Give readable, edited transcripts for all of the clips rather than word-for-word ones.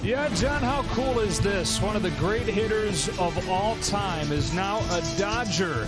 Yeah, John, how cool is this? One of the great hitters of all time is now a Dodger.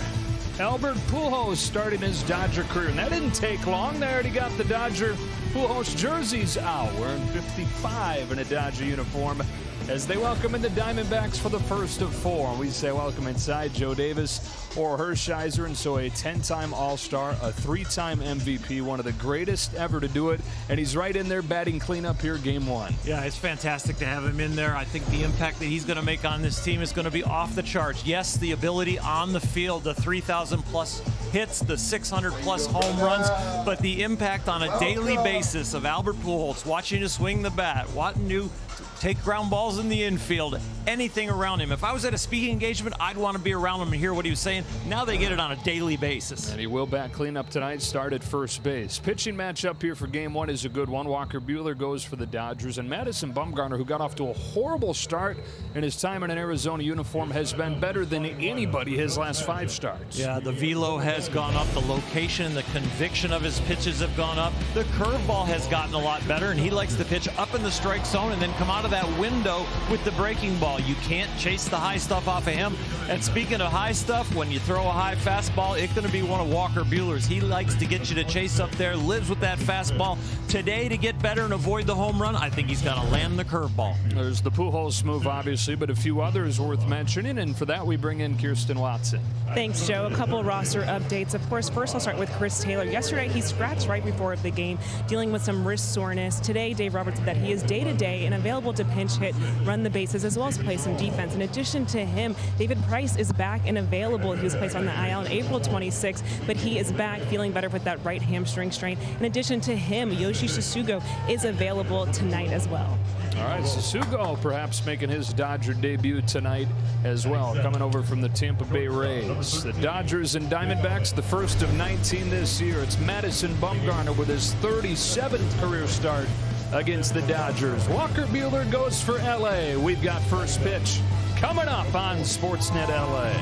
Albert Pujols starting his Dodger career, and that didn't take long. They already got the Dodger Pujols jerseys out, wearing 55 in a Dodger uniform as they welcome in the Diamondbacks for the first of four. We say welcome inside Joe Davis or Hershiser, and so a 10-time All-Star, a 3-time MVP, one of the greatest ever to do it, and he's right in there batting cleanup here game one. Yeah, it's fantastic to have him in there. I think the impact that he's going to make on this team is going to be off the charts. Yes, the ability on the field, the 3,000-plus hits, the 600-plus home runs, but the impact on a daily basis of Albert Pujols, watching you swing the bat, watching you take ground balls in the infield, anything around him. If I was at a speaking engagement, I'd want to be around him and hear what he was saying. Now they get it on a daily basis. And he will bat cleanup tonight, start at first base. Pitching matchup here for game one is a good one. Walker Buehler goes for the Dodgers, and Madison Bumgarner, who got off to a horrible start in his time in an Arizona uniform, has been better than anybody his last 5 starts. Yeah, the velo has gone up, the location, the conviction of his pitches have gone up. The curveball has gotten a lot better, and he likes to pitch up in the strike zone and then come out of that window with the breaking ball. You can't chase the high stuff off of him. And speaking of high stuff, when you throw a high fastball, it's going to be one of Walker Buehler's. He likes to get you to chase up there, lives with that fastball. Today, to get better and avoid the home run, I think he's got to land the curveball. There's the Pujols move, obviously, but a few others worth mentioning, and for that we bring in Kirsten Watson. Thanks, Joe. A couple roster updates. Of course, first I'll start with Chris Taylor. Yesterday, he scratched right before the game, dealing with some wrist soreness. Today, Dave Roberts said that he is day-to-day and available to pinch hit, run the bases, as well as play some defense. In addition to him, David Price is back and available. He was placed on the IL on April 26th, but he is back feeling better with that right hamstring strain. In addition to him, Yoshi Tsutsugo is available tonight as well. All right, Tsutsugo perhaps making his Dodger debut tonight as well, coming over from the Tampa Bay Rays. The Dodgers and Diamondbacks, the first of 19 this year. It's Madison Bumgarner with his 37th career start against the Dodgers. Walker Buehler goes for LA. We've got first pitch coming up on Sportsnet LA.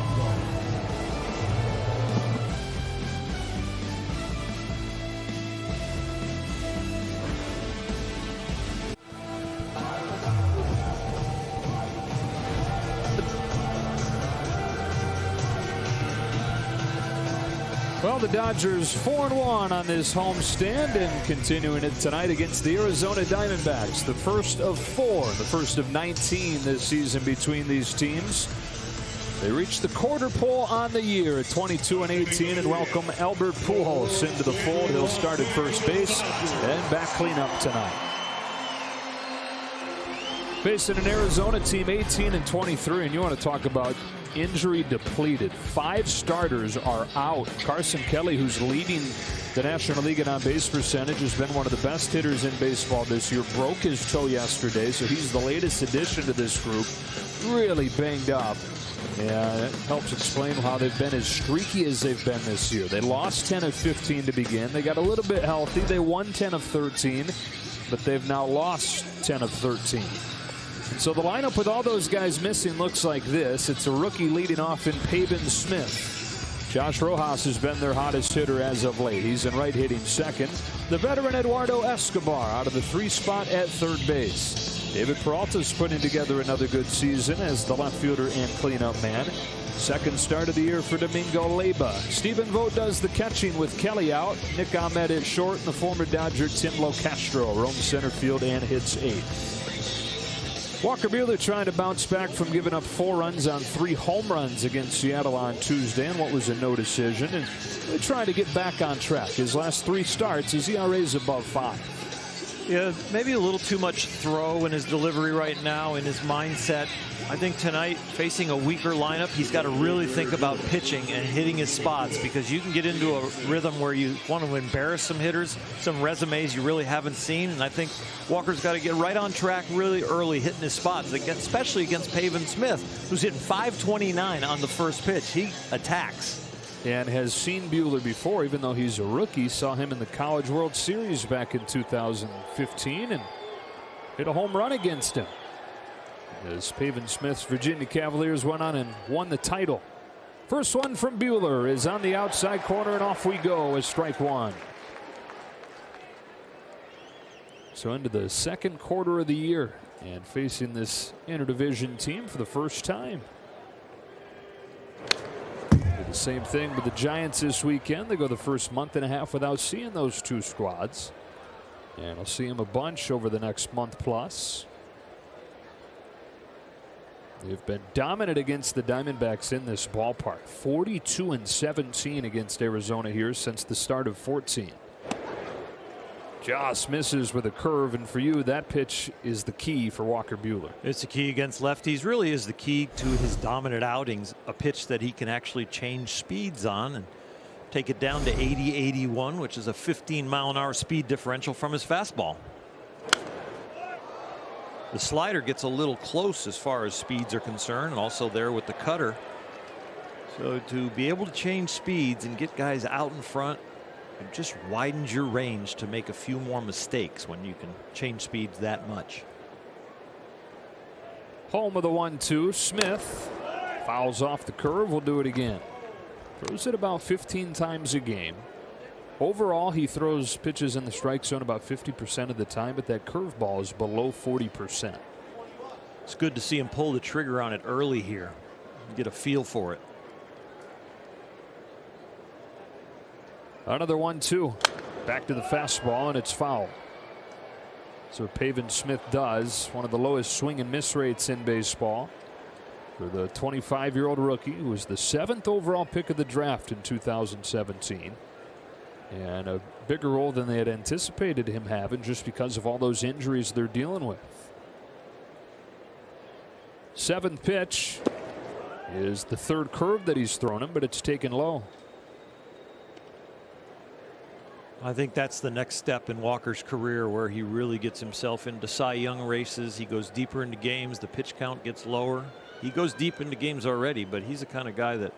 Well, the Dodgers 4-1 on this homestand and continuing it tonight against the Arizona Diamondbacks. The first of 4, the first of 19 this season between these teams. They reached the quarter pole on the year at 22-18 and welcome Albert Pujols into the fold. He'll start at first base and back cleanup tonight. Facing an Arizona team 18-23, and you want to talk about injury depleted. 5 starters are out. Carson Kelly, who's leading the National League in on-base percentage, has been one of the best hitters in baseball this year. Broke his toe yesterday, so he's the latest addition to this group. Really banged up. And it helps explain how they've been as streaky as they've been this year. They lost 10 of 15 to begin. They got a little bit healthy. They won 10 of 13, but they've now lost 10 of 13. So the lineup with all those guys missing looks like this. It's a rookie leading off in Pavin Smith. Josh Rojas has been their hottest hitter as of late. He's in right hitting second. The veteran Eduardo Escobar out of the 3 spot at third base. David Peralta's putting together another good season as the left fielder and cleanup man. Second start of the year for Domingo Leyba. Stephen Vogt does the catching with Kelly out. Nick Ahmed is short, and the former Dodger Tim Locastro roams center field and hits 8. Walker Buehler trying to bounce back from giving up 4 runs on 3 home runs against Seattle on Tuesday and what was a no decision, and they're trying to get back on track. His last 3 starts, his ERA is above 5. Yeah, maybe a little too much throw in his delivery right now, in his mindset. I think tonight, facing a weaker lineup, he's got to really think about pitching and hitting his spots, because you can get into a rhythm where you want to embarrass some hitters, some resumes you really haven't seen. And I think Walker's got to get right on track really early, hitting his spots, especially against Pavin Smith, who's hitting .529 on the first pitch. He attacks. And has seen Buehler before, even though he's a rookie. Saw him in the College World Series back in 2015 and hit a home run against him as Pavin Smith's Virginia Cavaliers went on and won the title. First one from Buehler is on the outside corner, and off we go as strike 1. So into the second quarter of the year. and facing this interdivision team for the first time. Did the same thing with the Giants this weekend. They go the first month and a half without seeing those two squads, and I'll see them a bunch over the next month plus. They've been dominant against the Diamondbacks in this ballpark. 42-17 against Arizona here since the start of 14. Joss misses with a curve, and for you, that pitch is the key for Walker Buehler. It's the key against lefties. Really is the key to his dominant outings. A pitch that he can actually change speeds on and take it down to 80, 81, which is a 15-mile-an-hour speed differential from his fastball. The slider gets a little close as far as speeds are concerned, and also there with the cutter. So to be able to change speeds and get guys out in front, it just widens your range to make a few more mistakes when you can change speeds that much. Home of the 1-2. Smith fouls off the curve. Will do it again. Throws it about 15 times a game. Overall, he throws pitches in the strike zone about 50% of the time, but that curveball is below 40%. It's good to see him pull the trigger on it early here. Get a feel for it. Another 1-2. Back to the fastball, and it's foul. So Pavin Smith does. One of the lowest swing and miss rates in baseball for the 25-year-old rookie, who was the 7th overall pick of the draft in 2017. And a bigger role than they had anticipated him having, just because of all those injuries they're dealing with. 7th pitch is the 3rd curve that he's thrown him, but it's taken low. I think that's the next step in Walker's career, where he really gets himself into Cy Young races. He goes deeper into games. The pitch count gets lower. He goes deep into games already, but he's the kind of guy that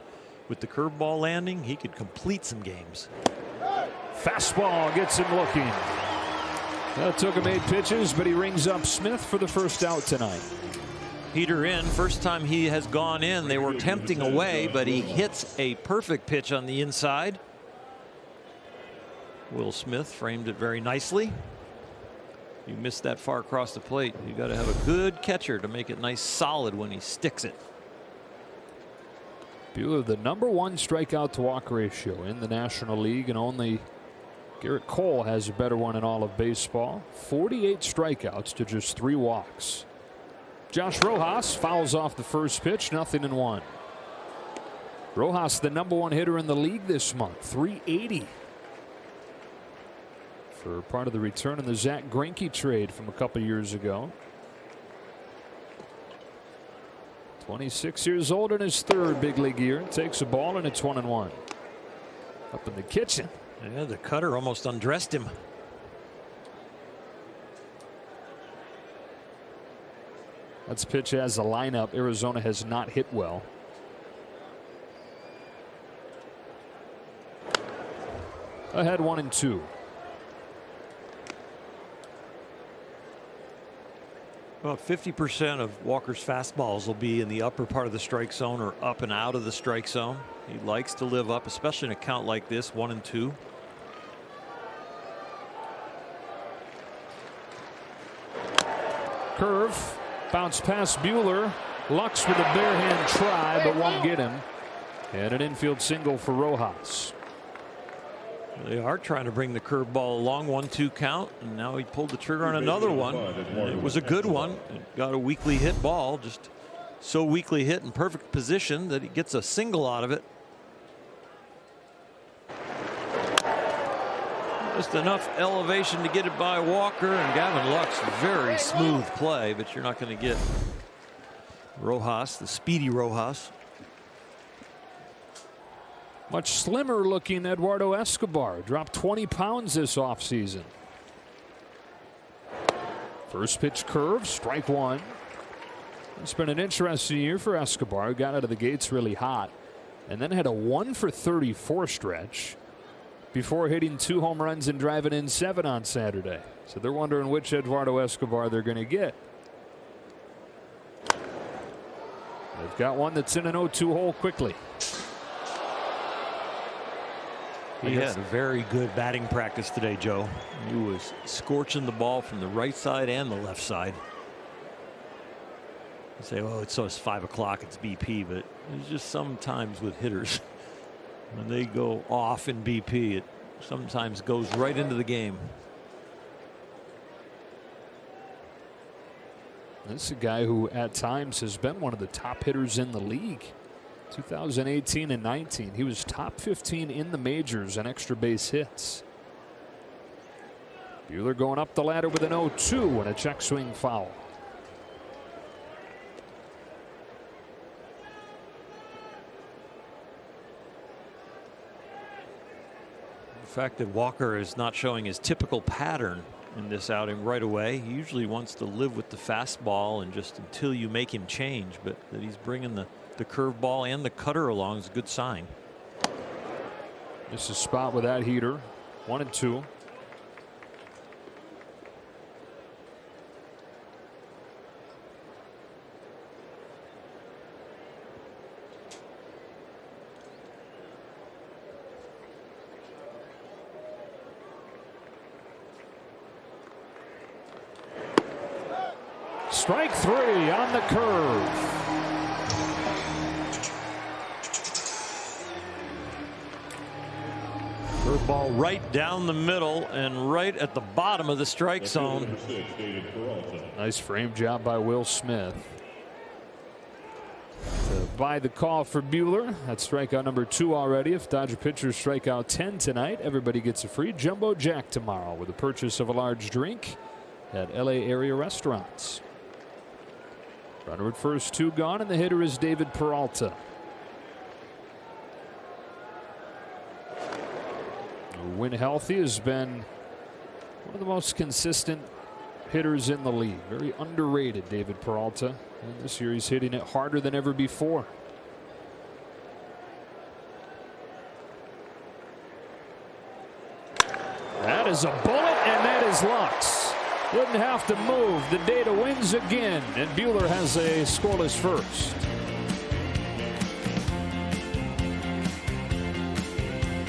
with the curveball landing, he could complete some games. Fastball gets him looking. That took him 8 pitches, but he rings up Smith for the first out tonight. Peter in. First time he has gone in. They were tempting away, but he hits a perfect pitch on the inside. Will Smith framed it very nicely. You missed that far across the plate. You got to have a good catcher to make it nice solid when he sticks it. Buehler, the #1 strikeout to walk ratio in the National League, and only Garrett Cole has a better one in all of baseball. 48 strikeouts to just 3 walks. Josh Rojas fouls off the first pitch, 0-1. Rojas, the #1 hitter in the league this month, 380. For part of the return in the Zach Greinke trade from a couple years ago. 26 years old in his 3rd big league year. Takes a ball, and it's 1-1. Up in the kitchen. Yeah, the cutter almost undressed him. That's pitch as a lineup Arizona has not hit well. Ahead 1-2. About 50% of Walker's fastballs will be in the upper part of the strike zone or up and out of the strike zone. He likes to live up, especially in a count like this, 1-2. Curve, bounce past Buehler. Lux with a bare hand try, but won't get him. And an infield single for Rojas. They are trying to bring the curveball along, 1-2 count, and now he pulled the trigger on another one. It was a good one. It got a weakly hit ball, just so weakly hit in perfect position that he gets a single out of it. Just enough elevation to get it by Walker, and Gavin Lux, very smooth play, but you're not going to get Rojas, the speedy Rojas. Much slimmer looking Eduardo Escobar dropped 20 pounds this offseason. First pitch curve, strike 1. It's been an interesting year for Escobar. Got out of the gates really hot and then had a 1-for-34 stretch before hitting 2 home runs and driving in 7 on Saturday. So they're wondering which Eduardo Escobar they're going to get. They've got one that's in an 0-2 hole quickly. He had a very good batting practice today, Joe. He was scorching the ball from the right side and the left side. You say, oh, it's 5 o'clock, it's BP, but it's just sometimes with hitters, when they go off in BP, it sometimes goes right into the game. This is a guy who at times has been one of the top hitters in the league. 2018 and 19, he was top 15 in the majors in extra base hits. Buehler going up the ladder with an 0-2 and a check swing foul. The fact that Walker is not showing his typical pattern in this outing right away. He usually wants to live with the fastball and just until you make him change, but that he's bringing the curveball and the cutter along is a good sign. This is a spot with that heater. 1-2. Strike 3 on the curve. Curveball right down the middle and right at the bottom of the strike zone. Nice frame job by Will Smith to buy the call for Buehler. That's strikeout number 2 already. If Dodger pitchers strike out 10 tonight, everybody gets a free Jumbo Jack tomorrow with the purchase of a large drink at LA area restaurants. Runner at first, 2 gone, and the hitter is David Peralta. When healthy, has been one of the most consistent hitters in the league. Very underrated, David Peralta. And this year he's hitting it harder than ever before. That is a bullet, and that is Lux. Wouldn't have to move. The data wins again, and Buehler has a scoreless first.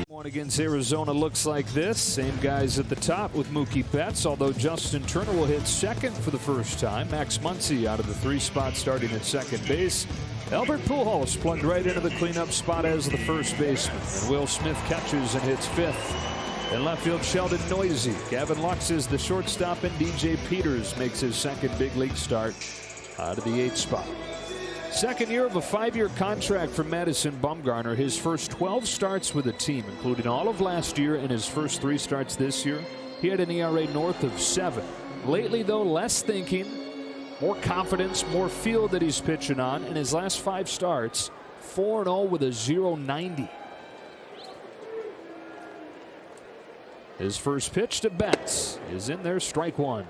One against Arizona looks like this. Same guys at the top with Mookie Betts, although Justin Turner will hit second for the first time. Max Muncy out of the 3 spot starting at second base. Albert Pujols plugged right into the cleanup spot as the first baseman. And Will Smith catches and hits 5th. In left field, Sheldon Noisy. Gavin Lux is the shortstop, and DJ Peters makes his second big league start out of the 8th spot. Second year of a 5-year contract for Madison Bumgarner. His first 12 starts with the team, including all of last year and his first 3 starts this year. He had an ERA north of 7. Lately, though, less thinking, more confidence, more feel that he's pitching on. In his last 5 starts, 4-0 with a 0.90. His first pitch to Betts is in there, strike 1.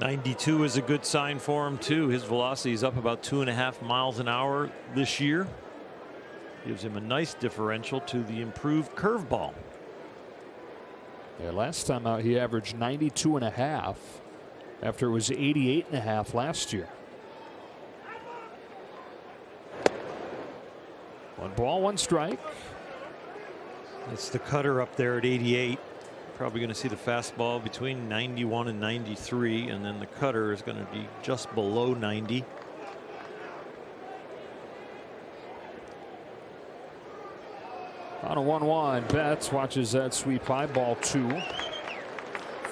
92 is a good sign for him too. His velocity is up about 2.5 miles an hour this year. Gives him a nice differential to the improved curveball. Yeah, last time out he averaged 92.5 after it was 88.5 last year. 1 ball, 1 strike. It's the cutter up there at 88. Probably going to see the fastball between 91 and 93, and then the cutter is going to be just below 90. On a 1-1, Betts watches that sweep high, ball 2.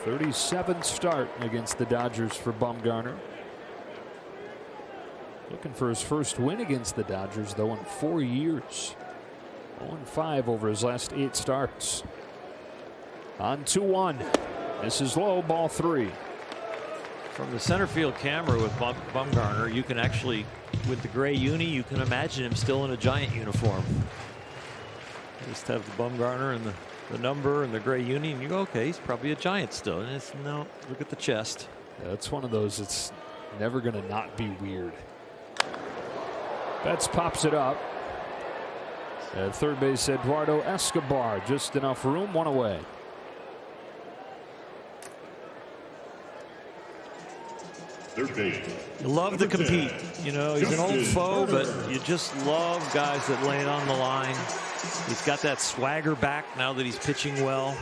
37th start against the Dodgers for Bumgarner. Looking for his first win against the Dodgers, though, in 4 years. 0-5 over his last 8 starts. On 2-1. This is low, ball 3. From the center field camera with Bumgarner, you can actually, with the gray uni, you can imagine him still in a Giant uniform. Just have the Bumgarner and the number and the gray uni, and you go, okay, he's probably a Giant still. And it's, no, look at the chest. Yeah, it's one of those, it's never going to not be weird. Betts pops it up. At third base, Eduardo Escobar, just enough room, 1 away. You love to compete. You know, he's an old foe, but you just love guys that lay it on the line. He's got that swagger back now that he's pitching well.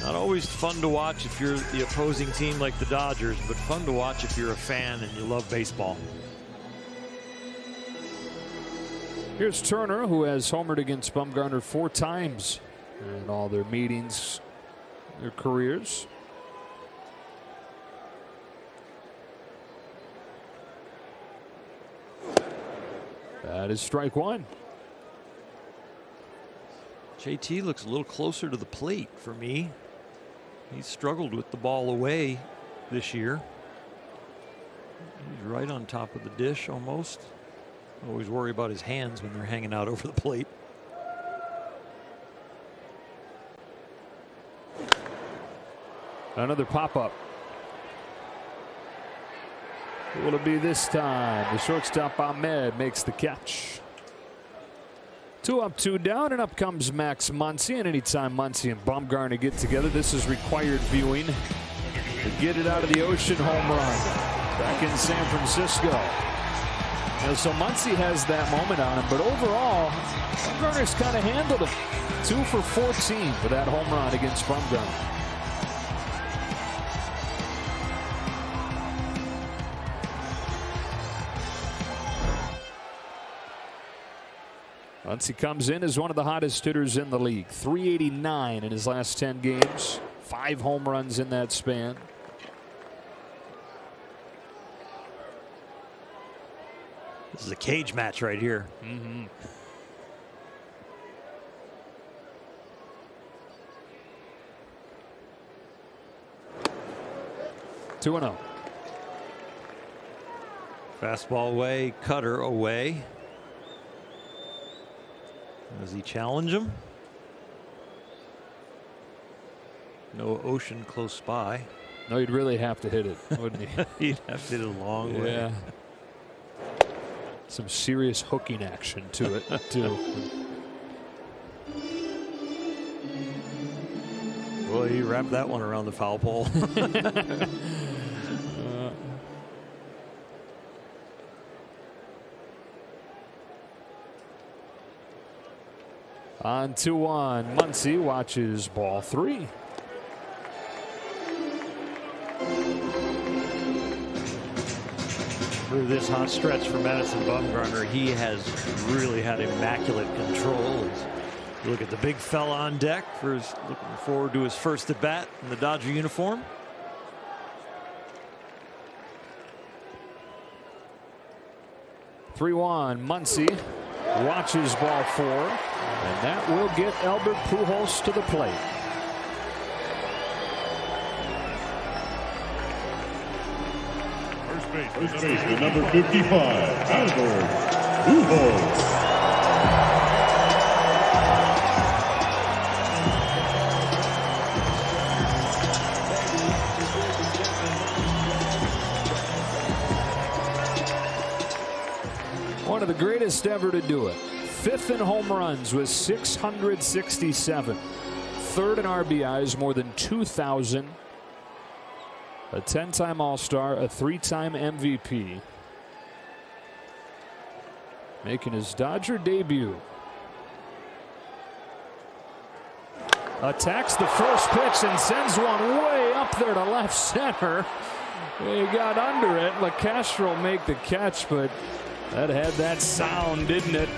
Not always fun to watch if you're the opposing team like the Dodgers, but fun to watch if you're a fan and you love baseball. Here's Turner, who has homered against Bumgarner 4 times in all their meetings, their careers. That is strike 1. JT looks a little closer to the plate for me. He's struggled with the ball away this year. He's right on top of the dish almost. Always worry about his hands when they're hanging out over the plate. Another pop-up. Who will it be this time? The shortstop Ahmed makes the catch. 2 up, 2 down, and up comes Max Muncy. And anytime Muncy and Bumgarner get together, this is required viewing to get it out of the ocean home run back in San Francisco. So Muncy has that moment on him, but overall, Bumgarner's kind of handled him. 2 for 14 for that home run against Bumgarner. Muncy comes in as one of the hottest hitters in the league. 389 in his last 10 games. 5 home runs in that span. This is a cage match right here. 2-0. Fastball away, cutter away. Does he challenge him? No ocean close by. No, you'd really have to hit it, wouldn't he? He'd have to hit it a long way. Yeah. Some serious hooking action to it, too. Well, he wrapped that one around the foul pole. On 2-1, Muncy watches ball 3. Through this hot stretch for Madison Bumgarner, he has really had immaculate control. You look at the big fella on deck for his, looking forward to his first at bat in the Dodger uniform. Muncy watches ball 4, and that will get Albert Pujols to the plate. First baseman, number 55, Albert Pujols. One of the greatest ever to do it. 5th in home runs with 667. 3rd in RBIs, more than 2,000. A 10-time All-Star, a 3-time MVP. Making his Dodger debut. Attacks the first pitch and sends one way up there to left center. He got under it. LaCastro make the catch, but that had that sound, didn't it?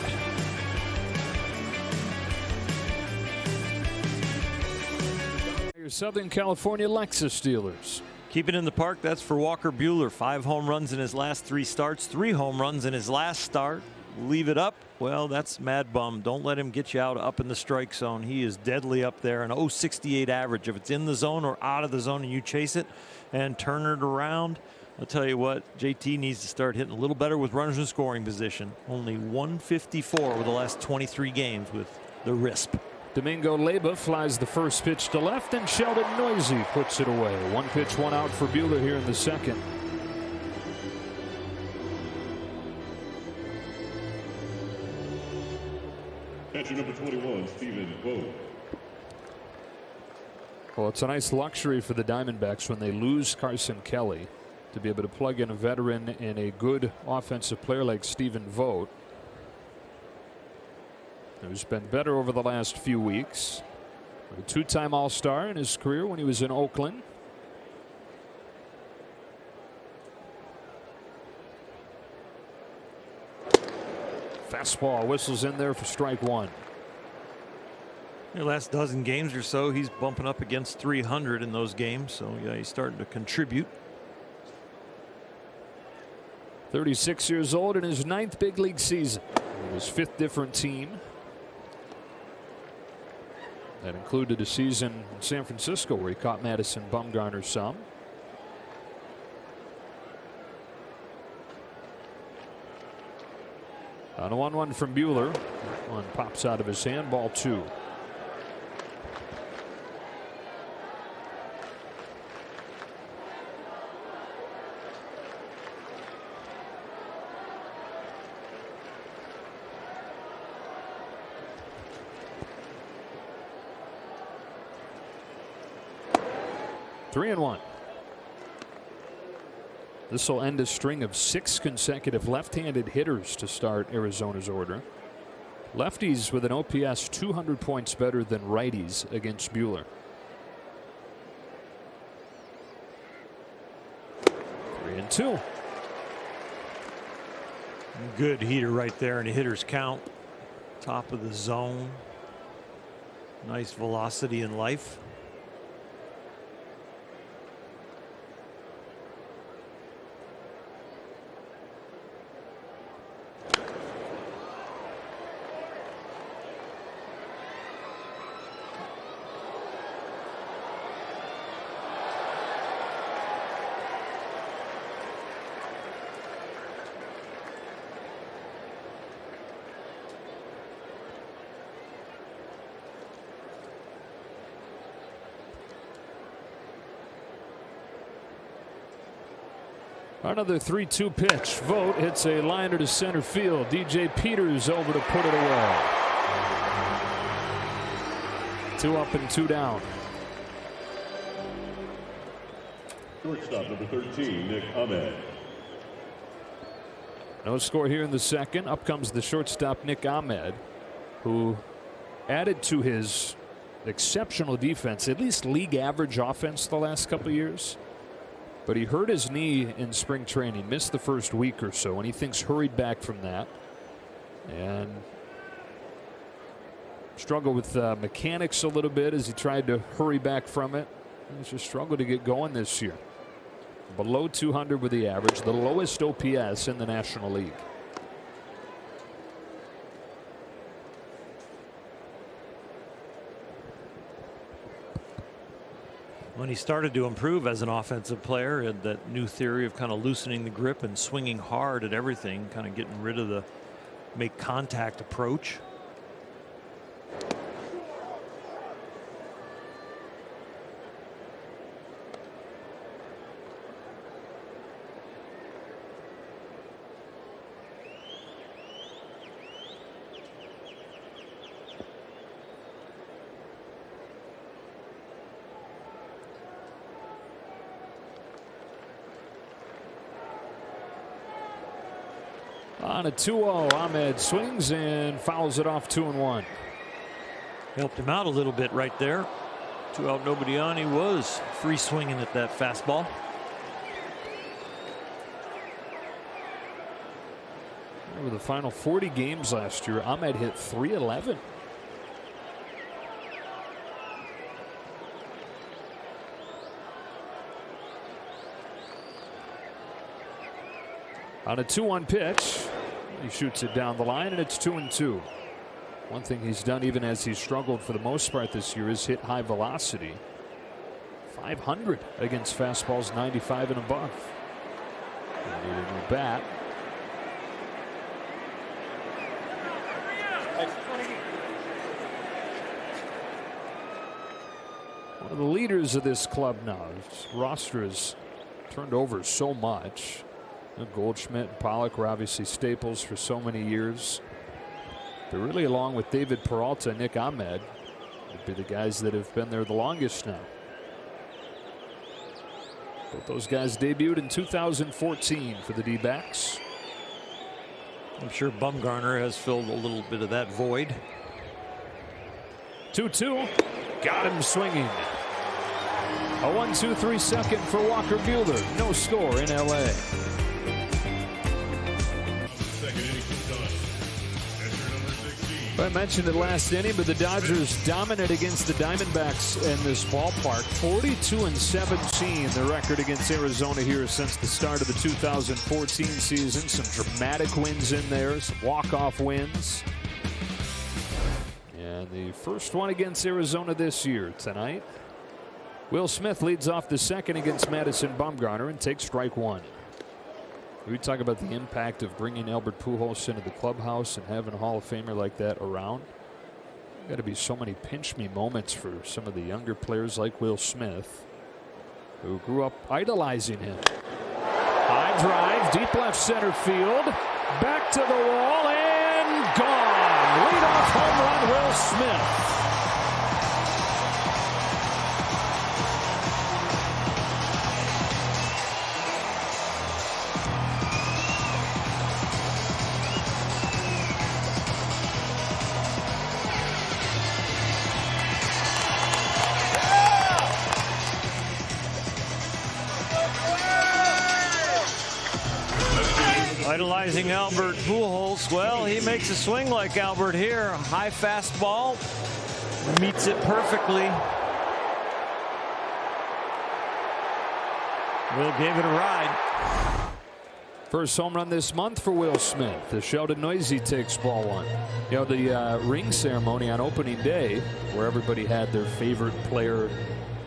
Your Southern California Lexus dealers. Keep it in the park. That's for Walker Buehler. 5 home runs in his last 3 starts. 3 home runs in his last start. Leave it up. Well, that's Mad Bum. Don't let him get you out up in the strike zone. He is deadly up there. An .068 average. If it's in the zone or out of the zone and you chase it and turn it around, I'll tell you what, JT needs to start hitting a little better with runners in scoring position. Only 154 with the last 23 games with the RISP. Domingo Leyba flies the first pitch to left, and Sheldon Noisy puts it away. 1 pitch, 1 out for Buehler here in the second. Catcher number 21, Stephen Vogt. Well, it's a nice luxury for the Diamondbacks when they lose Carson Kelly to be able to plug in a veteran and a good offensive player like Stephen Vogt, who's been better over the last few weeks. A two-time All-Star in his career when he was in Oakland. Fastball whistles in there for strike one. The last dozen games or so, he's bumping up against 300 in those games. So, yeah, he's starting to contribute. 36 years old in his 9th big league season. His 5th different team. That included a season in San Francisco where he caught Madison Bumgarner some. On a 1-1 from Buehler. One pops out of his hand. Ball 2. Three and 1. This will end a string of 6 consecutive left-handed hitters to start Arizona's order. Lefties with an OPS 200 points better than righties against Buehler. 3-2. Good heater right there in a hitter's count. Top of the zone. Nice velocity in life. Another 3-2 pitch. Vogt hits a liner to center field. DJ Peters over to put it away. 2 up and 2 down. Shortstop number 13, Nick Ahmed. No score here in the second. Up comes the shortstop Nick Ahmed, who added to his exceptional defense, at least league average offense the last couple of years. But he hurt his knee in spring training, missed the first week or so, and he thinks hurried back from that. And struggled with mechanics a little bit as he tried to hurry back from it. He's just struggled to get going this year. Below 200 with the average, the lowest OPS in the National League. When he started to improve as an offensive player, had that new theory of kind of loosening the grip and swinging hard at everything, kind of getting rid of the make contact approach. On a 2-0, Ahmed swings and fouls it off 2-1. Helped him out a little bit right there. 2 out, nobody on. He was free swinging at that fastball. Over the final 40 games last year, Ahmed hit .311. On a 2-1 pitch, he shoots it down the line, and it's 2-2. One thing he's done, even as he's struggled for the most part this year, is hit high velocity. 500 against fastballs 95 and above. Need a new bat. One of the leaders of this club now. His roster has turned over so much. Goldschmidt and Pollock were obviously staples for so many years. But really, along with David Peralta and Nick Ahmed, would be the guys that have been there the longest now. Both those guys debuted in 2014 for the D-backs. I'm sure Bumgarner has filled a little bit of that void. 2-2. Got him swinging. A 1-2-3 second for Walker Buehler. No score in L.A. I mentioned it last inning, but the Dodgers dominant against the Diamondbacks in this ballpark. 42-17, the record against Arizona here since the start of the 2014 season. Some dramatic wins in there, some walk-off wins. And the first one against Arizona this year tonight. Will Smith leads off the second against Madison Bumgarner and takes strike one. We talk about the impact of bringing Albert Pujols into the clubhouse and having a Hall of Famer like that around. Got to be so many pinch me moments for some of the younger players like Will Smith, who grew up idolizing him. High drive, deep left center field, back to the wall and gone. Leadoff home run, Will Smith. Idolizing Albert Pujols. Well, he makes a swing like Albert here. High fastball. Meets it perfectly. Will gave it a ride. First home run this month for Will Smith. The Sheldon Noisy takes ball one. You know, the ring ceremony on opening day, where everybody had their favorite player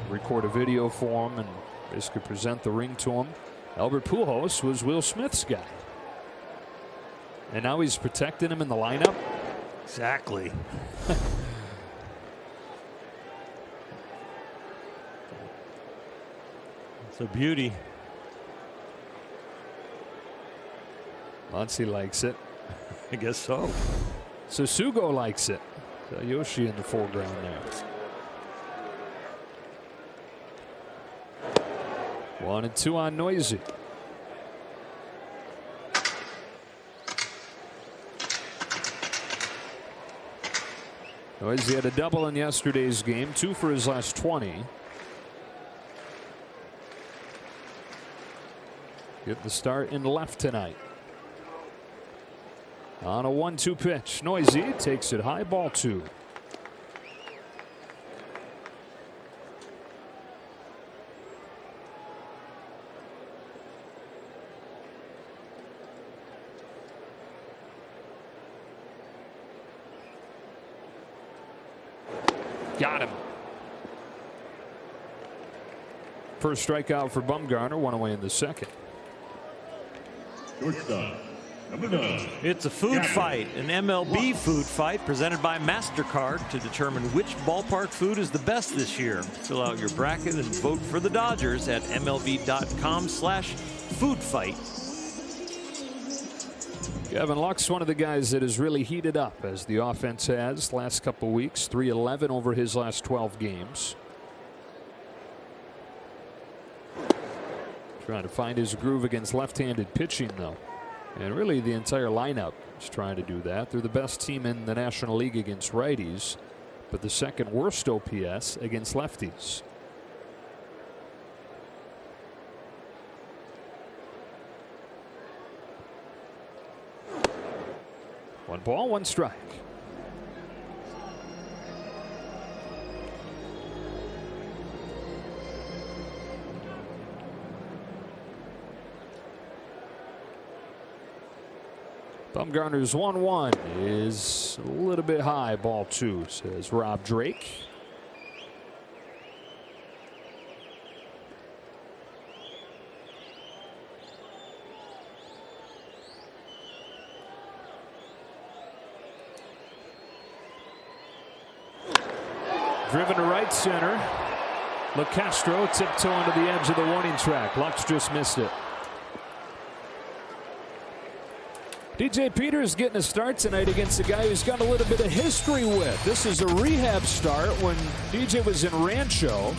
record a video for him and basically present the ring to him. Albert Pujols was Will Smith's guy. And now he's protecting him in the lineup. Exactly. It's a beauty. Muncy likes it. I guess so. Susugo likes it. Yoshi in the foreground there. 1-2 on Noisy. Noisy had a double in yesterday's game, 2 for his last 20. Get the start in left tonight. On a 1-2 pitch, Noisy takes it high, ball 2. Got him. First strikeout for Bumgarner, 1 away in the second. Shortstop, number 9. It's a food fight, an MLB food fight presented by MasterCard to determine which ballpark food is the best this year. Fill out your bracket and vote for the Dodgers at MLB.com/foodfight. Gavin Lux, one of the guys that has really heated up as the offense has last couple weeks. 311 over his last 12 games. Trying to find his groove against left-handed pitching, though. And really the entire lineup is trying to do that. They're the best team in the National League against righties, but the second worst OPS against lefties. One ball, one strike. Bumgarner's 1-1 is a little bit high, ball 2, says Rob Drake. Driven to right center. LeCastro tiptoeing to the edge of the warning track. Lux just missed it. DJ Peters getting a start tonight against a guy who's got a little bit of history with. This is a rehab start. When DJ was in Rancho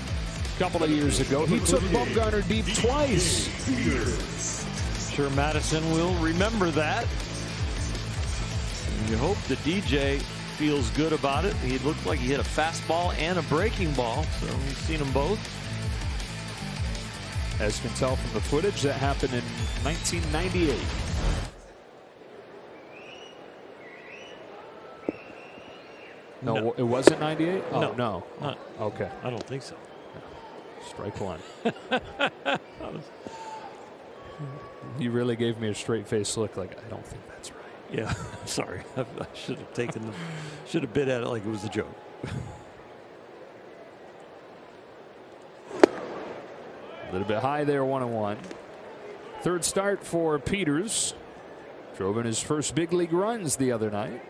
a couple of years ago, he took Bumgarner deep twice. Sure, Madison will remember that. And you hope the DJ feels good about it. He looked like he hit a fastball and a breaking ball, so we've seen them both. As you can tell from the footage, that happened in 1998. No, it wasn't 98? Oh, no. Not, okay. I don't think so. Strike one. You really gave me a straight face look like, I don't think that's right. Yeah, sorry. I should have bit at it like it was a joke. A little bit high there, 1-1. Third start for Peters. Drove in his first big league runs the other night.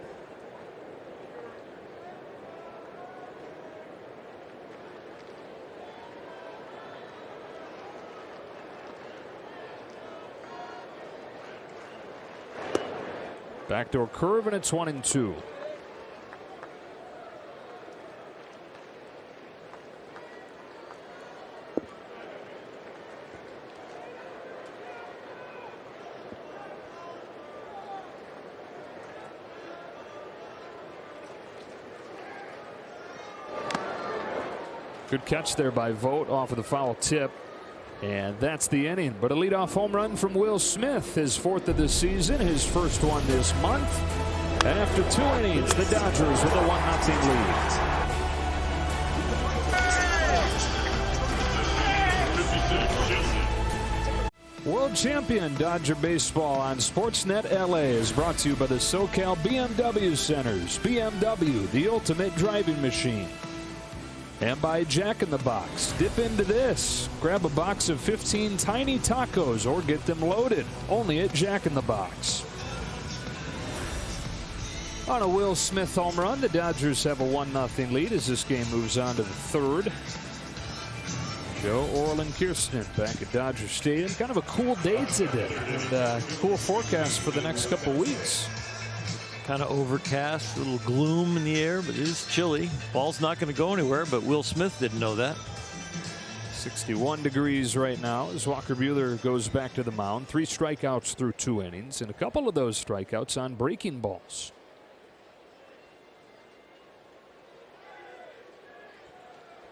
Backdoor curve, and it's 1-2. Good catch there by Vogt off of the foul tip. And that's the inning. But a leadoff home run from Will Smith, his fourth of the season, his first one this month. And after 2 innings, the Dodgers with a 1-0 lead. World champion Dodger baseball on Sportsnet LA is brought to you by the SoCal BMW Centers. BMW, the ultimate driving machine. And by Jack in the Box. Dip into this. Grab a box of 15 tiny tacos or get them loaded. Only at Jack in the Box. On a Will Smith home run, the Dodgers have a 1-0 lead as this game moves on to the third. Joe, Orel, and Kirsten back at Dodger Stadium. Kind of a cool day today. And cool forecast for the next couple weeks. Kind of overcast, a little gloom in the air, but it is chilly. Ball's not going to go anywhere, but Will Smith didn't know that. 61 degrees right now as Walker Buehler goes back to the mound. 3 strikeouts through 2 innings, and a couple of those strikeouts on breaking balls.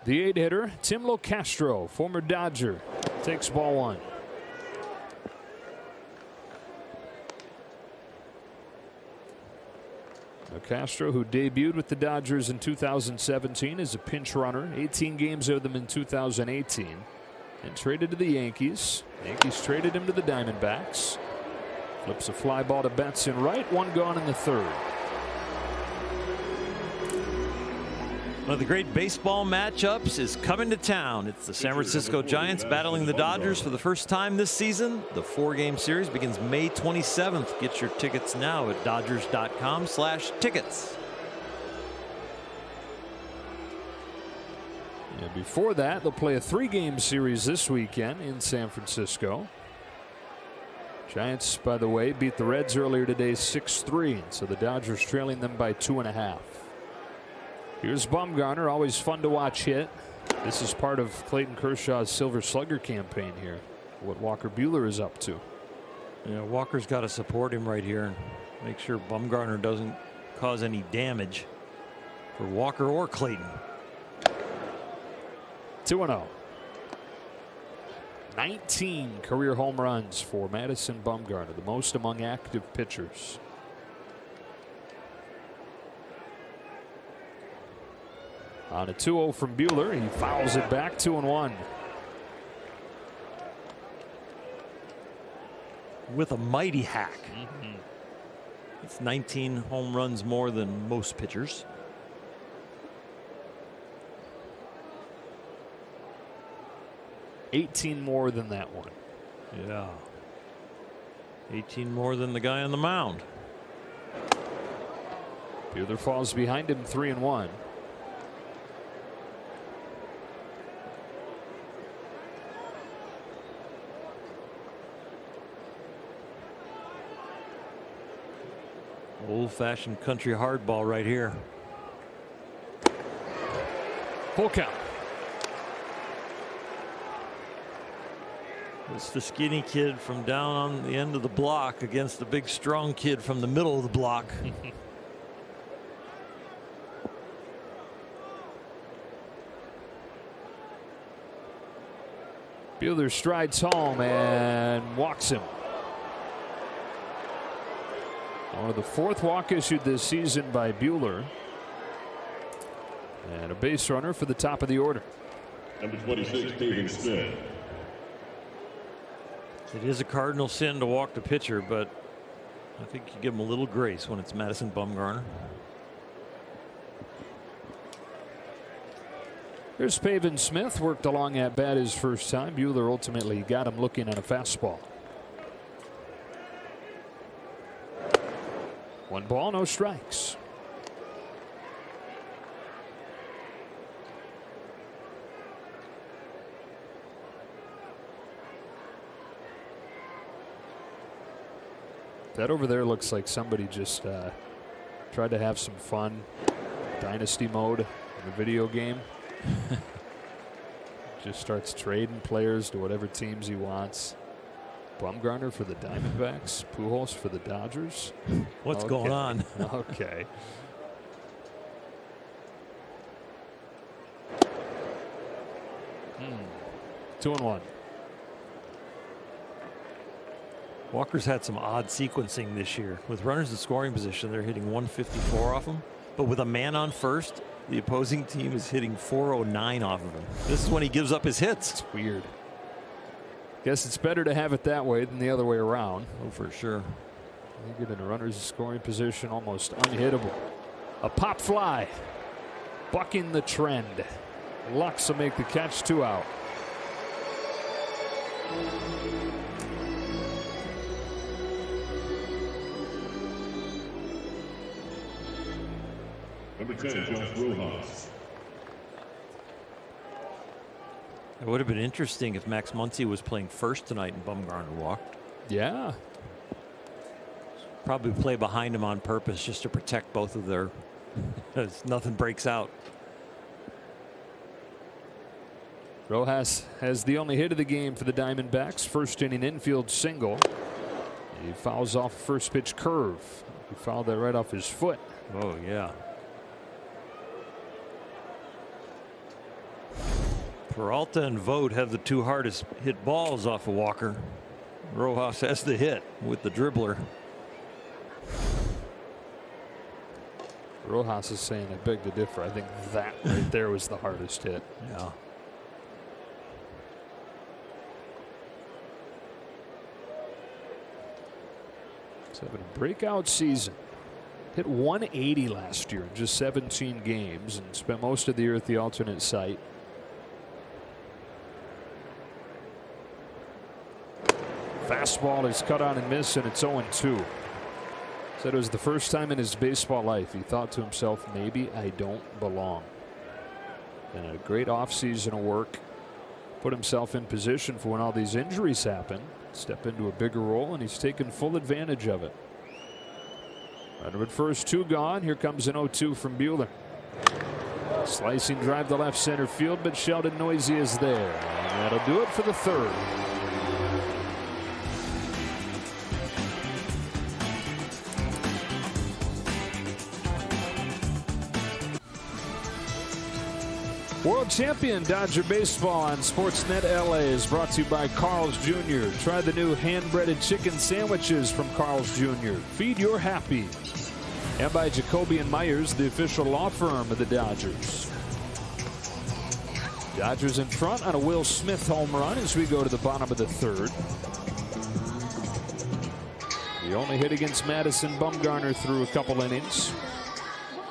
The 8-hitter, Tim Locastro, former Dodger, takes ball 1. Castro, who debuted with the Dodgers in 2017 as a pinch runner, 18 games of them in 2018, and traded to the Yankees. Yankees traded him to the Diamondbacks. Flips a fly ball to Betts in right, 1 gone in the third. One of the great baseball matchups is coming to town. It's the San Francisco Giants battling the Dodgers for the first time this season. The 4-game series begins May 27th. Get your tickets now at Dodgers.com/tickets. And before that, they'll play a 3-game series this weekend in San Francisco. Giants, by the way, beat the Reds earlier today 6-3, so the Dodgers trailing them by 2.5. Here's Bumgarner, always fun to watch hit. This is part of Clayton Kershaw's Silver Slugger campaign here, what Walker Buehler is up to. Yeah, Walker's got to support him right here and make sure Bumgarner doesn't cause any damage for Walker or Clayton. 2-0. 19 career home runs for Madison Bumgarner, the most among active pitchers. On a 2-0 from Buehler, he fouls it back, 2-1. With a mighty hack. It's 19 home runs more than most pitchers. $18 more than that one. Yeah. 18 more than the guy on the mound. Buehler falls behind him, 3-1. Old-fashioned country hardball right here. Full count. It's the skinny kid from down on the end of the block against the big strong kid from the middle of the block. Buehler strides home and walks him. Only the 4th walk issued this season by Buehler. And a base runner for the top of the order. Number 26, Stephen Smith. It is a cardinal sin to walk the pitcher, but I think you give him a little grace when it's Madison Bumgarner. Here's Pavin Smith, worked along at bat his first time. Buehler ultimately got him looking at a fastball. 1 ball, no strikes. That over there looks like somebody just tried to have some fun. Dynasty mode in the video game. Just starts trading players to whatever teams he wants. Bumgarner for the Diamondbacks. Pujols for the Dodgers. What's going on? Okay. Hmm. 2-1. Walker's had some odd sequencing this year. With runners in scoring position, they're hitting 154 off him. But with a man on first, the opposing team is hitting 409 off of him. This is when he gives up his hits. It's weird. Guess it's better to have it that way than the other way around. Oh, for sure. You get in a runner's scoring position, almost unhittable. A pop fly. Bucking the trend. Lux will make the catch, 2 out. Number 10, Josh Rojas. It would have been interesting if Max Muncy was playing first tonight and Bumgarner walked. Yeah. Probably play behind him on purpose just to protect both of their. Nothing breaks out. Rojas has the only hit of the game for the Diamondbacks. First inning infield single. He fouls off first pitch curve. He fouled that right off his foot. Oh, yeah. Peralta and Vogt have the 2 hardest hit balls off of Walker. Rojas has the hit with the dribbler. Rojas is saying, I beg to differ. I think that right there was the hardest hit. Yeah. He's having a breakout season. Hit 180 last year in just 17 games and spent most of the year at the alternate site. Fastball is cut on and missed, and it's 0-2. Said it was the first time in his baseball life he thought to himself, maybe I don't belong. And a great offseason of work. Put himself in position for when all these injuries happen. Step into a bigger role, and he's taken full advantage of it. Runner at first, 2 gone. Here comes an 0-2 from Buehler. Slicing drive to left center field, but Sheldon Noisy is there. And that'll do it for the 3rd. World Champion Dodger Baseball on Sportsnet LA is brought to you by Carl's Jr. Try the new hand-breaded chicken sandwiches from Carl's Jr. Feed your happy. And by Jacoby and Myers, the official law firm of the Dodgers. Dodgers in front on a Will Smith home run as we go to the bottom of the 3rd. The only hit against Madison Bumgarner through a couple innings.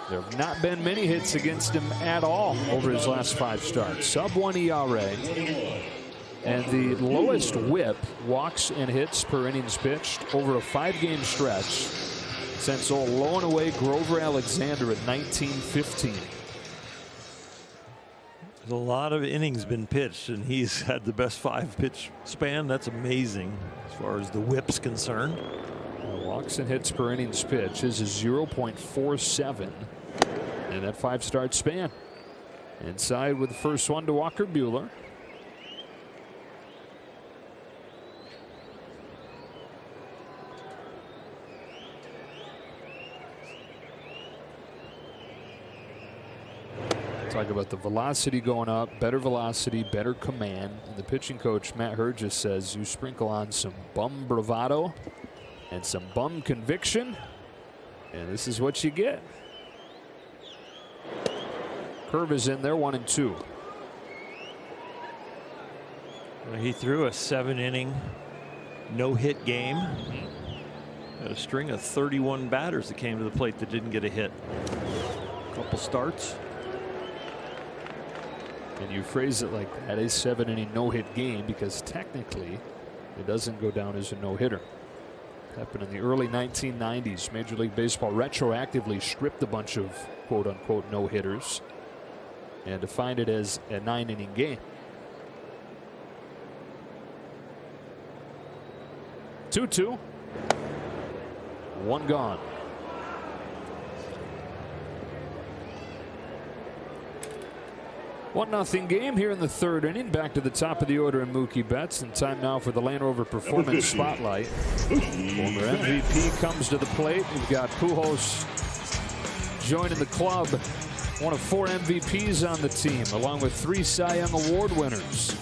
There have not been many hits against him at all over his last 5 starts. Sub-1 ERA. And the lowest whip, walks and hits per innings pitched, over a 5-game stretch since old low and away Grover Alexander in 1915. There's a lot of innings been pitched, and he's had the best 5-pitch span. That's amazing as far as the whip's concerned. Walks and hits per innings pitch. His is 0.47 in that 5-start span. Inside with the first one to Walker Buehler. Talk about the velocity going up, better velocity, better command. And the pitching coach, Matt Hergis, says you sprinkle on some bum bravado and some bum conviction, and this is what you get. Curve is in there, 1-2. He threw a 7-inning no-hit game. Had a string of 31 batters that came to the plate that didn't get a hit. A couple starts. And you phrase it like that, a 7-inning no-hit game, because technically it doesn't go down as a no-hitter. Happened in the early 1990s. Major League Baseball retroactively stripped a bunch of quote-unquote no-hitters and defined it as a 9-inning game. 2-2. One gone. 1-0 game here in the third inning. Back to the top of the order in Mookie Betts, and time now for the Land Rover Performance Spotlight. Former MVP comes to the plate. We've got Pujols joining the club. One of 4 MVPs on the team, along with 3 Cy Young Award winners.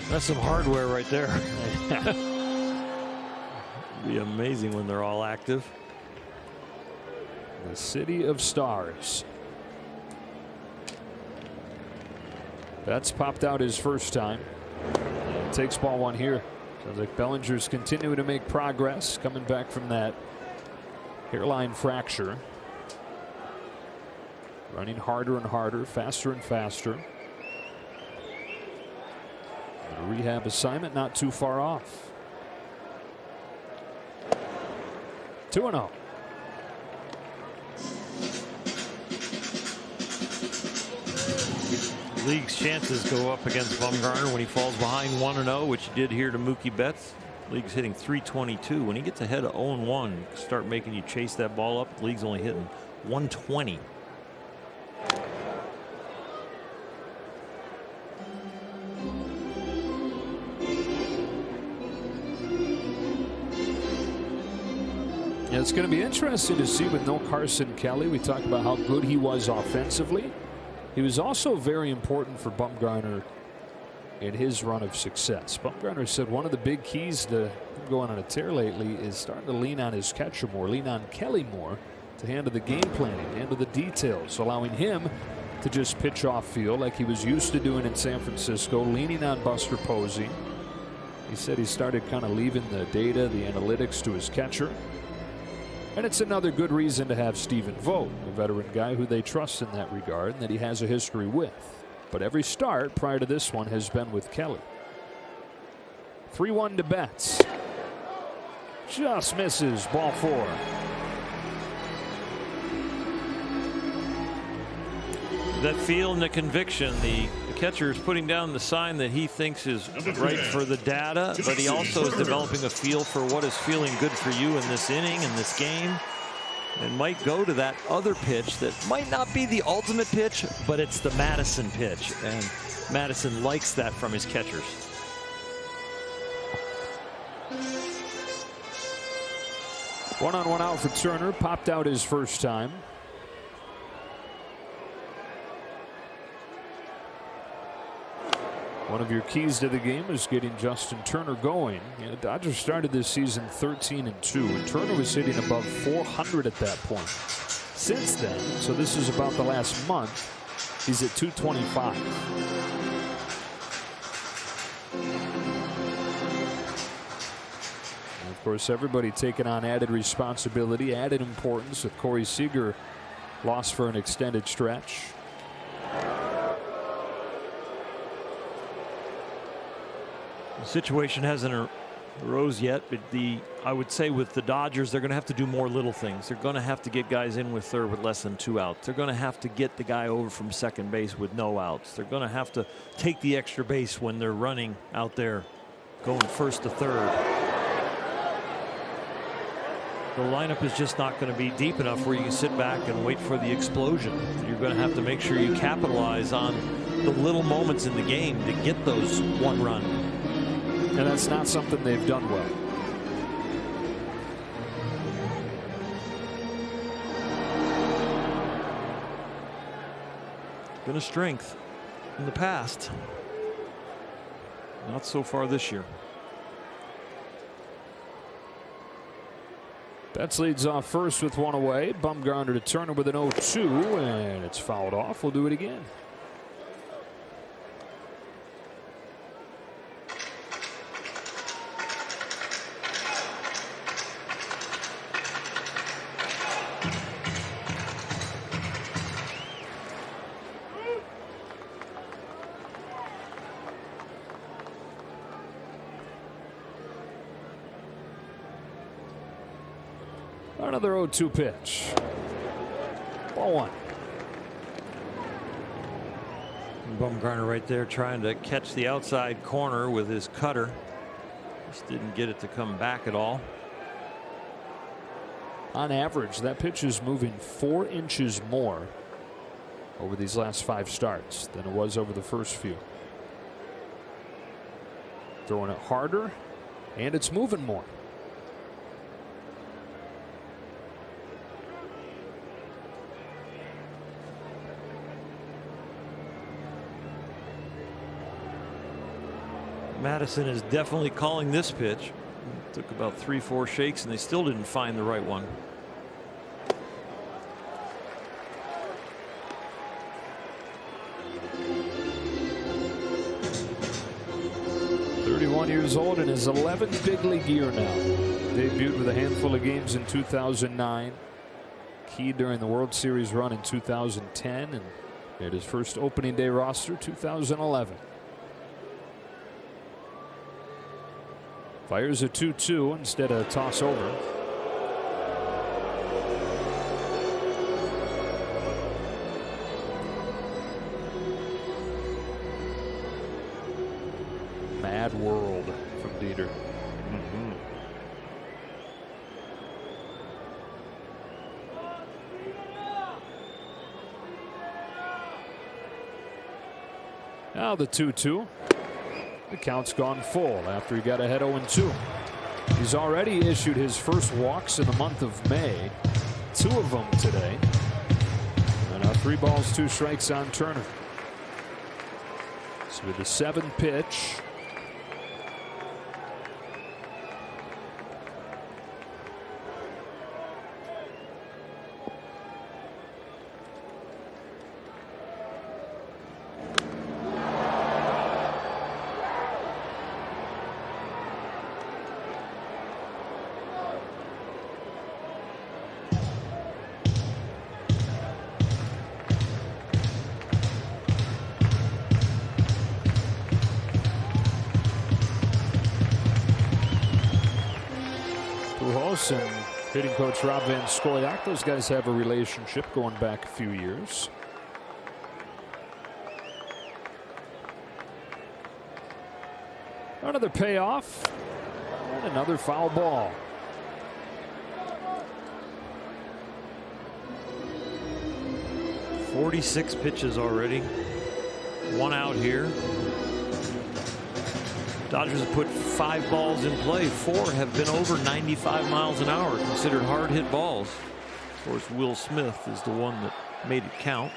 That's some hardware right there. Be amazing when they're all active. The City of Stars. Betts popped out his first time. And takes ball 1 here. Sounds like Bellinger's continuing to make progress, coming back from that hairline fracture. Running harder and harder, faster and faster. A rehab assignment not too far off. 2-0. League's chances go up against Bumgarner when he falls behind 1-0, which he did here to Mookie Betts. League's hitting .322. When he gets ahead of 0-1, start making you chase that ball up. League's only hitting .120. Yeah, it's going to be interesting to see with no Carson Kelly. We talked about how good he was offensively. He was also very important for Bumgarner in his run of success. Bumgarner said one of the big keys to him going on a tear lately is starting to lean on his catcher more, lean on Kelly more to handle the game planning, handle the details, allowing him to just pitch off field like he was used to doing in San Francisco, leaning on Buster Posey. He said he started kind of leaving the data, the analytics to his catcher. And it's another good reason to have Stephen Vogt, a veteran guy who they trust in that regard and that he has a history with. But every start prior to this one has been with Kelly. 3-1 to Betts. Just misses, ball 4. That feel and the conviction. The catcher is putting down the sign that he thinks is right for the data, but he also is developing a feel for what is feeling good for you in this inning, in this game, and might go to that other pitch that might not be the ultimate pitch, but it's the Madison pitch, and Madison likes that from his catchers. One on, one out for Turner. Popped out his first time. One of your keys to the game is getting Justin Turner going. The Dodgers started this season 13-2, and Turner was hitting above 400 at that point. Since then, so this is about the last month, he's at 225. And of course, everybody taking on added responsibility, added importance with Corey Seager lost for an extended stretch. The situation hasn't arose yet, but I would say with the Dodgers, they're going to have to do more little things. They're going to have to get guys in with third with less than 2 outs. They're going to have to get the guy over from second base with no outs. They're going to have to take the extra base when they're running out there going first to third. The lineup is just not going to be deep enough where you can sit back and wait for the explosion. You're going to have to make sure you capitalize on the little moments in the game to get those 1 run. And that's not something they've done well. been a strength in the past. Not so far this year. Betts leads off first with one away. Bumgarner to Turner with an 0-2, and it's fouled off. We'll do it again. Another 0-2 pitch. Ball one. Bumgarner right there trying to catch the outside corner with his cutter. Just didn't get it to come back at all. On average, that pitch is moving 4 inches more over these last 5 starts than it was over the first few. Throwing it harder, and it's moving more. Madison is definitely calling this pitch. It took about 3-4 shakes and they still didn't find the right one. Years old in his 11th big league year now. Debuted with a handful of games in 2009. Key during the World Series run in 2010 and made his first opening day roster 2011. Fires a 2-2 instead of a toss over. Mad world from Dieter. Now the 2-2. The count's gone full after he got ahead 0-2. He's already issued his first walks in the month of May. 2 of them today. And now 3 balls, 2 strikes on Turner. So with the 7th pitch. And hitting coach Rob Van Scoyoc, those guys have a relationship going back a few years. Another payoff and another foul ball. .46 pitches already. 1 out here. Dodgers have put 5 balls in play. 4 have been over 95 miles an hour, considered hard hit balls. Of course, Will Smith is the one that made it count.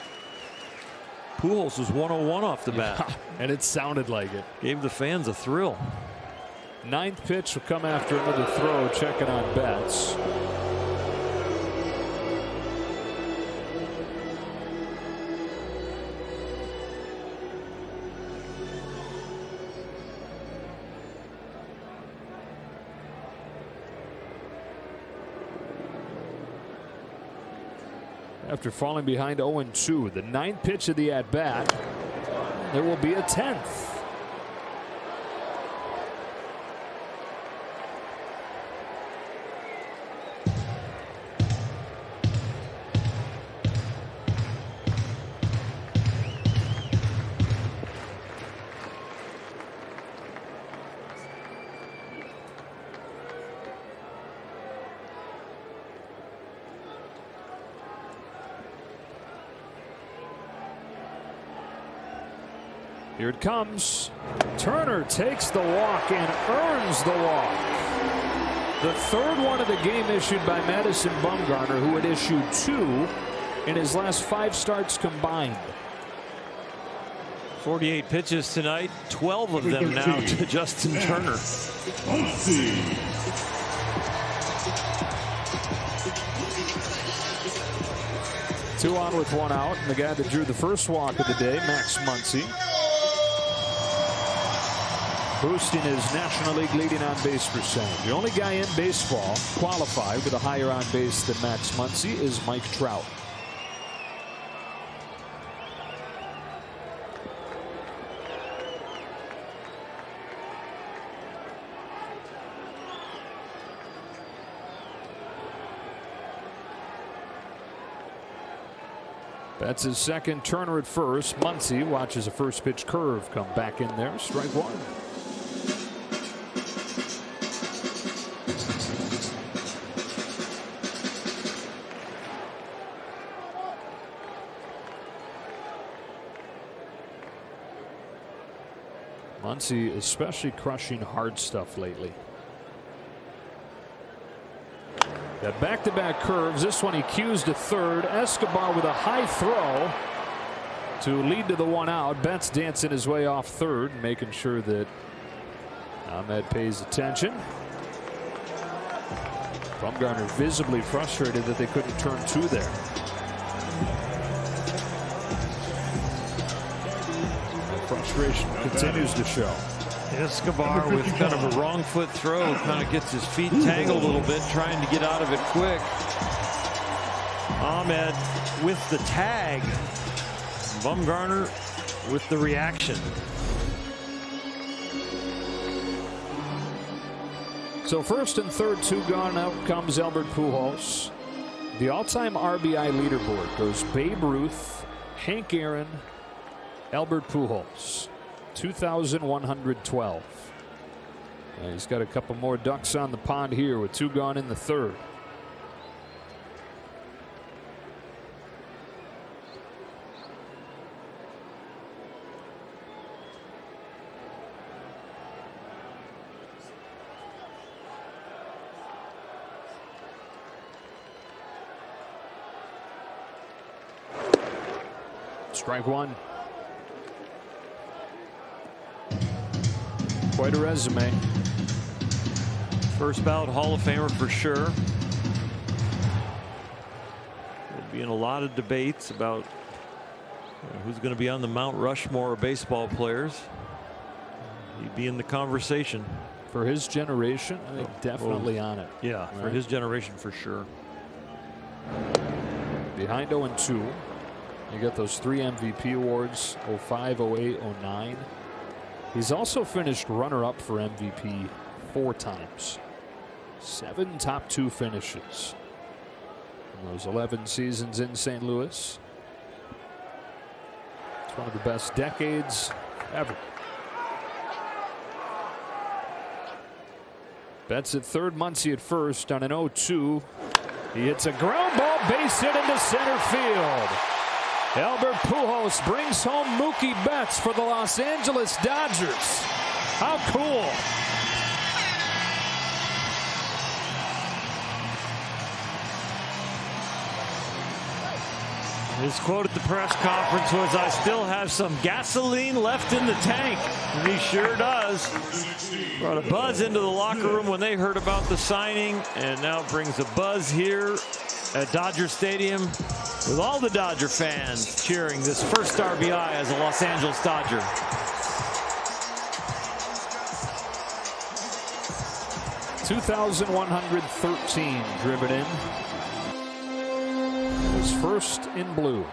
Pujols was 101 off the bat. And it sounded like it. Gave the fans a thrill. 9th pitch will come after another throw, checking on Betts. After falling behind 0-2, the 9th pitch of the at-bat, there will be a 10th. Here it comes. Turner takes the walk and earns the walk. The 3rd one of the game issued by Madison Bumgarner, who had issued 2 in his last 5 starts combined. 48 pitches tonight, 12 of them now to Justin Turner. Two on with one out, and the guy that drew the first walk of the day, Max Muncy, boosting his National League leading on base percentage. The only guy in baseball qualified with a higher on base than Max Muncy is Mike Trout. That's his second. Turner at first. Muncy watches a first pitch curve come back in there. Strike one. Muncy especially crushing hard stuff lately. Got back-to-back curves. This one he cues to third. Escobar with a high throw to lead to the one out. Betts dancing his way off third, making sure that Ahmed pays attention. Bumgarner visibly frustrated that they couldn't turn two there. The frustration continues to show. Escobar with kind of a wrong foot throw, kind of gets his feet tangled a little bit, trying to get out of it quick. Ahmed with the tag. Bumgarner with the reaction. So first and third, two gone. Out comes Albert Pujols. The all-time RBI leaderboard goes Babe Ruth, Hank Aaron, Albert Pujols. 2,112. And he's got a couple more ducks on the pond here with two gone in the third. Strike one. Quite a resume. First ballot Hall of Famer for sure. There'll be in a lot of debates about who's going to be on the Mount Rushmore of baseball players. He'd be in the conversation. For his generation, I think definitely on it. Yeah, right? For his generation for sure. Behind 0-2. You got those 3 MVP awards, 05, 08, 09. He's also finished runner-up for MVP 4 times. 7 top 2 finishes in those 11 seasons in St. Louis. It's one of the best decades ever. Betts at third, Muncy at first on an 0-2. He hits a ground ball, base hit into center field. Albert Pujols brings home Mookie Betts for the Los Angeles Dodgers. How cool. His quote at the press conference was, "I still have some gasoline left in the tank." And he sure does. Brought a buzz into the locker room when they heard about the signing, and now brings a buzz here at Dodger Stadium with all the Dodger fans cheering this first RBI as a Los Angeles Dodger. (2,113) driven in. His first in blue.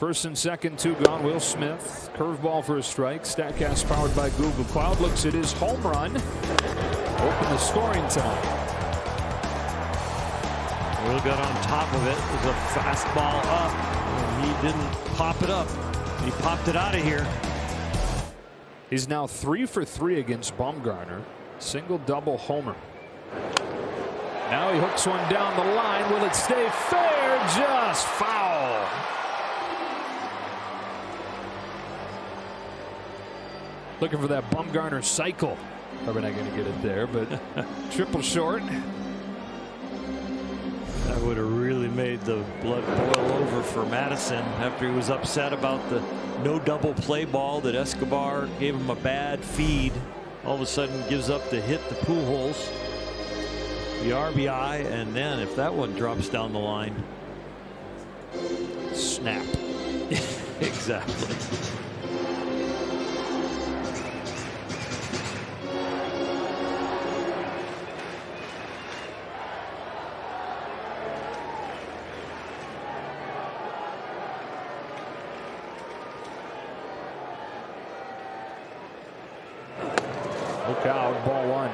First and second, 2 gone. Will Smith, curveball for a strike. Statcast powered by Google Cloud looks at his home run. Open the scoring tonight. Will got on top of it. It was a fastball up. And he didn't pop it up. He popped it out of here. He's now 3 for 3 against Bumgarner. Single, double, homer. Now he hooks one down the line. Will it stay fair? Just foul. Looking for that Bumgarner cycle. Probably not going to get it there, but triple short. That would have really made the blood boil over for Madison after he was upset about the no double play ball that Escobar gave him a bad feed. All of a sudden gives up the hit to Pujols, the RBI, and then if that one drops down the line, snap. Exactly. Look out, ball one.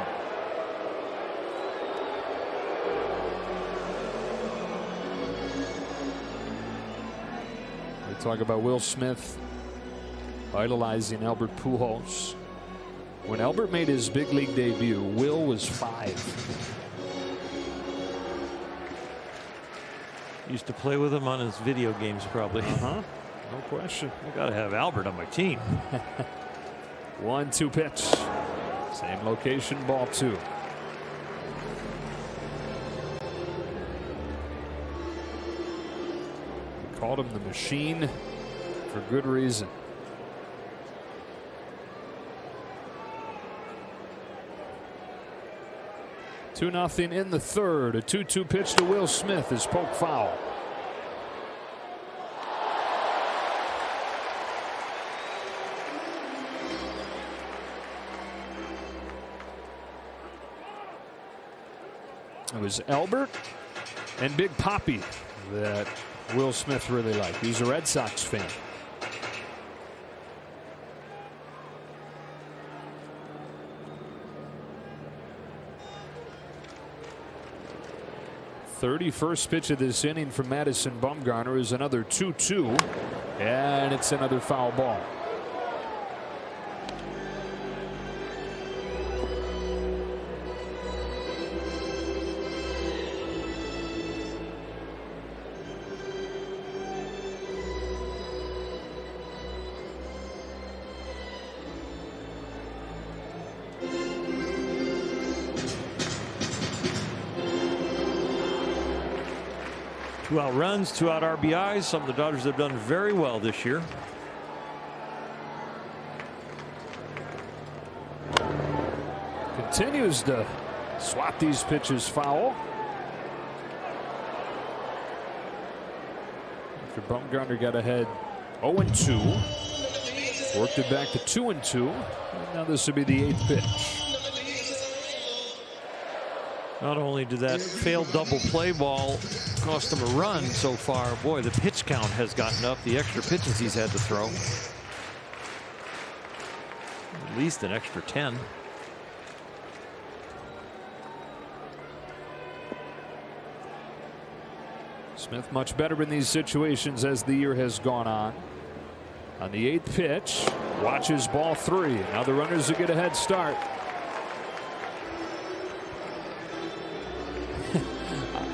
We talk about Will Smith idolizing Albert Pujols. When Albert made his big league debut, Will was 5. Used to play with him on his video games, probably. No question. I got to have Albert on my team. 1-2 pitch. Same location, ball 2. We called him the machine for good reason. Two nothing in the third. A 2-2 pitch to Will Smith is poke foul. It was Albert and Big Papi that Will Smith really liked. He's a Red Sox fan. "31st pitch of this inning from Madison Bumgarner is another 2-2, and it's another foul ball. Two out runs, 2 out RBIs. Some of the Dodgers have done very well this year. Continues to swat these pitches foul. After Bumgarner got ahead 0-2, worked it back to 2-2, and now this will be the 8th pitch. Not only did that failed double play ball cost him a run so far, boy, the pitch count has gotten up. The extra pitches he's had to throw. At least an extra 10. Smith much better in these situations as the year has gone on. On the 8th pitch, watches ball 3. Now the runners will get a head start.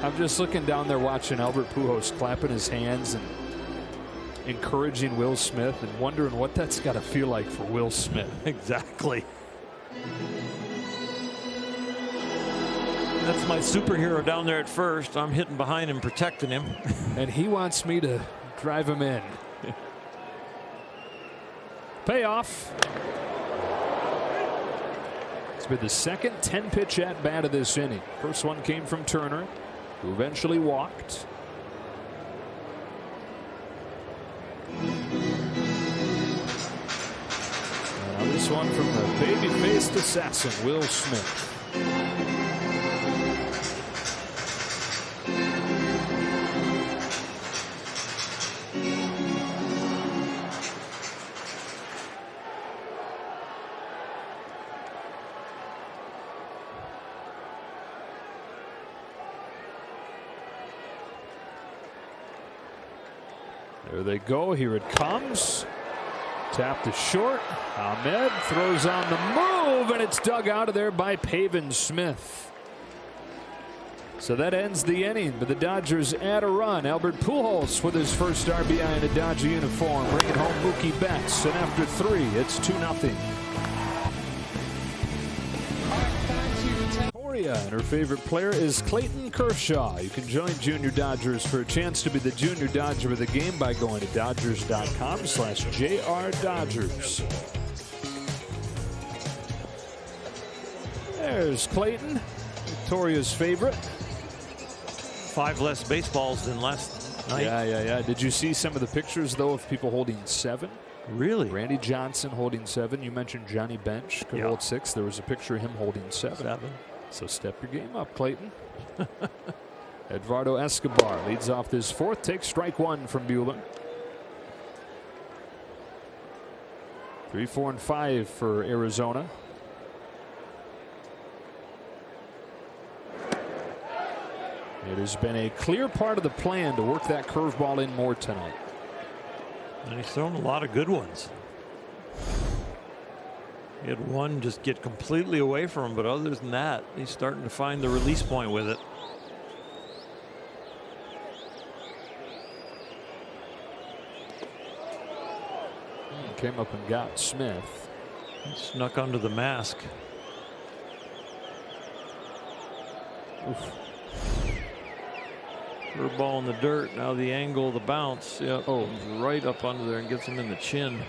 I'm just looking down there watching Albert Pujols clapping his hands and encouraging Will Smith and wondering what that's got to feel like for Will Smith. Exactly. That's my superhero down there at first. I'm hitting behind him, protecting him. And he wants me to drive him in. Payoff. It's been the second 10-pitch at bat of this inning. First one came from Turner, who eventually walked. And now this one from the baby-faced assassin, Will Smith. There they go. Here it comes. Tap to short. Ahmed throws on the move, and it's dug out of there by Pavin Smith. So that ends the inning, but the Dodgers add a run. Albert Pujols with his first RBI in a Dodger uniform, bringing home Mookie Betts, and after 3, it's 2-0. Yeah, and her favorite player is Clayton Kershaw. You can join Junior Dodgers for a chance to be the Junior Dodger of the game by going to Dodgers.com/JRDodgers. There's Clayton, Victoria's favorite. 5 less baseballs than last night. Yeah. Did you see some of the pictures, though, of people holding 7? Really? Randy Johnson holding 7. You mentioned Johnny Bench could hold 6. There was a picture of him holding 7. So step your game up, Clayton. Eduardo Escobar leads off this 4th. Takes strike 1 from Buehler. 3, 4, and 5 for Arizona. It has been a clear part of the plan to work that curveball in more tonight. And he's thrown a lot of good ones. He had one just get completely away from him, but other than that, he's starting to find the release point with it. Came up and got Smith. He snuck under the mask. Oof. Curveball in the dirt. Now the angle, the bounce. Yep. Oh, right up under there and gets him in the chin.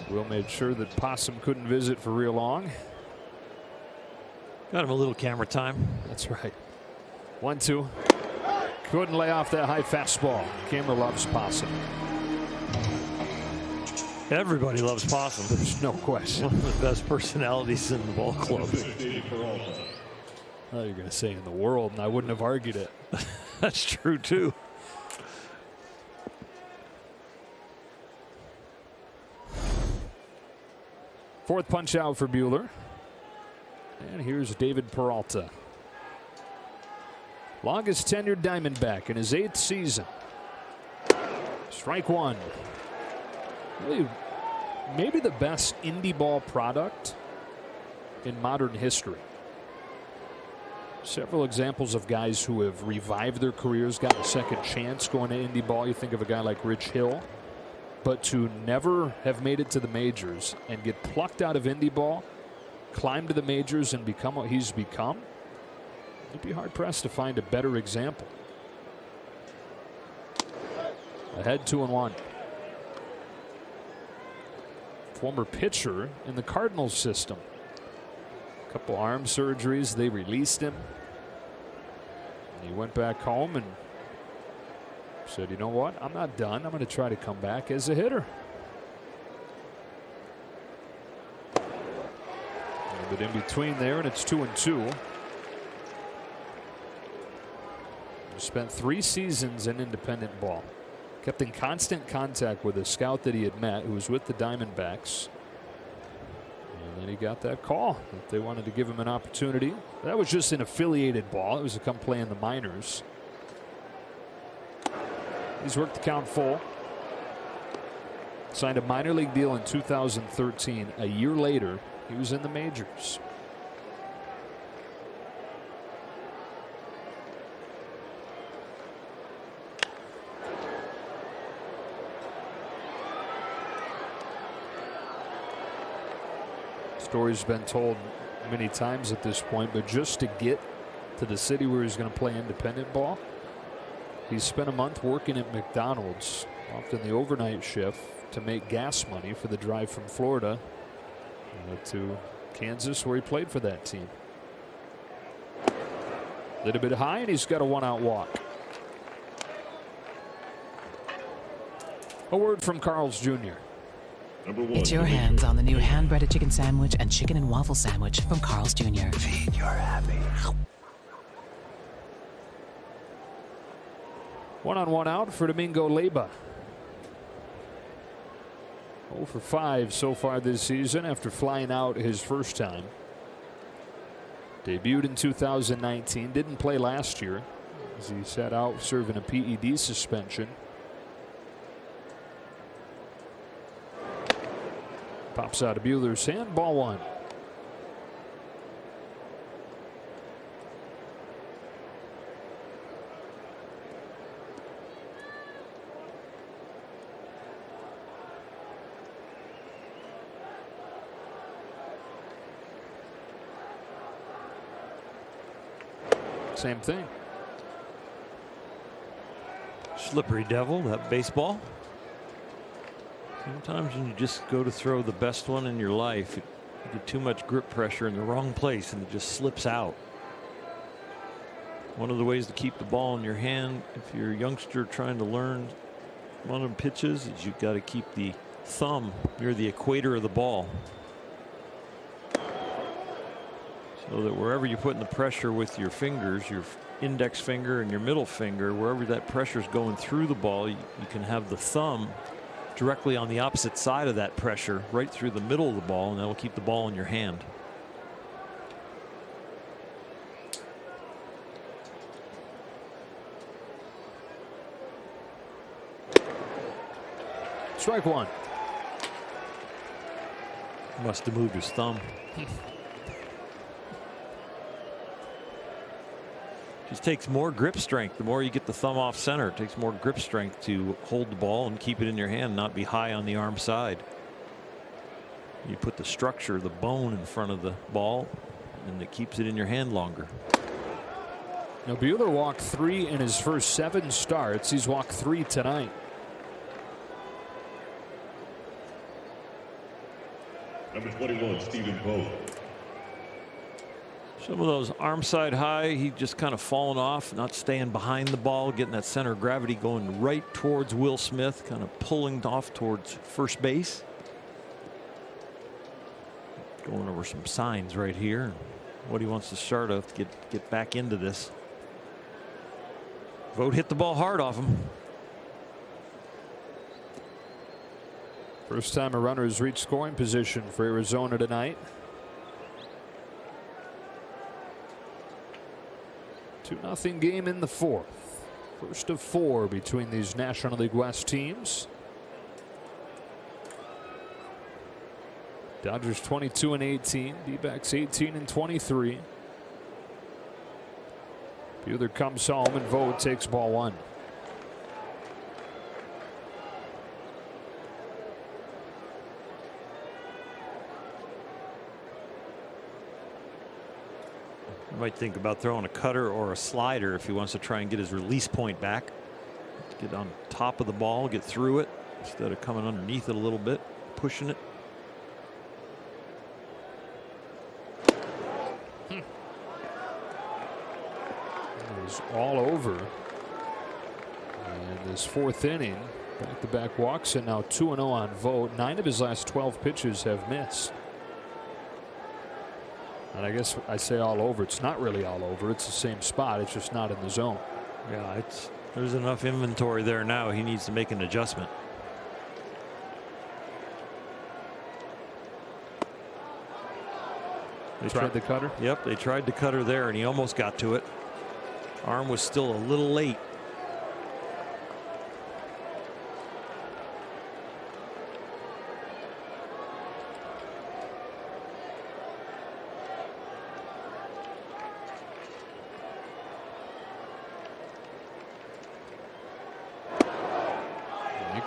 Will made sure that Possum couldn't visit for real long. Got him a little camera time. That's right. 1-2. Couldn't lay off that high fastball. Camera loves Possum. Everybody loves Possum. There's no question. One of the best personalities in the ball club. Oh, you're going to say in the world, and I wouldn't have argued it. That's true, too. Fourth punch out for Buehler. And here's David Peralta. Longest tenured Diamondback in his 8th season. Strike 1. Really, maybe the best indie ball product in modern history. Several examples of guys who have revived their careers, gotten a second chance going to indie ball. You think of a guy like Rich Hill. But to never have made it to the majors and get plucked out of indie ball, climb to the majors and become what he's become, you'd be hard pressed to find a better example. Ahead 2-1. Former pitcher in the Cardinals system. A couple arm surgeries, they released him. And he went back home and said, you know what? I'm not done. I'm going to try to come back as a hitter. A little bit in between there, and it's 2-2. He spent 3 seasons in independent ball. Kept in constant contact with a scout that he had met who was with the Diamondbacks. And then he got that call that they wanted to give him an opportunity. That was just an affiliated ball. It was to come play in the minors. He's worked the count full. Signed a minor league deal in 2013. A year later, he was in the majors. Story's been told many times at this point, but just to get to the city where he's going to play independent ball, he spent a month working at McDonald's, often the overnight shift, to make gas money for the drive from Florida to Kansas, where he played for that team. A little bit high, and he's got a 1-out walk. A word from Carl's Jr. Get your hands on the new hand-breaded chicken sandwich and chicken and waffle sandwich from Carl's Jr. Feed your happy. 1-on-1 out for Domingo Leyba. 0 for 5 so far this season after flying out his first time. Debuted in 2019. Didn't play last year as he sat out serving a PED suspension. Pops out of Buehler's hand, ball one. Same thing. Slippery devil, that baseball. Sometimes when you just go to throw the best one in your life, you get too much grip pressure in the wrong place and it just slips out. One of the ways to keep the ball in your hand, if you're a youngster trying to learn one of the pitches, is you've got to keep the thumb near the equator of the ball. So that wherever you're putting the pressure with your fingers, your index finger and your middle finger, wherever that pressure is going through the ball, you can have the thumb directly on the opposite side of that pressure, right through the middle of the ball, and that will keep the ball in your hand. Strike one. Must have moved his thumb. Just takes more grip strength. The more you get the thumb off center, it takes more grip strength to hold the ball and keep it in your hand, not be high on the arm side. You put the structure, the bone in front of the ball, and it keeps it in your hand longer. Now Buehler walked 3 in his first 7 starts. He's walked 3 tonight. Number 21, Stephen Poe. Some of those arm side high, he just kind of fallen off, not staying behind the ball, getting that center of gravity going right towards Will Smith, kind of pulling off towards first base. Going over some signs right here. What he wants to start off to get back into this. Vogt hit the ball hard off him. First time a runner has reached scoring position for Arizona tonight. 2-0 game in the 4th. First of 4 between these National League West teams. Dodgers 22-18. D-backs 18-23. Buehler comes home and Vogt takes ball one. Might think about throwing a cutter or a slider if he wants to try and get his release point back. Get on top of the ball, get through it instead of coming underneath it a little bit, pushing it. It was all over. And this 4th inning, back-to-back walks, and now 2-0 on Vogt. 9 of his last 12 pitches have missed. And I guess I say all over. It's not really all over. It's the same spot. It's just not in the zone. Yeah, there's enough inventory there now. He needs to make an adjustment. They tried the cutter? Yep, they tried the cutter there, and he almost got to it. Arm was still a little late.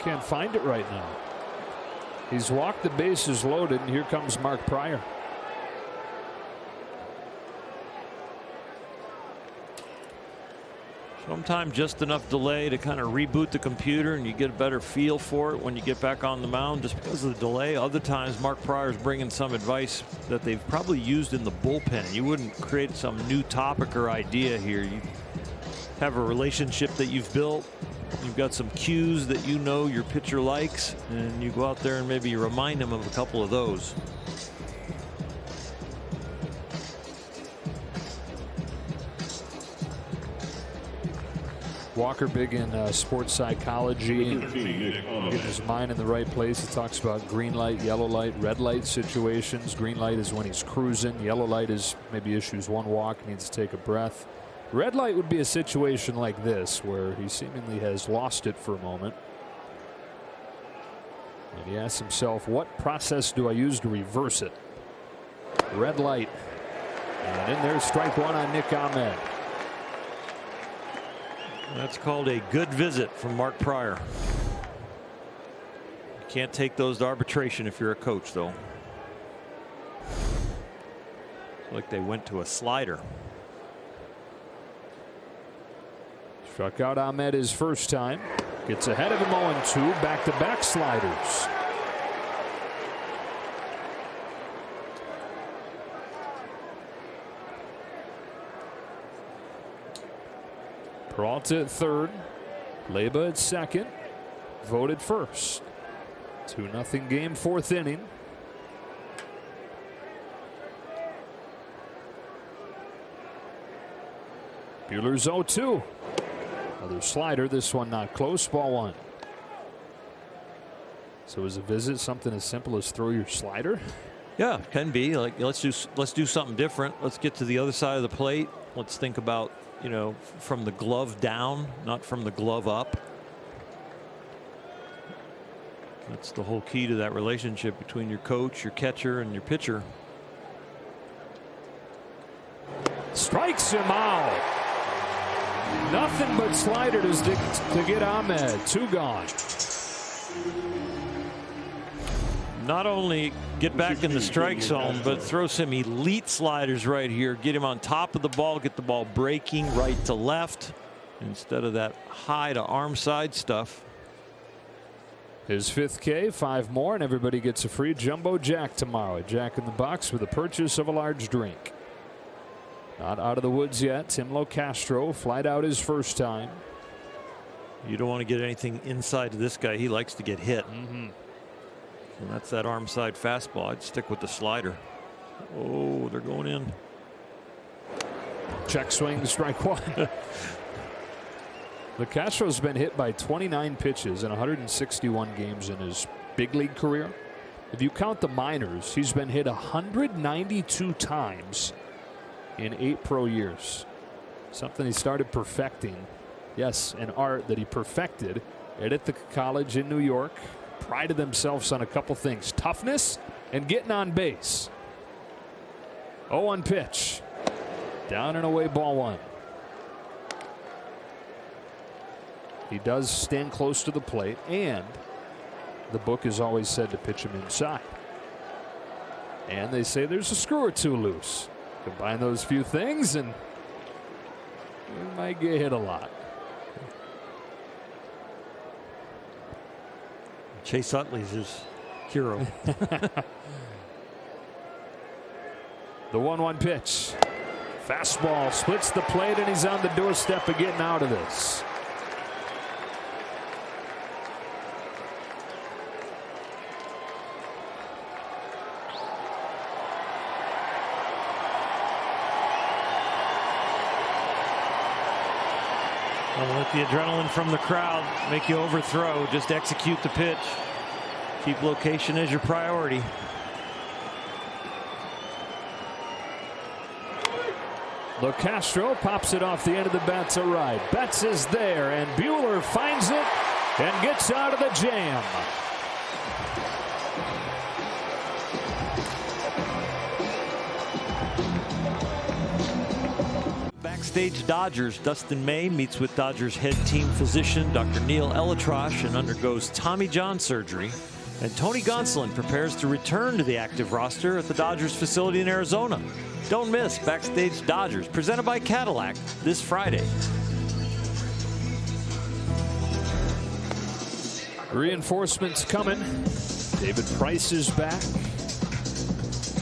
Can't find it right now. He's walked the bases loaded, and here comes Mark Pryor. Sometimes just enough delay to kind of reboot the computer and you get a better feel for it when you get back on the mound just because of the delay. Other times Mark Pryor's bringing some advice that they've probably used in the bullpen. You wouldn't create some new topic or idea here. You have a relationship that you've built. You've got some cues that you know your pitcher likes, and you go out there and maybe you remind him of a couple of those. Walker big in sports psychology, getting his mind in the right place. He talks about green light, yellow light, red light situations. Green light is when he's cruising. Yellow light is maybe issues one walk, needs to take a breath. Red light would be a situation like this where he seemingly has lost it for a moment. And he asks himself, what process do I use to reverse it? Red light. And in there, strike one on Nick Ahmed. That's called a good visit from Mark Pryor. You can't take those to arbitration if you're a coach, though. It's like they went to a slider. Struck out Ahmed his first time. Gets ahead of him 0-2. Back-to-back sliders. Peralta at third. Leyba at second. Voted first. 2-0 game, fourth inning. Buehler's 0-2. Another slider. This one not close. Ball one. So is a visit something as simple as throw your slider? Yeah, can be. Like, let's do something different. Let's get to the other side of the plate. Let's think about, you know, from the glove down, not from the glove up. That's the whole key to that relationship between your coach, your catcher, and your pitcher. Strikes him out. Nothing but sliders to get Ahmed. Two gone. Not only get back in the strike zone, but throw some elite sliders right here. Get him on top of the ball, get the ball breaking right to left instead of that high to arm side stuff. His fifth K, 5 more, and everybody gets a free Jumbo Jack tomorrow. A Jack in the Box with the purchase of a large drink. Not out of the woods yet. Tim Locastro flied out his first time. You don't want to get anything inside to this guy. He likes to get hit. And that's that arm side fastball. I'd stick with the slider. Oh, they're going in. Check swing, strike one. Locastro's been hit by 29 pitches in 161 games in his big league career. If you count the minors, he's been hit 192 times in 8 pro years. Something he started perfecting. Yes, an art that he perfected at Ithaca College in New York. Prided themselves on a couple things: toughness and getting on base. 0-1 pitch. Down and away, ball one. He does stand close to the plate, and the book has always said to pitch him inside. And they say there's a screw or two loose. Combine those few things and you might get hit a lot. Chase Utley's his hero. The 1-1 pitch. Fastball splits the plate, and he's on the doorstep of getting out of this. Don't let the adrenaline from the crowd make you overthrow. Just execute the pitch. Keep location as your priority. Locastro pops it off the end of the bat to right. Betts is there, and Buehler finds it and gets out of the jam. Backstage Dodgers, Dustin May meets with Dodgers head team physician Dr. Neil Elitrosh and undergoes Tommy John surgery. And Tony Gonsolin prepares to return to the active roster at the Dodgers facility in Arizona. Don't miss Backstage Dodgers, presented by Cadillac, this Friday. Reinforcements coming. David Price is back.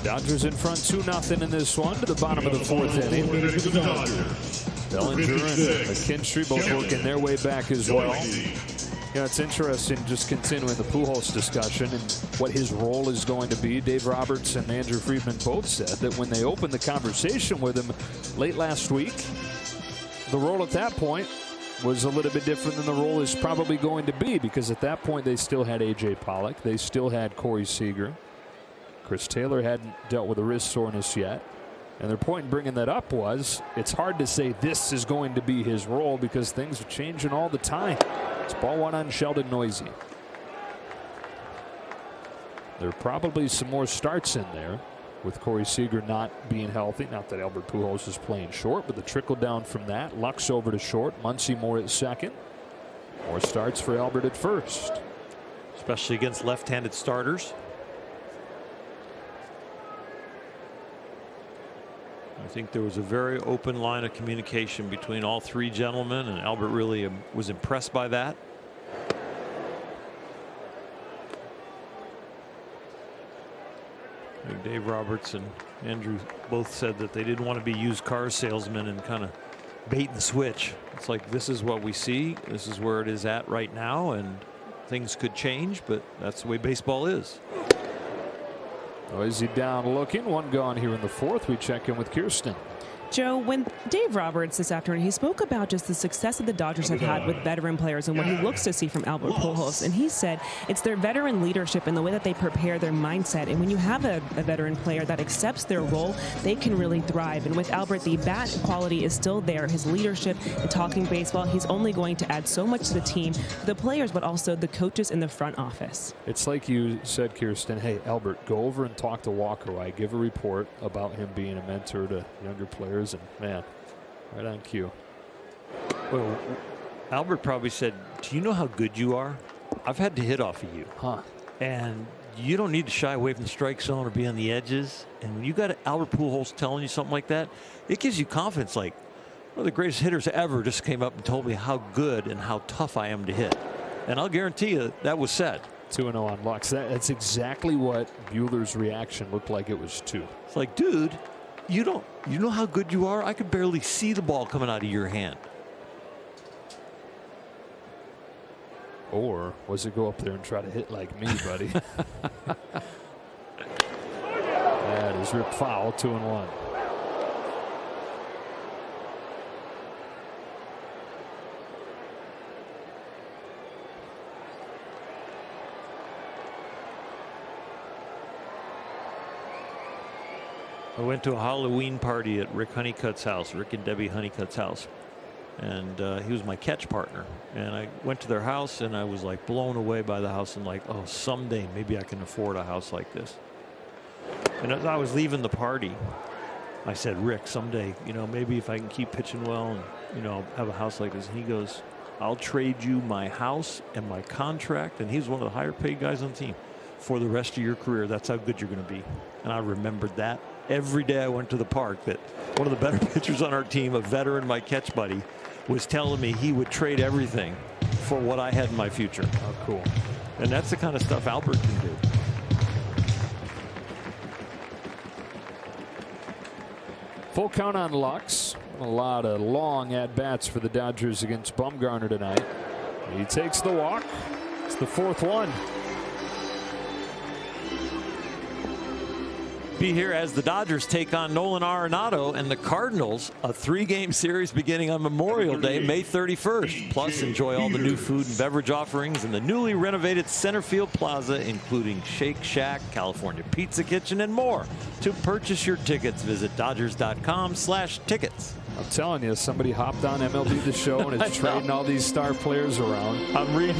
Dodgers in front 2-0 in this one to the bottom of the fourth inning. Bellinger and McKinstry both working their way back as well. You know, it's interesting just continuing the Pujols discussion and what his role is going to be. Dave Roberts and Andrew Friedman both said that when they opened the conversation with him late last week, the role at that point was a little bit different than the role is probably going to be, because at that point they still had A.J. Pollock. They still had Corey Seager. Chris Taylor hadn't dealt with a wrist soreness yet. And their point in bringing that up was it's hard to say this is going to be his role because things are changing all the time. It's ball one on Sheldon Noisy. There are probably some more starts in there with Corey Seager not being healthy. Not that Albert Pujols is playing short, but the trickle down from that. Lux over to short. Muncy more at second. More starts for Albert at first. Especially against left-handed starters. I think there was a very open line of communication between all three gentlemen, and Albert really was impressed by that. I think Dave Roberts and Andrew both said that they didn't want to be used car salesmen and kind of bait and switch. It's like, this is what we see. This is where it is at right now, and things could change, but that's the way baseball is. Noisy down looking. One gone here in the fourth. We check in with Kirsten. Joe, when Dave Roberts this afternoon, he spoke about just the success that the Dodgers have had with veteran players and what he looks to see from Albert Pujols. And he said it's their veteran leadership and the way that they prepare their mindset. And when you have a veteran player that accepts their role, they can really thrive. And with Albert, the bat quality is still there. His leadership and talking baseball, he's only going to add so much to the team, the players, but also the coaches in the front office. It's like you said, Kirsten, hey, Albert, go over and talk to Walker. I give a report about him being a mentor to younger players. And man, right on cue. Well, Albert probably said, do you know how good you are? I've had to hit off of you. Huh. And you don't need to shy away from the strike zone or be on the edges. And when you got Albert Pujols telling you something like that, it gives you confidence. Like, one of the greatest hitters ever just came up and told me how good and how tough I am to hit. And I'll guarantee you that was said. 2-0 on Lux. That's exactly what Buehler's reaction looked like it was too. It's like, dude, you know how good you are? I could barely see the ball coming out of your hand. Or was it go up there and try to hit like me, buddy? That is ripped foul. 2-1. I went to a Halloween party at Rick Honeycutt's house, Rick and Debbie Honeycutt's house. And he was my catch partner. And I went to their house and I was like blown away by the house and like, oh, someday maybe I can afford a house like this. And as I was leaving the party, I said, Rick, someday, you know, maybe if I can keep pitching well and, you know, have a house like this. And he goes, I'll trade you my house and my contract. And he's one of the higher paid guys on the team for the rest of your career. That's how good you're going to be. And I remembered that. Every day I went to the park, that one of the better pitchers on our team, a veteran, my catch buddy, was telling me he would trade everything for what I had in my future. Oh, cool. And that's the kind of stuff Albert can do. Full count on Lux. A lot of long at-bats for the Dodgers against Bumgarner tonight. He takes the walk. It's the fourth one. Be here as the Dodgers take on Nolan Arenado and the Cardinals, a 3-game series beginning on Memorial Day, May 31st. Plus, enjoy all the new food and beverage offerings in the newly renovated Center Field Plaza, including Shake Shack, California Pizza Kitchen, and more. To purchase your tickets, visit Dodgers.com/tickets. I'm telling you, somebody hopped on MLB The Show and is trading all these star players around. I'm reading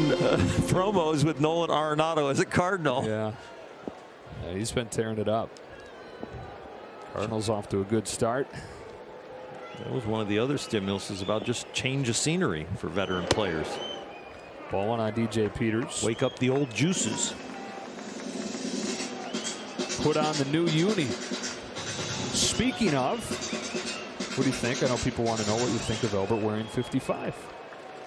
promos with Nolan Arenado as a Cardinal. Yeah, he's been tearing it up. Cardinals off to a good start. That was one of the other stimuluses about just change of scenery for veteran players. Ball one on DJ Peters. Wake up the old juices. Put on the new uni. Speaking of, what do you think? I know people want to know what you think of Albert wearing 55.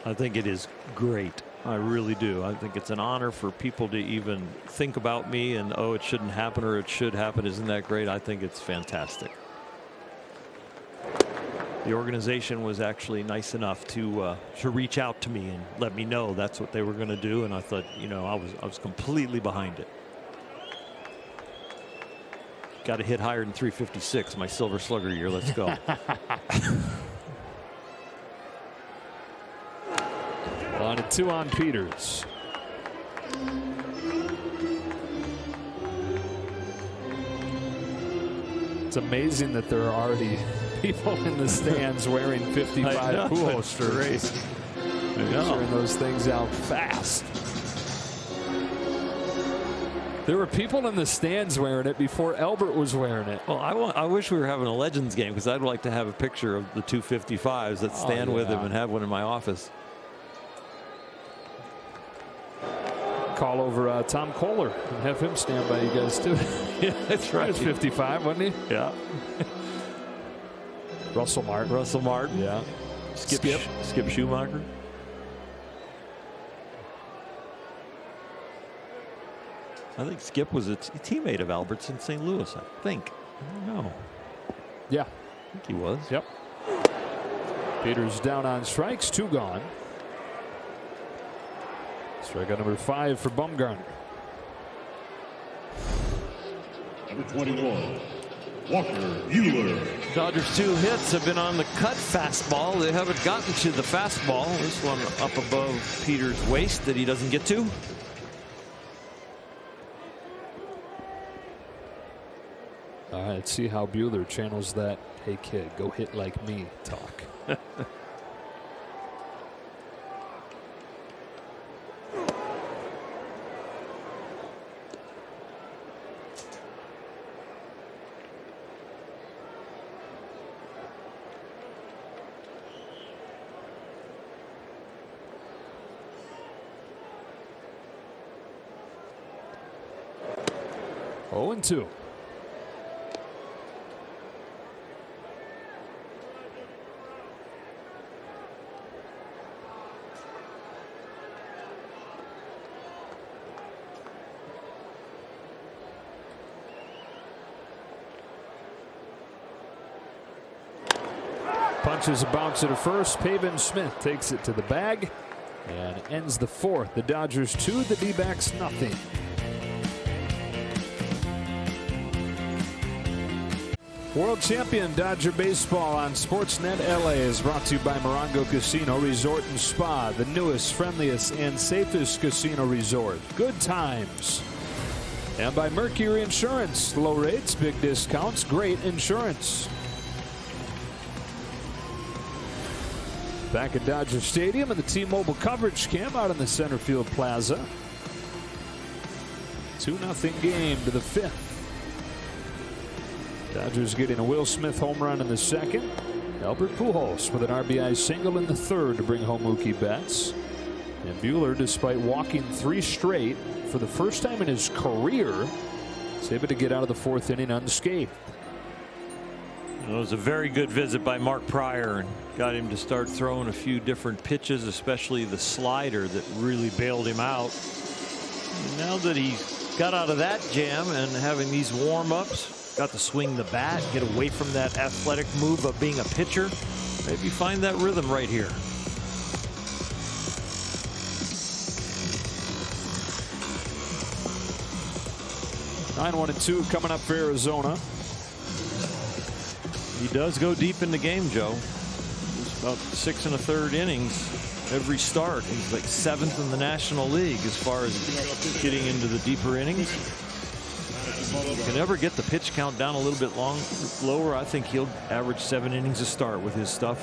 I think it is great. I really do. I think it's an honor for people to even think about me and, oh, it shouldn't happen or it should happen. Isn't that great? I think it's fantastic. The organization was actually nice enough to reach out to me and let me know that's what they were going to do. And I thought, you know, I was completely behind it. Got to hit higher than 356, my Silver Slugger year. Let's go. On a 2 on Peters. It's amazing that there are already people in the stands wearing 55 posters. Turning those things out fast. There were people in the stands wearing it before Albert was wearing it. Well, I wish we were having a Legends game, because I'd like to have a picture of the 255s that stand with him and have one in my office. Call over Tom Kohler and have him stand by you guys too. Yeah, that's right. He was 55, wasn't he? Yeah. Russell Martin. Yeah. Skip Schumacher. I think Skip was a teammate of Albert's in St. Louis, I think. I don't know. Yeah. I think he was. Yep. Peters down on strikes, 2 gone. Strikeout number 5 for Bumgarner. Number 21, Walker Buehler. Dodgers' 2 hits have been on the cut fastball. They haven't gotten to the fastball. This one up above Peters' waist that he doesn't get to. All right, let's see how Buehler channels that "hey kid, go hit like me" talk. Oh, 0-2. Punches a bounce to first. Pavin Smith takes it to the bag and ends the 4th. The Dodgers 2, the D-backs nothing. World Champion Dodger Baseball on Sportsnet LA is brought to you by Morongo Casino Resort and Spa, the newest, friendliest, and safest casino resort. Good times. And by Mercury Insurance. Low rates, big discounts, great insurance. Back at Dodger Stadium in the T-Mobile coverage cam out in the center field plaza. 2-0 game to the 5th. Dodgers getting a Will Smith home run in the 2nd. Albert Pujols with an RBI single in the 3rd to bring home Mookie Betts. And Buehler, despite walking 3 straight for the first time in his career, is able to get out of the 4th inning unscathed. It was a very good visit by Mark Pryor and got him to start throwing a few different pitches, especially the slider that really bailed him out. And now that he got out of that jam and having these warm-ups, got to swing the bat, get away from that athletic move of being a pitcher, maybe find that rhythm right here. Nine 1-2 coming up for Arizona. He does go deep in the game, Joe. It's about 6 1/3 innings every start. He's like 7th in the National League as far as getting into the deeper innings. If you can ever get the pitch count down a little bit lower, I think he'll average 7 innings a start with his stuff.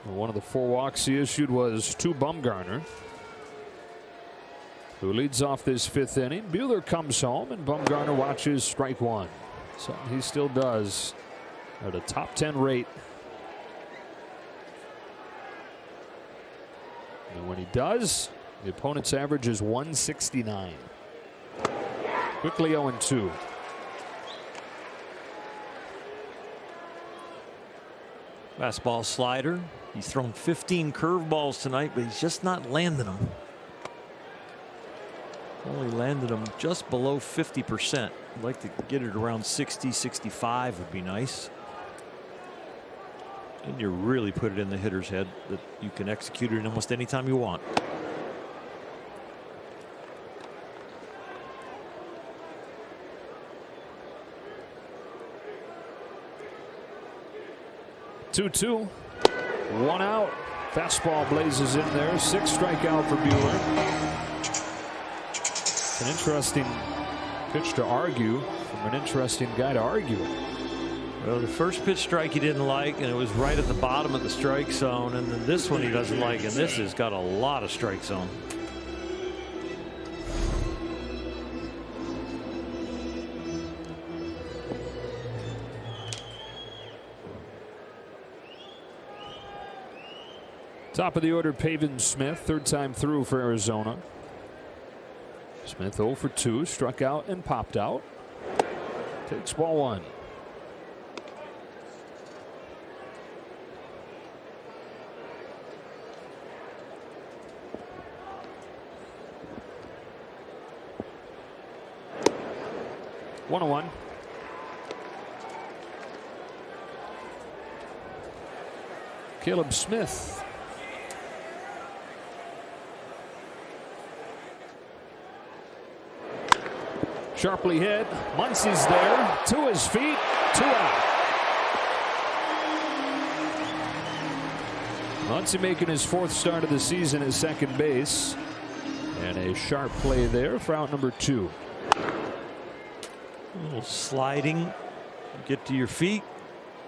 One of the 4 walks he issued was to Bumgarner, who leads off this 5th inning. Buehler comes home and Bumgarner watches strike 1. Something he still does at a top 10 rate. And when he does, the opponent's average is 169. Quickly 0-2. Fastball slider. He's thrown 15 curveballs tonight, but he's just not landing them. Only landed them just below 50%. I'd like to get it around 60, 65 would be nice. And you really put it in the hitter's head that you can execute it almost any time you want. Two. 1 out. Fastball blazes in there. 6 strikeout for Buehler. An interesting pitch to argue from an interesting guy to argue it. Well, the first pitch strike he didn't like, and it was right at the bottom of the strike zone. And then this one he doesn't like, and this has got a lot of strike zone. Top of the order, Pavin Smith, third time through for Arizona. Smith 0 for 2, struck out and popped out. Takes ball 1. One on 1. Caleb Smith. Sharply hit. Muncy's there. To his feet. 2 out. Muncy making his 4th start of the season at second base. And a sharp play there for out number 2. A little sliding. Get to your feet.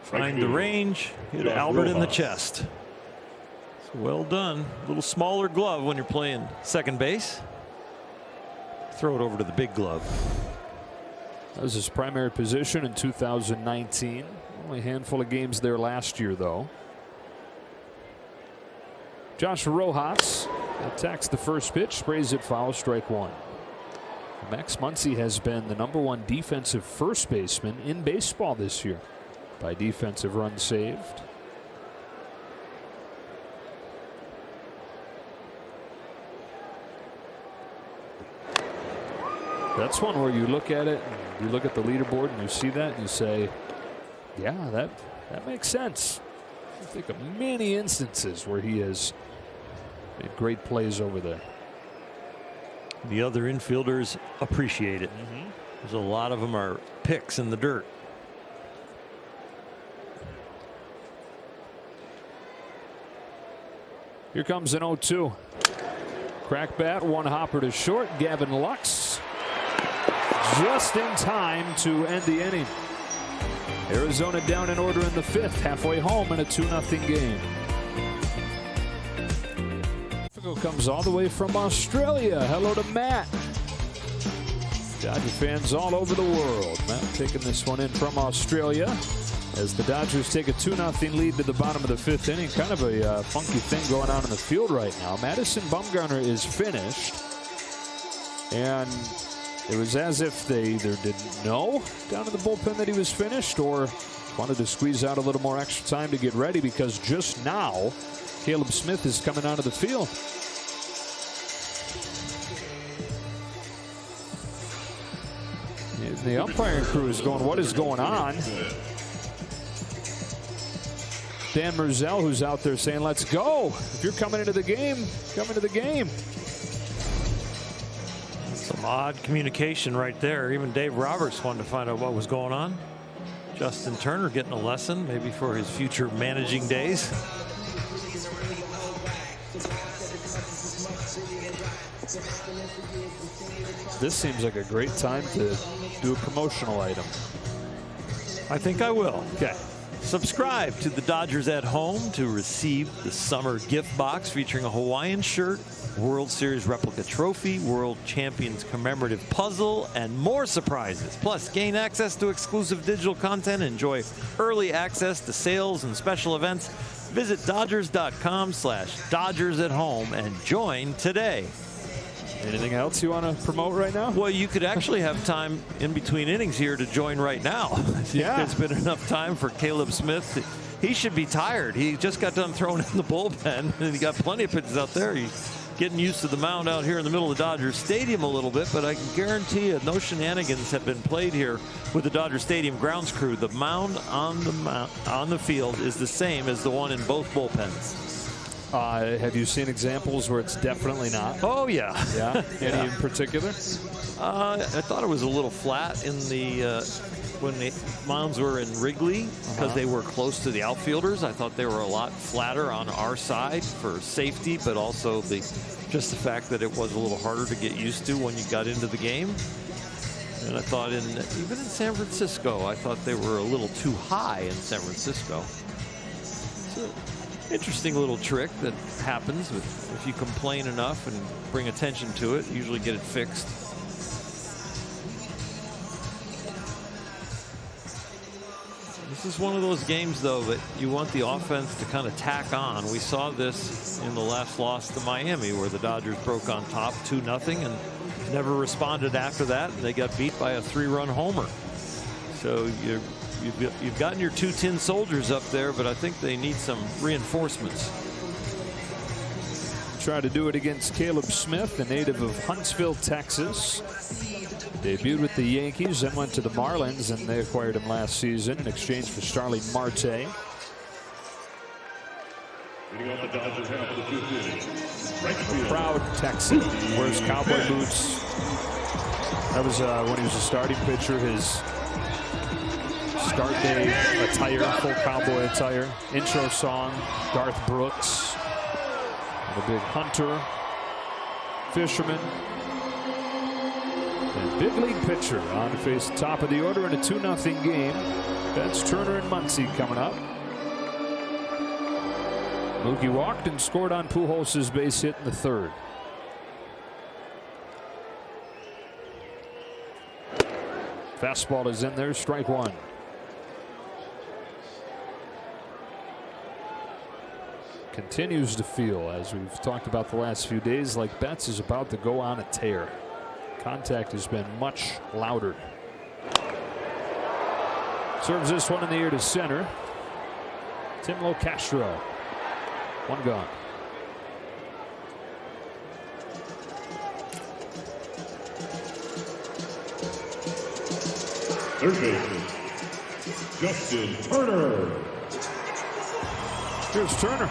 Find the range. Hit Albert in the chest. It's well done. A little smaller glove when you're playing second base. Throw it over to the big glove. That was his primary position in 2019. Only a handful of games there last year, though. Josh Rojas attacks the first pitch, sprays it foul, strike 1. Max Muncy has been the #1 defensive first baseman in baseball this year by defensive runs saved. That's one where you look at it, and you look at the leaderboard and you see that and you say, yeah, that makes sense. I think of many instances where he has made great plays over there. The other infielders appreciate it. There's a lot of them are picks in the dirt. Here comes an 0-2. Crack bat, one hopper to short. Gavin Lux just in time to end the inning. Arizona down in order in the 5th, halfway home in a 2-0 game. Comes all the way from Australia. Hello to Matt. Dodger fans all over the world. Matt taking this one in from Australia as the Dodgers take a 2-0 lead to the bottom of the 5th inning. Kind of a funky thing going on in the field right now. Madison Bumgarner is finished, and it was as if they either didn't know down in the bullpen that he was finished or wanted to squeeze out a little more extra time to get ready, because just now Caleb Smith is coming out of the field. The umpiring crew is going, what is going on? Dan Merzel, who's out there saying, let's go. If you're coming into the game, come into the game. Some odd communication right there. Even Dave Roberts wanted to find out what was going on. Justin Turner getting a lesson, maybe for his future managing days. This seems like a great time to do a promotional item. I think I will. Okay. Subscribe to the Dodgers at Home to receive the summer gift box featuring a Hawaiian shirt, World Series replica trophy, World Champions commemorative puzzle, and more surprises. Plus, gain access to exclusive digital content and enjoy early access to sales and special events. Visit Dodgers.com/Dodgers at Home and join today. Anything else you want to promote right now? Well, you could actually have time in between innings here to join right now. I think there's been enough time for Caleb Smith. He should be tired. He just got done throwing in the bullpen, and he got plenty of pitches out there. He's getting used to the mound out here in the middle of Dodger Stadium a little bit, but I can guarantee you no shenanigans have been played here with the Dodger Stadium grounds crew. The mound on the field is the same as the one in both bullpens. Have you seen examples where it's definitely not? Oh, yeah. Yeah? Any in particular? I thought it was a little flat in the when the mounds were in Wrigley because they were close to the outfielders. I thought they were a lot flatter on our side for safety, but also just the fact that it was a little harder to get used to when you got into the game. And I thought even in San Francisco, I thought they were a little too high in San Francisco. It's an interesting little trick that happens if you complain enough and bring attention to it, usually get it fixed. This is one of those games, though, that you want the offense to kind of tack on. We saw this in the last loss to Miami, where the Dodgers broke on top 2-0 and never responded after that, and they got beat by a 3-run homer. So you've gotten your 2 tin soldiers up there, but I think they need some reinforcements. Try to do it against Caleb Smith, a native of Huntsville, Texas. Debuted with the Yankees, then went to the Marlins, and they acquired him last season in exchange for Starling Marte. A proud Texan, wears cowboy boots. That was when he was a starting pitcher, his start day attire, full cowboy attire. Intro song, Garth Brooks. And a big hunter, fisherman, and big league pitcher on to face the top of the order in a 2-0 game. That's Turner and Muncy coming up. Mookie walked and scored on Pujols' base hit in the 3rd. Fastball is in there, strike 1. Continues to feel, as we've talked about the last few days, like Betts is about to go on a tear. Contact has been much louder. Serves this one in the air to center. Tim Locastro. 1 gone. Third baseman, Justin Turner. Here's Turner.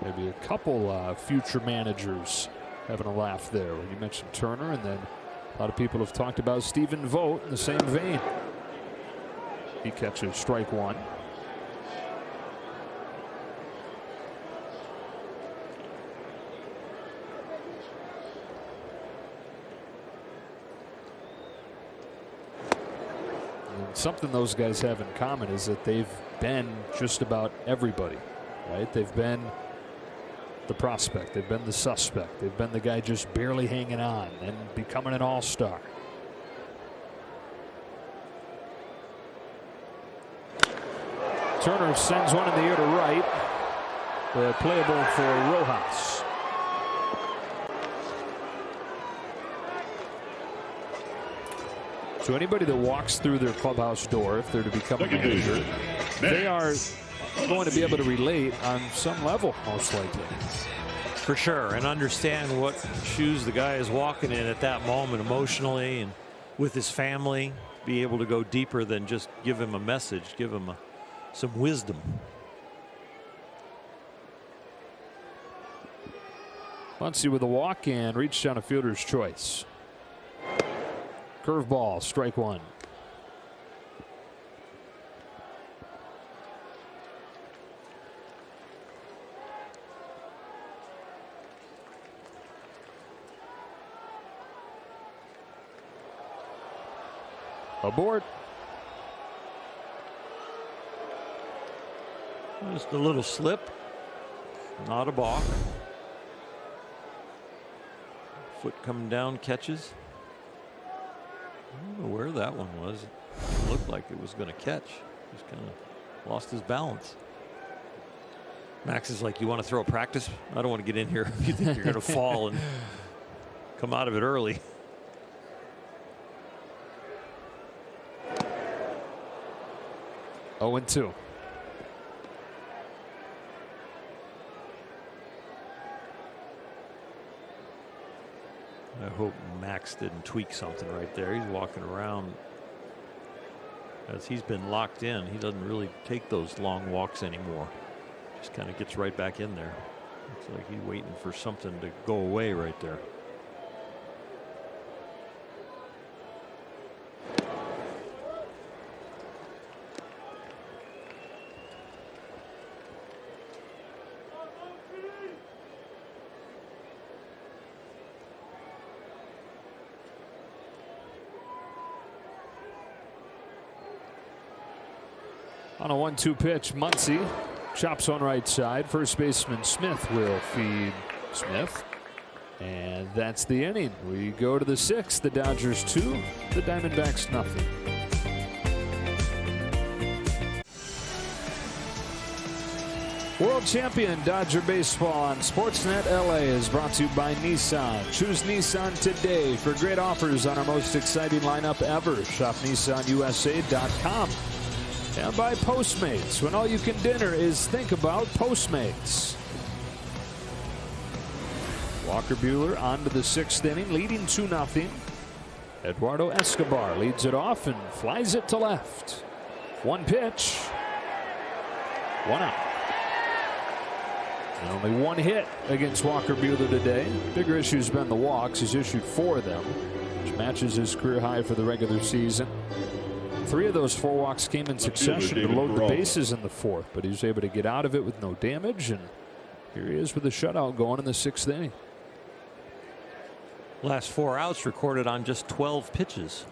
Maybe a couple future managers having a laugh there when you mentioned Turner, and then a lot of people have talked about Stephen Vogt in the same vein. He catches strike 1. And something those guys have in common is that they've been just about everybody, right? They've been the prospect, they've been the suspect, they've been the guy just barely hanging on and becoming an all-star. Turner sends one in the air to right. Playable for Rojas. So anybody that walks through their clubhouse door, if they're to become a manager, they are going to be able to relate on some level, most likely. For sure, and understand what shoes the guy is walking in at that moment emotionally and with his family. Be able to go deeper than just give him a message, give him some wisdom. Muncy with a walk and reached down a fielder's choice. Curveball, strike 1. Aboard. Just a little slip, not a balk. Foot coming down, catches. I don't know where that one was. It looked like it was going to catch. Just kind of lost his balance. Max is like, you want to throw a practice? I don't want to get in here if you think you're going to fall and come out of it early. Oh, 2. I hope Max didn't tweak something right there. He's walking around as he's been locked in. He doesn't really take those long walks anymore. Just kind of gets right back in there. Looks like he's waiting for something to go away right there. On a 1-2 pitch, Muncy chops on right side. First baseman Smith will feed Smith. And that's the inning. We go to the 6th. The Dodgers 2, the Diamondbacks nothing. World Champion Dodger Baseball on Sportsnet LA is brought to you by Nissan. Choose Nissan today for great offers on our most exciting lineup ever. Shop NissanUSA.com. And by Postmates. When all you can dinner is think about Postmates. Walker Buehler on to the 6th inning, leading 2-0. Eduardo Escobar leads it off and flies it to left. One pitch, one out. And only one hit against Walker Buehler today. Bigger issue has been the walks. He's issued 4 of them, which matches his career high for the regular season. 3 of those 4 walks came in succession to load the bases in the 4th, but he was able to get out of it with no damage. And here he is with a shutout going in the 6th inning. Last 4 outs recorded on just 12 pitches.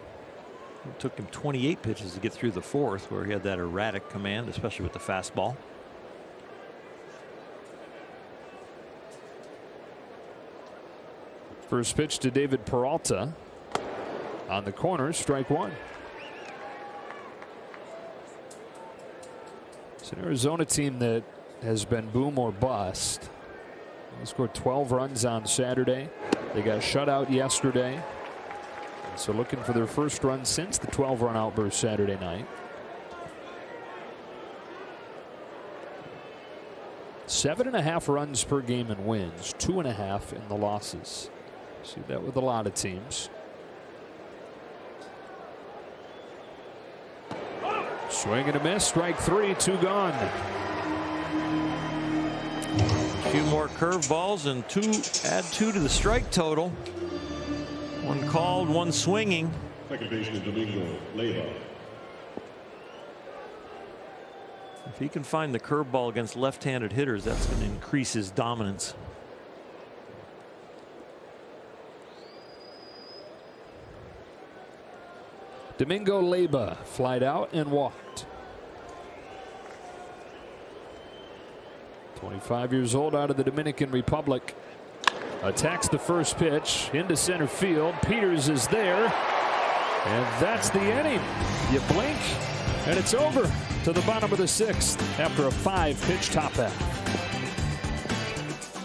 It took him 28 pitches to get through the 4th, where he had that erratic command, especially with the fastball. First pitch to David Peralta on the corner, strike 1. It's an Arizona team that has been boom or bust. They scored 12 runs on Saturday. They got shut out yesterday. And so looking for their first run since the 12-run outburst Saturday night. 7.5 runs per game in wins, 2.5 in the losses. See that with a lot of teams. Swing and a miss, strike 3, 2 gone. A few more curveballs and add 2 to the strike total. 1 called, 1 swinging. Second baseman Domingo Leyva. If he can find the curveball against left-handed hitters, that's going to increase his dominance. Domingo Leyva flied out and walked. 25 years old, out of the Dominican Republic. Attacks the first pitch into center field. Peters is there, and that's the inning. You blink and it's over to the bottom of the 6th after a 5-pitch top half.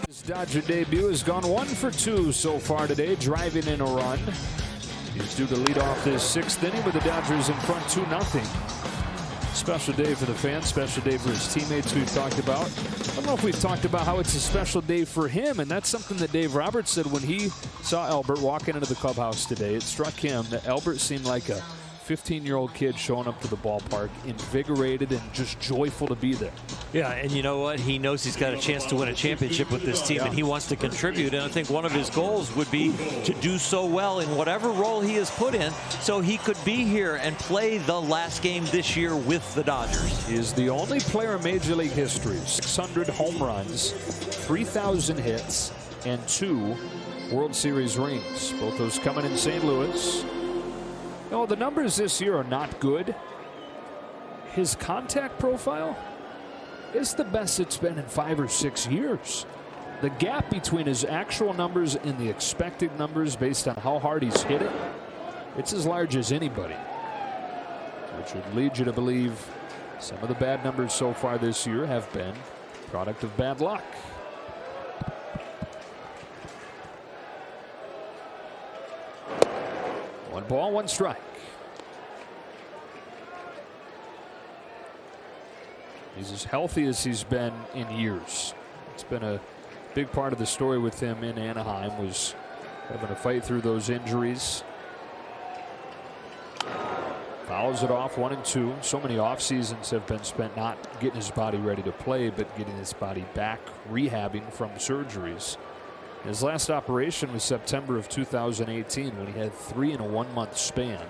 His Dodger debut has gone 1 for 2 so far today, driving in a run. He's due to lead off this 6th inning with the Dodgers in front 2-0. Special day for the fans, special day for his teammates we've talked about. I don't know if we've talked about how it's a special day for him, and that's something that Dave Roberts said when he saw Albert walking into the clubhouse today. It struck him that Albert seemed like a 15-year-old kid showing up to the ballpark, invigorated and just joyful to be there. Yeah, and you know what? He knows he's got a chance to win a championship with this team, and he wants to contribute. And I think one of his goals would be to do so well in whatever role he is put in, so he could be here and play the last game this year with the Dodgers. He is the only player in Major League history, 600 home runs, 3,000 hits, and 2 World Series rings. Both those coming in St. Louis. No, the numbers this year are not good. His contact profile is the best it's been in 5 or 6 years. The gap between his actual numbers and the expected numbers based on how hard he's hit it, it's as large as anybody. Which would lead you to believe some of the bad numbers so far this year have been product of bad luck. One ball, 1 strike. He's as healthy as he's been in years. It's been a big part of the story with him in Anaheim, was having to fight through those injuries. Fouls it off, 1-2. So many off seasons have been spent not getting his body ready to play, but getting his body back, rehabbing from surgeries. His last operation was September of 2018, when he had 3 in a 1-month span.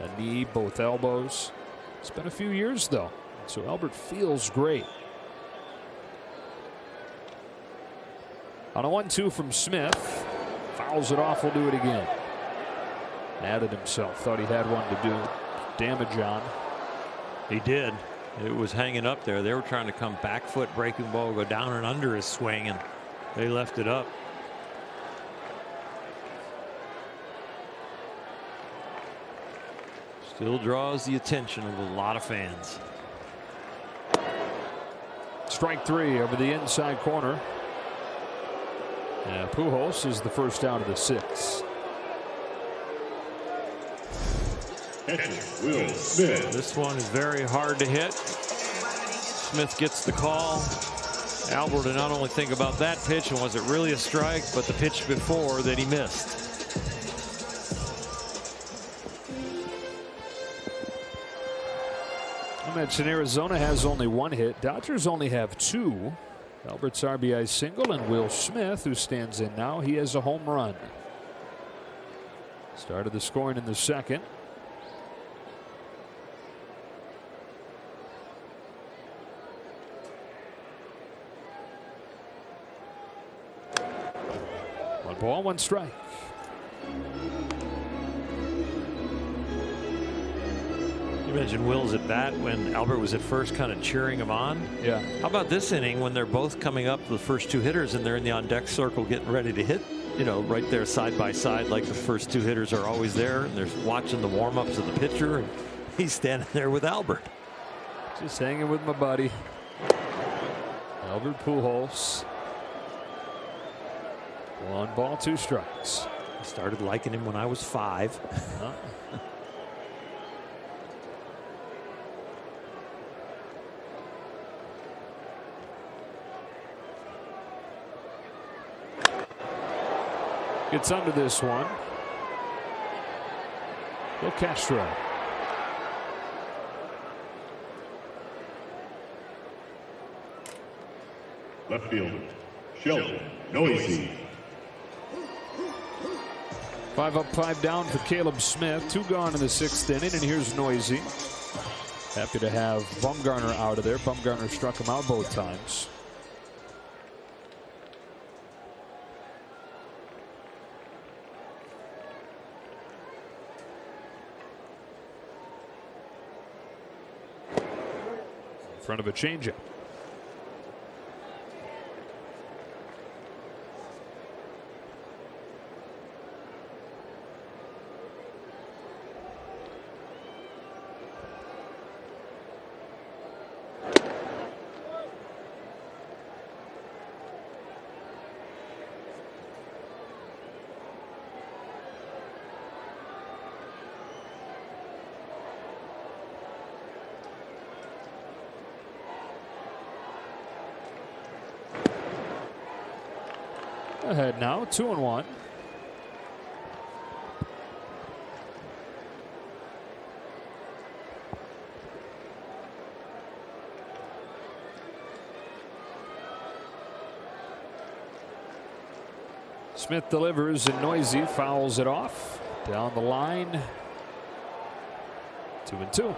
A knee, both elbows. It's been a few years though, so Albert feels great. On a 1-2 from Smith, fouls it off, will do it again. Added himself, thought he had one to do damage on. He did. It was hanging up there. They were trying to come back foot breaking ball, go down and under his swing, and they left it up. Still draws the attention of a lot of fans. Strike 3 over the inside corner. And Pujols is the first out of the 6. Will Smith. This one is very hard to hit. Smith gets the call. Albert did not only think about that pitch and was it really a strike, but the pitch before that he missed. I mentioned Arizona has only 1 hit. Dodgers only have 2. Albert's RBI single, and Will Smith, who stands in now, he has a home run. Started the scoring in the second. One ball, 1 strike. You mentioned Will's at bat when Albert was at first kind of cheering him on. Yeah. How about this inning when they're both coming up, the first 2 hitters, and they're in the on deck circle getting ready to hit, you know, right there side by side, like the first 2 hitters are always there, and they're watching the warm-ups of the pitcher, and he's standing there with Albert. Just hanging with my buddy Albert Pujols. 1 ball, 2 strikes. I started liking him when I was 5. Gets under this one. Bill Castro. Left fielder Sheldon Noisy. 5 up, 5 down for Caleb Smith. 2 gone in the 6th inning, and here's Noisy. Happy to have Bumgarner out of there. Bumgarner struck him out both times. In front of a changeup. Ahead now, 2-1. Smith delivers, and Noisy fouls it off down the line. 2-2.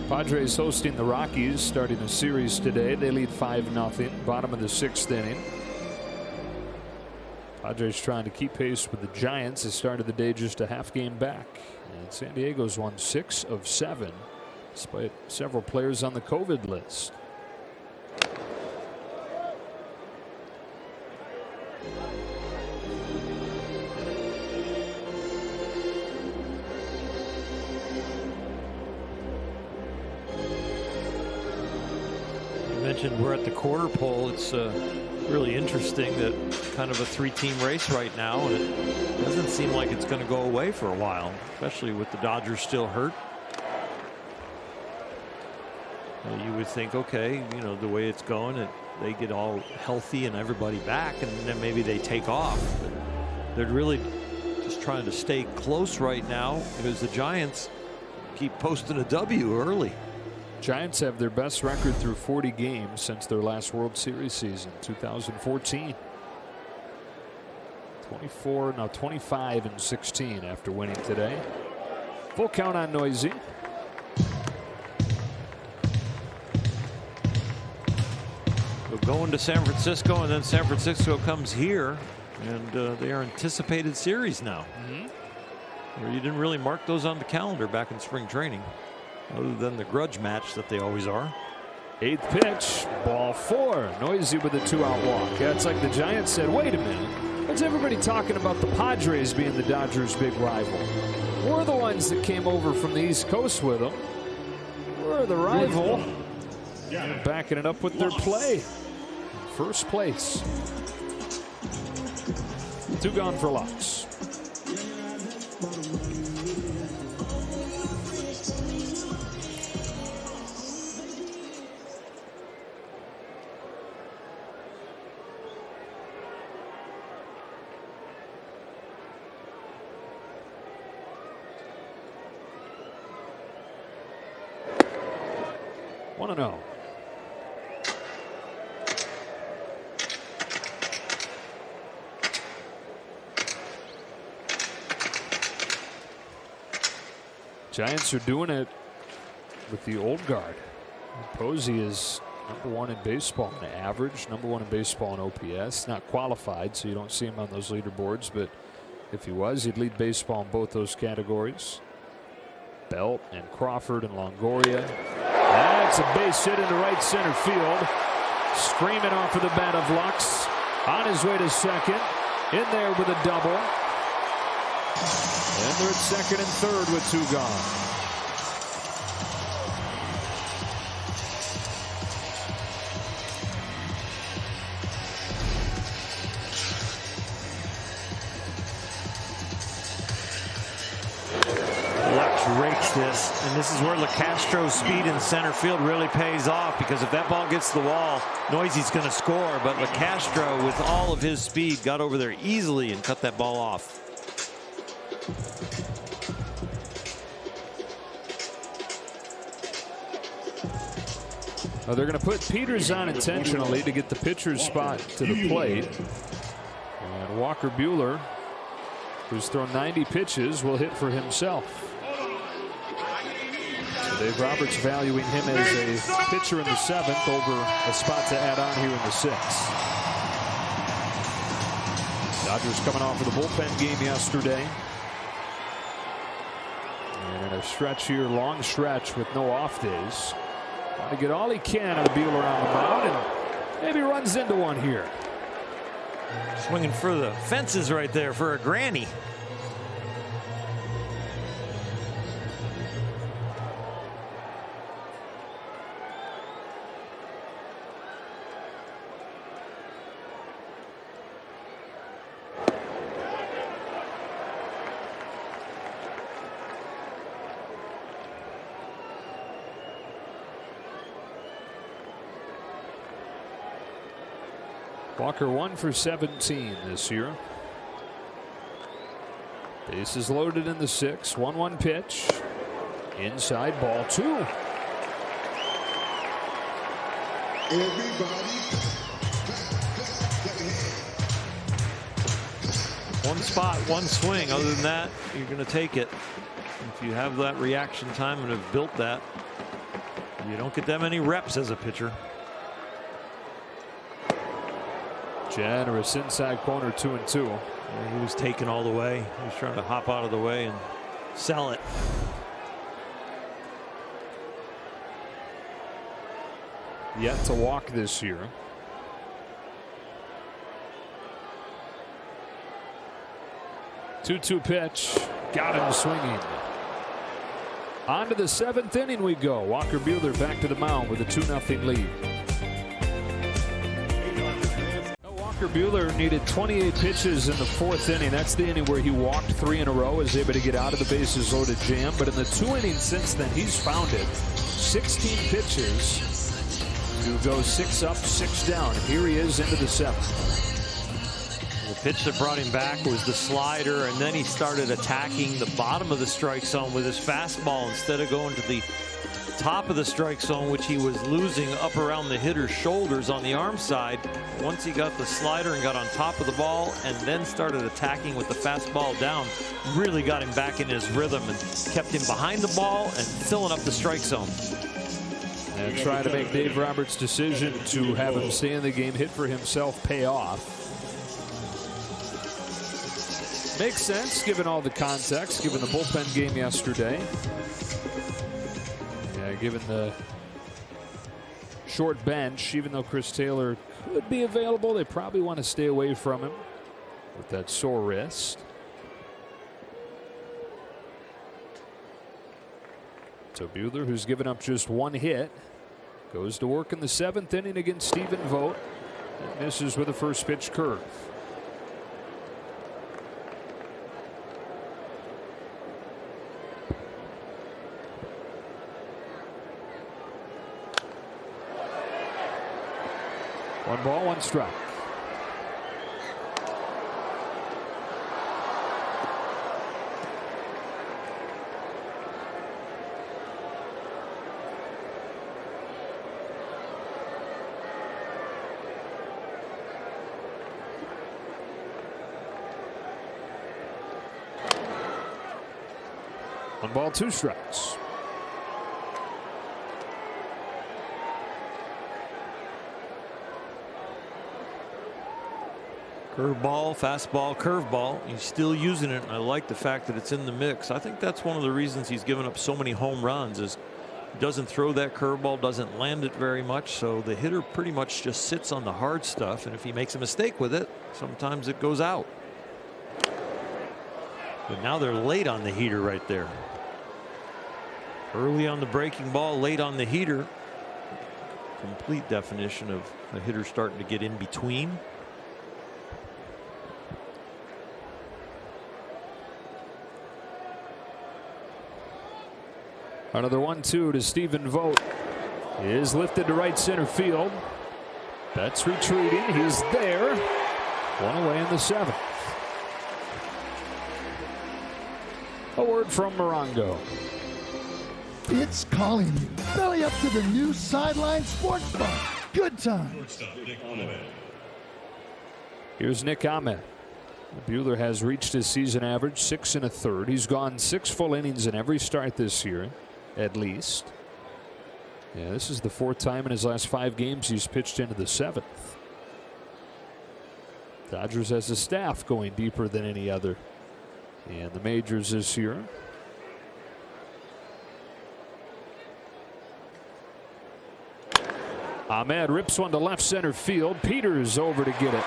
Padres hosting the Rockies, starting a series today. They lead 5-0, bottom of the 6th inning. Padres trying to keep pace with the Giants. They started the day just a half game back. And San Diego's won 6 of 7, despite several players on the COVID list. We're at the quarter pole. It's really interesting that kind of a 3-team race right now, and it doesn't seem like it's going to go away for a while, especially with the Dodgers still hurt. You would think, okay, you know, the way it's going, they get all healthy and everybody back, and then maybe they take off. But they're really just trying to stay close right now because the Giants keep posting a W early. Giants have their best record through 40 games since their last World Series season, 2014. 25-16 after winning today. Full count on Noisy. He'll going to San Francisco, and then San Francisco comes here, and they are anticipated series now. Where you didn't really mark those on the calendar back in spring training, other than the grudge match that they always are. 8th pitch, ball 4. Noisy with a 2-out walk. Yeah, it's like the Giants said, wait a minute. What's everybody talking about the Padres being the Dodgers' big rival? We're the ones that came over from the East Coast with them. We're the rival. They're backing it up with their play. First place. 2 gone for Lux. One and 0. Giants are doing it with the old guard. Posey is #1 in baseball in average, #1 in baseball in OPS. Not qualified, so you don't see him on those leaderboards, but if he was, he'd lead baseball in both those categories. Belt and Crawford and Longoria. That's a base hit into right center field. Screaming off of the bat of Lux. On his way to second. In there with a double. And they're at second and third with 2 gone. Rakes this, and this is where LeCastro's speed in center field really pays off, because if that ball gets to the wall, Noisy's going to score, but LeCastro with all of his speed got over there easily and cut that ball off. Well, they're going to put Peters on intentionally to get the pitcher's spot to the plate, and Walker Buehler, who's thrown 90 pitches, will hit for himself. Dave Roberts valuing him as a pitcher in the 7th over a spot to add on here in the 6th. Dodgers coming off of the bullpen game yesterday. And in a stretch here, long stretch with no off days. Want to get all he can out of Buehler on the mound, and maybe runs into one here. Swinging for the fences right there for a granny. Walker 1 for 17 this year. Bases loaded in the 6th. 1-1 pitch. Inside, ball 2. One spot, one swing. Other than that, you're going to take it. If you have that reaction time and have built that, you don't get that many reps as a pitcher. Generous inside corner, 2-2. Yeah, he was taken all the way. He was trying to hop out of the way and sell it. Yet to walk this year. Two-two pitch. Got him swinging. On to the 7th inning we go. Walker Buehler back to the mound with a 2-0 lead. Walker Buehler needed 28 pitches in the 4th inning. That's the inning where he walked 3 in a row, was able to get out of the bases loaded jam. But in the 2 innings since then, he's found it. 16 pitches to go 6 up, 6 down. And here he is into the 7th. The pitch that brought him back was the slider, and then he started attacking the bottom of the strike zone with his fastball instead of going to the top of the strike zone, which he was losing up around the hitter's shoulders on the arm side. Once he got the slider and got on top of the ball and then started attacking with the fastball down, really got him back in his rhythm and kept him behind the ball and filling up the strike zone. And trying to make Dave Roberts' decision to have him stay in the game, hit for himself, pay off. Makes sense given all the context, given the bullpen game yesterday. Yeah, given the short bench, even though Chris Taylor could be available, they probably want to stay away from him with that sore wrist. So Buehler, who's given up just one hit, goes to work in the 7th inning against Stephen Vogt. And misses with a first pitch curve. One ball, one strike. One ball, two strikes. Curveball, fastball, curveball. He's still using it, and I like the fact that it's in the mix. I think that's one of the reasons he's given up so many home runs is he doesn't throw that curveball, doesn't land it very much, so the hitter pretty much just sits on the hard stuff, and if he makes a mistake with it, sometimes it goes out. But now they're late on the heater right there. Early on the breaking ball, late on the heater. Complete definition of a hitter starting to get in between. Another 1-2 to Stephen Vogt. Is lifted to right center field. That's retreating. He's there. One away in the 7th. A word from Morongo. It's calling you. Belly up to the new Sideline Sports Bar. Good time. Here's Nick Ahmed. Buehler has reached his season average 6 1/3. He's gone 6 full innings in every start this year, at least. Yeah, this is the 4th time in his last 5 games he's pitched into the 7th. Dodgers has a staff going deeper than any other in the majors this year. Ahmed rips one to left center field. Peters over to get it.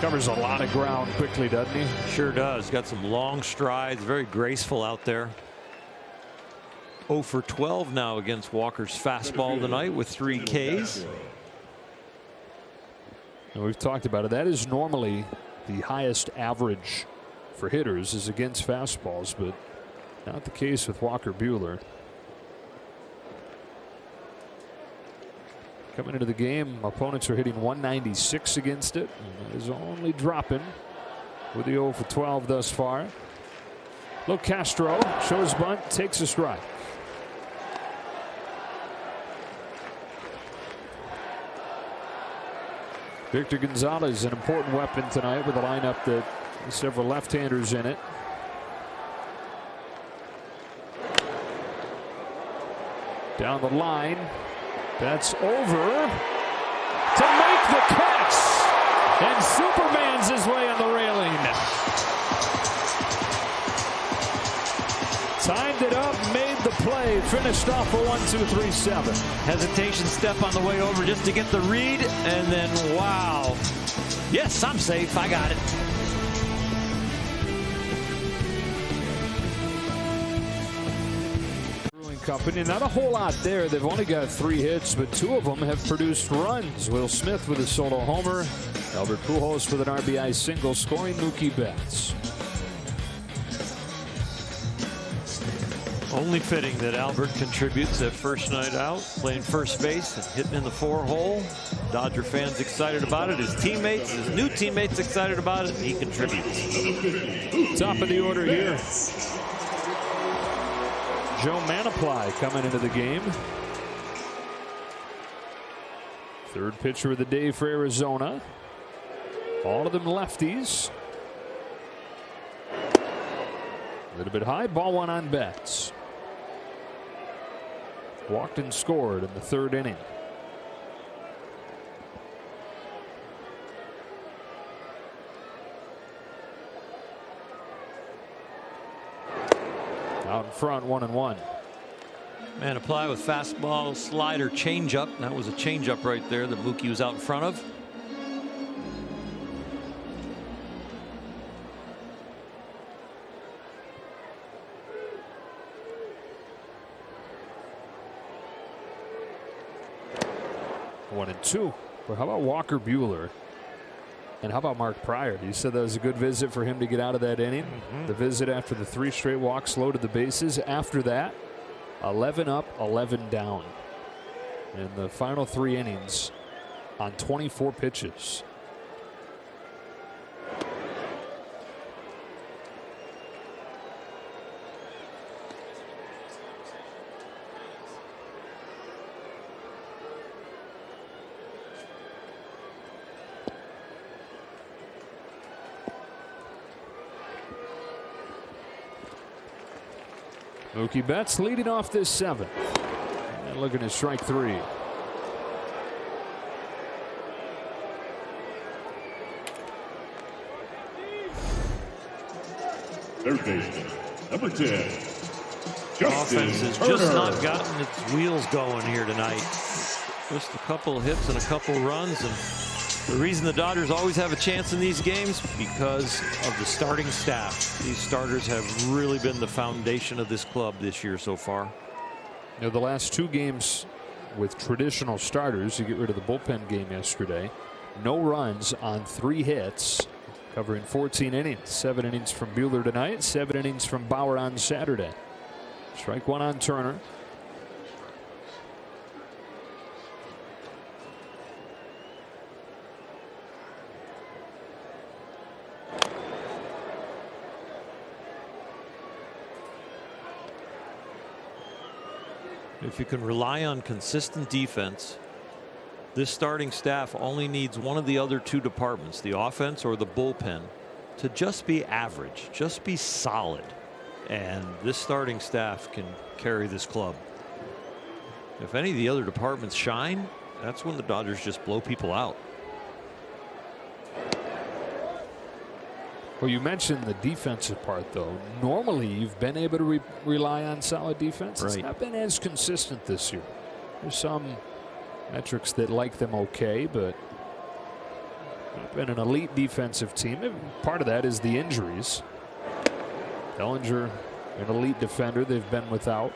Covers a lot of ground quickly, doesn't he? Sure does. Got some long strides. Very graceful out there. 0 for 12 now against Walker's fastball tonight with 3 Ks. And we've talked about it. That is normally the highest average for hitters is against fastballs, but not the case with Walker Buehler. Coming into the game, opponents are hitting 196 against it. And is only dropping with the 0 for 12 thus far. Castro shows bunt, takes a strike. Victor Gonzalez, an important weapon tonight with a lineup that has several left-handers in it. Down the line. That's over to make the catch. And Superman's his way on the railing. Timed it up, made the play, finished off a 1-2-3-7. Hesitation step on the way over just to get the read, and then wow. Yes, I'm safe. I got it. Company, not a whole lot there. They've only got 3 hits, but 2 of them have produced runs. Will Smith with a solo homer. Albert Pujols with an RBI single, scoring Mookie Betts. Only fitting that Albert contributes that first night out, playing first base and hitting in the 4-hole. Dodger fans excited about it. His teammates, his new teammates excited about it. He contributes. Top of the order here. Joe Manaply coming into the game. Third pitcher of the day for Arizona. All of them lefties. A little bit high. Ball 1 on Betts. walked and scored in the 3rd inning. Out in front, 1-1. Man, apply with fastball, slider, changeup. That was a changeup right there that Mookie was out in front of. One and two. But how about Walker Buehler? And how about Mark Pryor? You said that was a good visit for him to get out of that inning. The visit after the 3 straight walks, loaded the bases. After that, 11 up, 11 down. In the final 3 innings on 24 pitches. Mookie Betts leading off this 7th. And looking at strike 3. Third baseman, number 10. Offense has just not gotten its wheels going here tonight. Just a couple of hits and a couple of runs. And the reason the Dodgers always have a chance in these games, because of the starting staff. These starters have really been the foundation of this club this year so far. You know, the last 2 games with traditional starters, you get rid of the bullpen game yesterday. No runs on 3 hits, covering 14 innings. 7 innings from Buehler tonight, 7 innings from Bauer on Saturday. Strike 1 on Turner. If you can rely on consistent defense, this starting staff only needs one of the other 2 departments, the offense or the bullpen, to just be average, just be solid. And this starting staff can carry this club. If any of the other departments shine, that's when the Dodgers just blow people out. Well, you mentioned the defensive part, though. Normally, you've been able to rely on solid defense. It's not been as consistent this year. There's some metrics that like them okay, but they've been an elite defensive team. And part of that is the injuries. Bellinger, an elite defender, they've been without.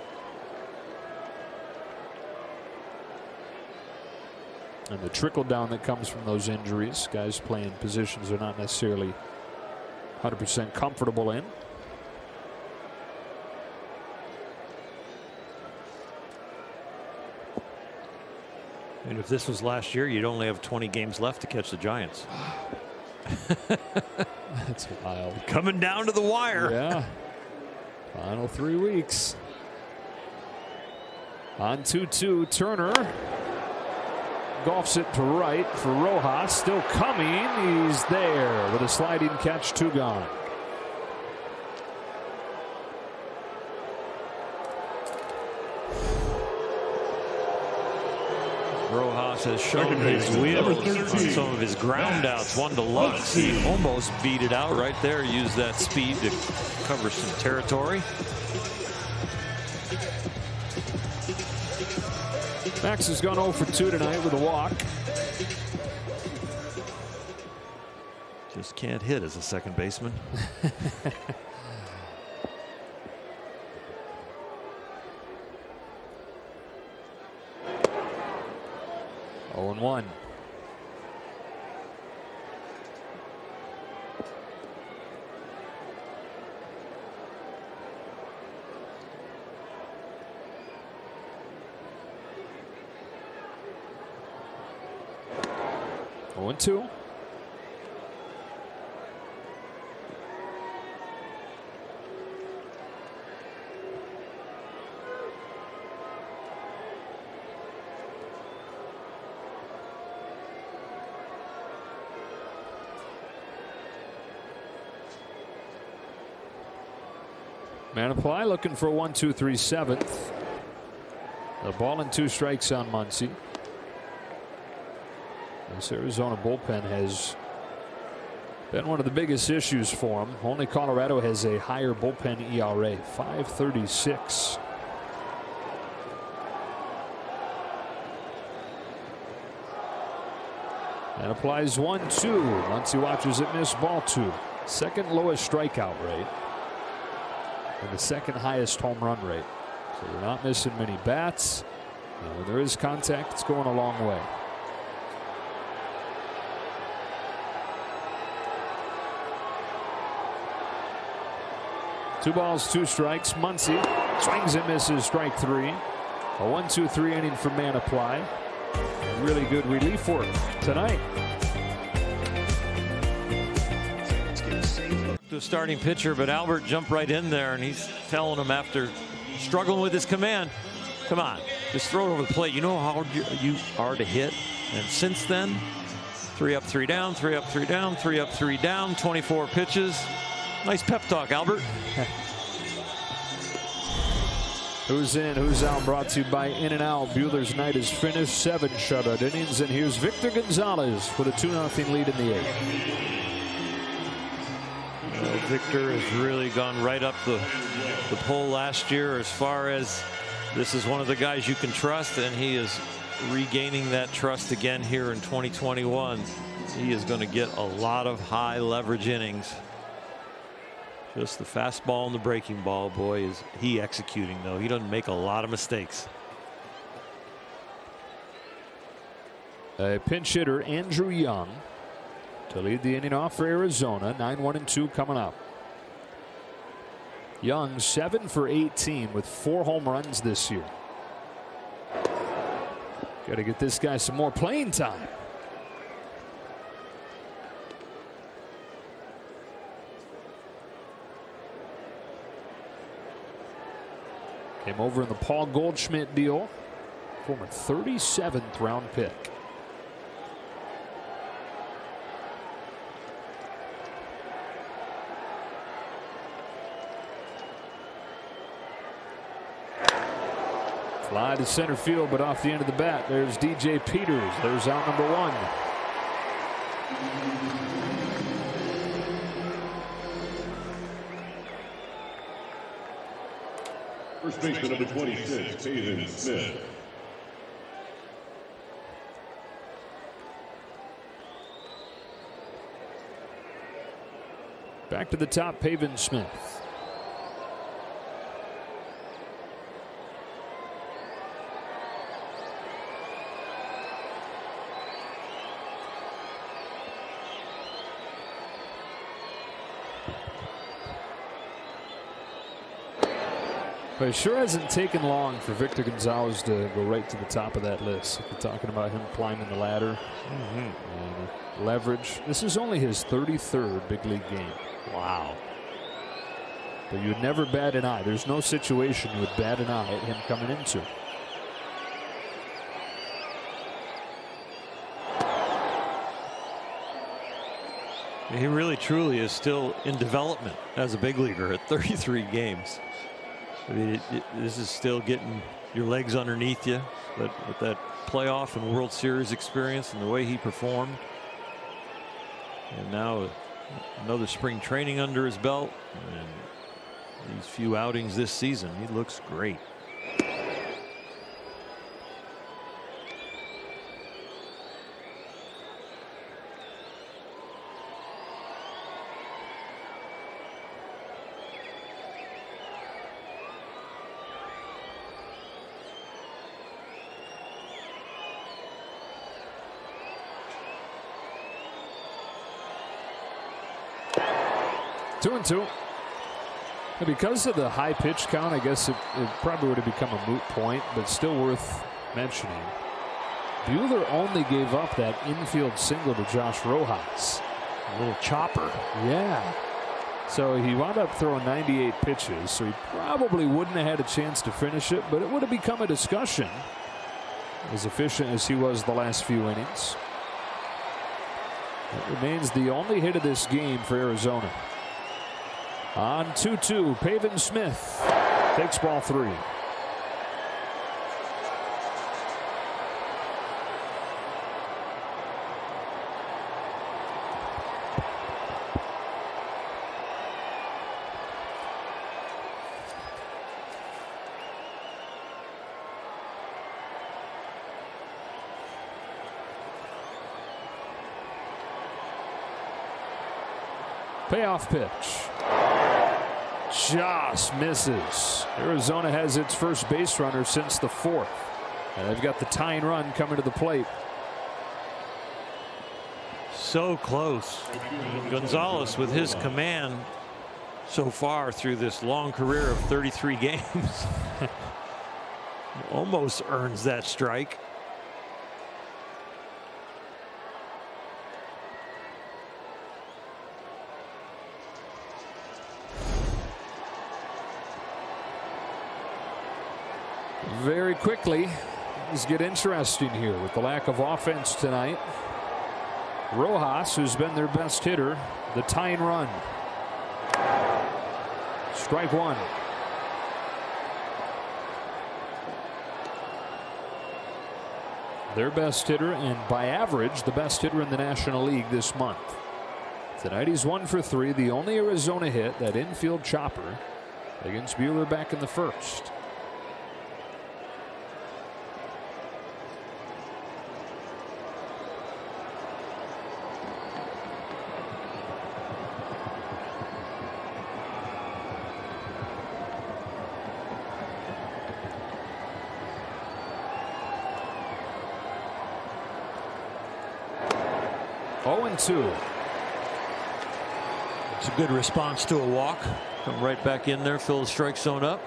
And the trickle down that comes from those injuries, guys playing positions they're not necessarily 100% comfortable in. And if this was last year, you'd only have 20 games left to catch the Giants. That's wild. Coming down to the wire. Yeah. Final 3 weeks. On 2-2, Turner golfs it to right for Rojas. Still coming. He's there with a sliding catch. 2 gone. Rojas has shown his wheels on some of his ground outs. 1 to Lux. He almost beat it out right there. Used that speed to cover some territory. Max has gone 0 for 2 tonight with a walk. Just can't hit as a second baseman. 0-1. One, 2. Man apply, looking for a 1-2-3 7th. The ball and 2 strikes on Muncy. This Arizona bullpen has been one of the biggest issues for him. Only Colorado has a higher bullpen ERA, 5.36. And applies 1-2. Once he watches it miss, ball 2. Second lowest strikeout rate and the second highest home run rate. So they're not missing many bats. And when there is contact, it's going a long way. Two balls, 2 strikes. Muncy swings and misses, strike 3. A 1-2-3 inning for Manaply. Really good relief work tonight. The starting pitcher, but Albert jumped right in there, and he's telling him after struggling with his command, come on, just throw it over the plate. You know how hard you are to hit. And since then, 3 up, 3 down, 3 up, 3 down, 3 up, 3 down, 24 pitches. Nice pep talk, Albert. Who's in, who's out, brought to you by In-N-Out. Buehler's night is finished. 7 shutout innings, and here's Victor Gonzalez with a 2-0 lead in the 8th. Well, Victor has really gone right up the pole last year as far as this is one of the guys you can trust, and he is regaining that trust again here in 2021. He is going to get a lot of high leverage innings. Just the fastball and the breaking ball, boy, is he executing, though. He doesn't make a lot of mistakes. A pinch hitter, Andrew Young, to lead the inning off for Arizona. 9-1-2 coming up. Young 7 for 18 with 4 home runs this year. Got to get this guy some more playing time. Came over in the Paul Goldschmidt deal. Former 37th round pick. Fly to center field, but off the end of the bat. There's DJ Peters. There's out number 1. First baseman number 26, Pavin Smith. Back to the top, Pavin Smith. But it sure hasn't taken long for Victor Gonzalez to go right to the top of that list. If you're talking about him climbing the ladder, and leverage. This is only his 33rd big league game. Wow. But you'd never bat an eye. There's no situation you would bat an eye at him coming into. He really truly is still in development as a big leaguer at 33 games. I mean, this is still getting your legs underneath you, but with that playoff and World Series experience and the way he performed, and now another spring training under his belt and these few outings this season, he looks great. Two and two. And because of the high pitch count, I guess it probably would have become a moot point, but still worth mentioning. Buehler only gave up that infield single to Josh Rojas. A little chopper. Yeah. So he wound up throwing 98 pitches, so he probably wouldn't have had a chance to finish it, but it would have become a discussion. As efficient as he was the last few innings. That remains the only hit of this game for Arizona. On 2-2, Pavin Smith takes ball 3. Payoff pitch. Just misses. Arizona has its first base runner since the 4th. And they've got the tying run coming to the plate. So close. Gonzalez, with his command so far through this long career of 33 games, almost earns that strike. Very quickly, things get interesting here with the lack of offense tonight. Rojas, who's been their best hitter, the tying run. Strike one. Their best hitter, and by average, the best hitter in the National League this month. Tonight he's 1 for 3, the only Arizona hit, that infield chopper against Buehler back in the 1st. It's a good response to a walk. Come right back in there, fill the strike zone up.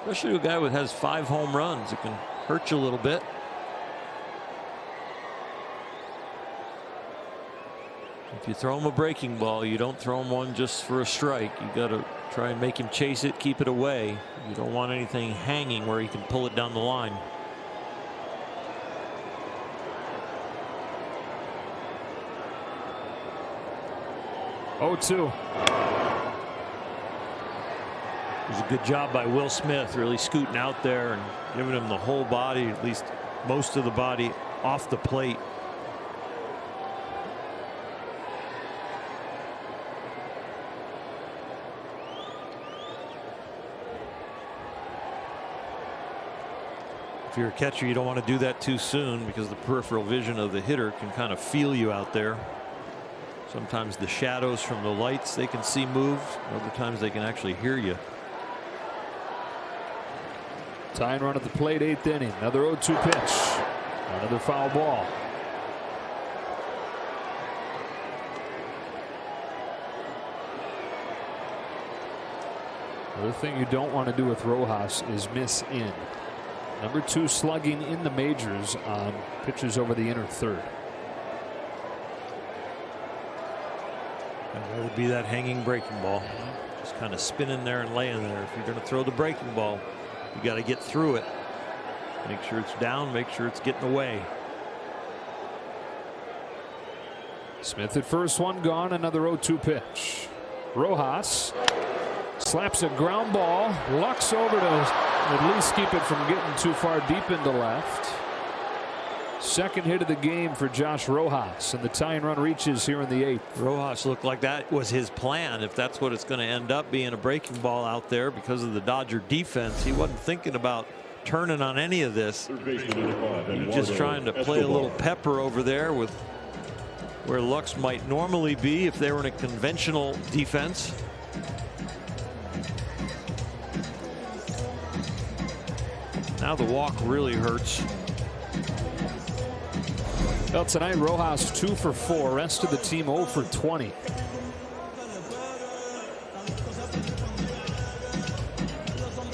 Especially a guy who has 5 home runs. It can hurt you a little bit. If you throw him a breaking ball, you don't throw him one just for a strike. You got to try and make him chase it, keep it away. You don't want anything hanging where he can pull it down the line. Oh, 2. It was a good job by Will Smith, really scooting out there and giving him the whole body, at least most of the body, off the plate. If you're a catcher, you don't want to do that too soon because the peripheral vision of the hitter can kind of feel you out there. Sometimes the shadows from the lights they can see move. Other times they can actually hear you. Tying run at the plate, 8th inning. Another 0-2 pitch. Another foul ball. The thing you don't want to do with Rojas is miss in. Number 2 slugging in the majors on pitches over the inner third. And that would be that hanging breaking ball. Just kind of spinning there and laying there. If you're going to throw the breaking ball, you got to get through it. Make sure it's down, make sure it's getting away. Smith at first, one gone, another 0-2 pitch. Rojas slaps a ground ball, lucks over to at least keep it from getting too far deep into left. Second hit of the game for Josh Rojas, and the tying run reaches here in the 8th. Rojas looked like that was his plan. If that's what it's going to end up being, a breaking ball out there because of the Dodger defense, he wasn't thinking about turning on any of this. He was just trying to play a little pepper over there with where Lux might normally be if they were in a conventional defense. Now the walk really hurts. Well, tonight Rojas 2 for 4. Rest of the team 0 for 20.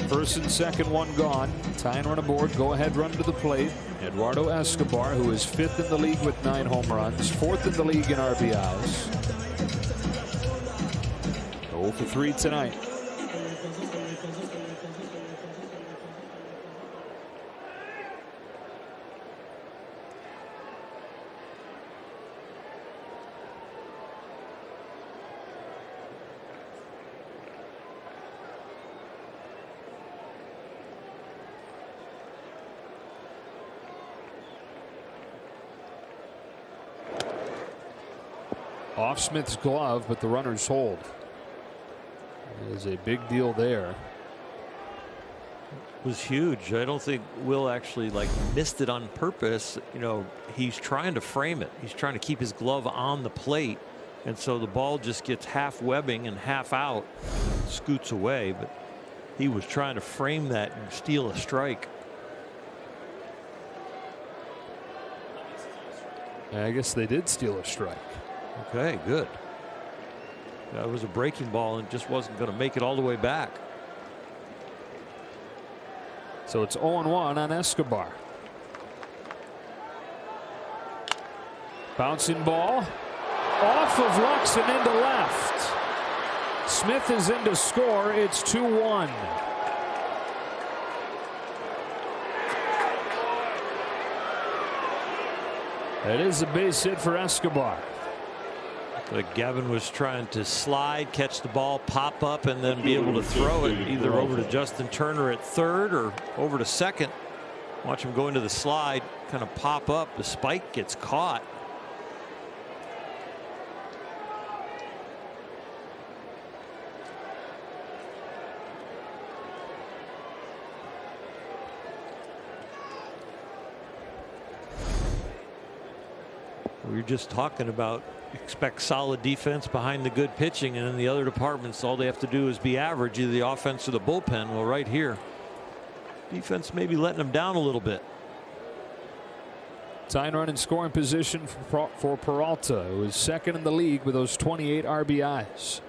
First and second, one gone. Tying run aboard. Go ahead run to the plate. Eduardo Escobar, who is 5th in the league with 9 home runs, 4th in the league in RBIs. 0 for 3 tonight. Off Smith's glove, but the runners hold. It is a big deal there. It was huge. I don't think Will actually missed it on purpose. You know, he's trying to frame it. He's trying to keep his glove on the plate And so the ball just gets half webbing and half out, scoots away. But he was trying to frame that and steal a strike. I guess they did steal a strike. Okay, good. That was a breaking ball and just wasn't going to make it all the way back. So it's 0-1 on Escobar. Bouncing ball off of Lux and into left. Smith is in to score. It's 2-1. That is a base hit for Escobar. But Gavin was trying to slide, catch the ball, pop up, and then be able to throw it either over to Justin Turner at third or over to second. Watch him go into the slide, kind of pop up. The spike gets caught. We were just talking about expect solid defense behind the good pitching, and in the other departments all they have to do is be average, either the offense or the bullpen. Well, right here defense may be letting them down a little bit. Tying run in scoring position for Peralta, who is second in the league with those 28 RBIs.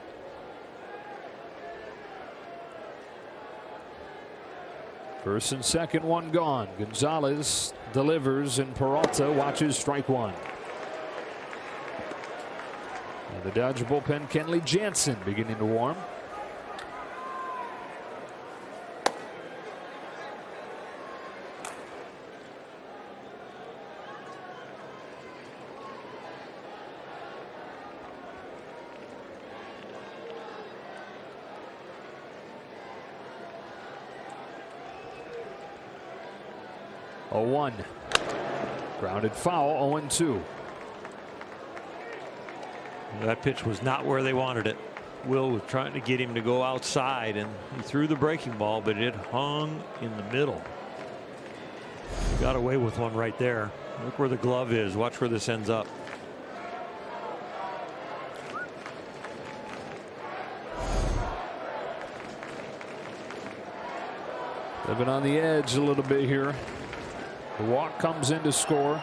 First and second, one gone. Gonzalez delivers and Peralta watches strike one. And the Dodger bullpen, Kenley Jansen beginning to warm. A 1. Grounded foul, 0-2. That pitch was not where they wanted it. Will was trying to get him to go outside, and he threw the breaking ball, but it hung in the middle. Got away with one right there. Look where the glove is. Watch where this ends up. They've been on the edge a little bit here. The walk comes in to score.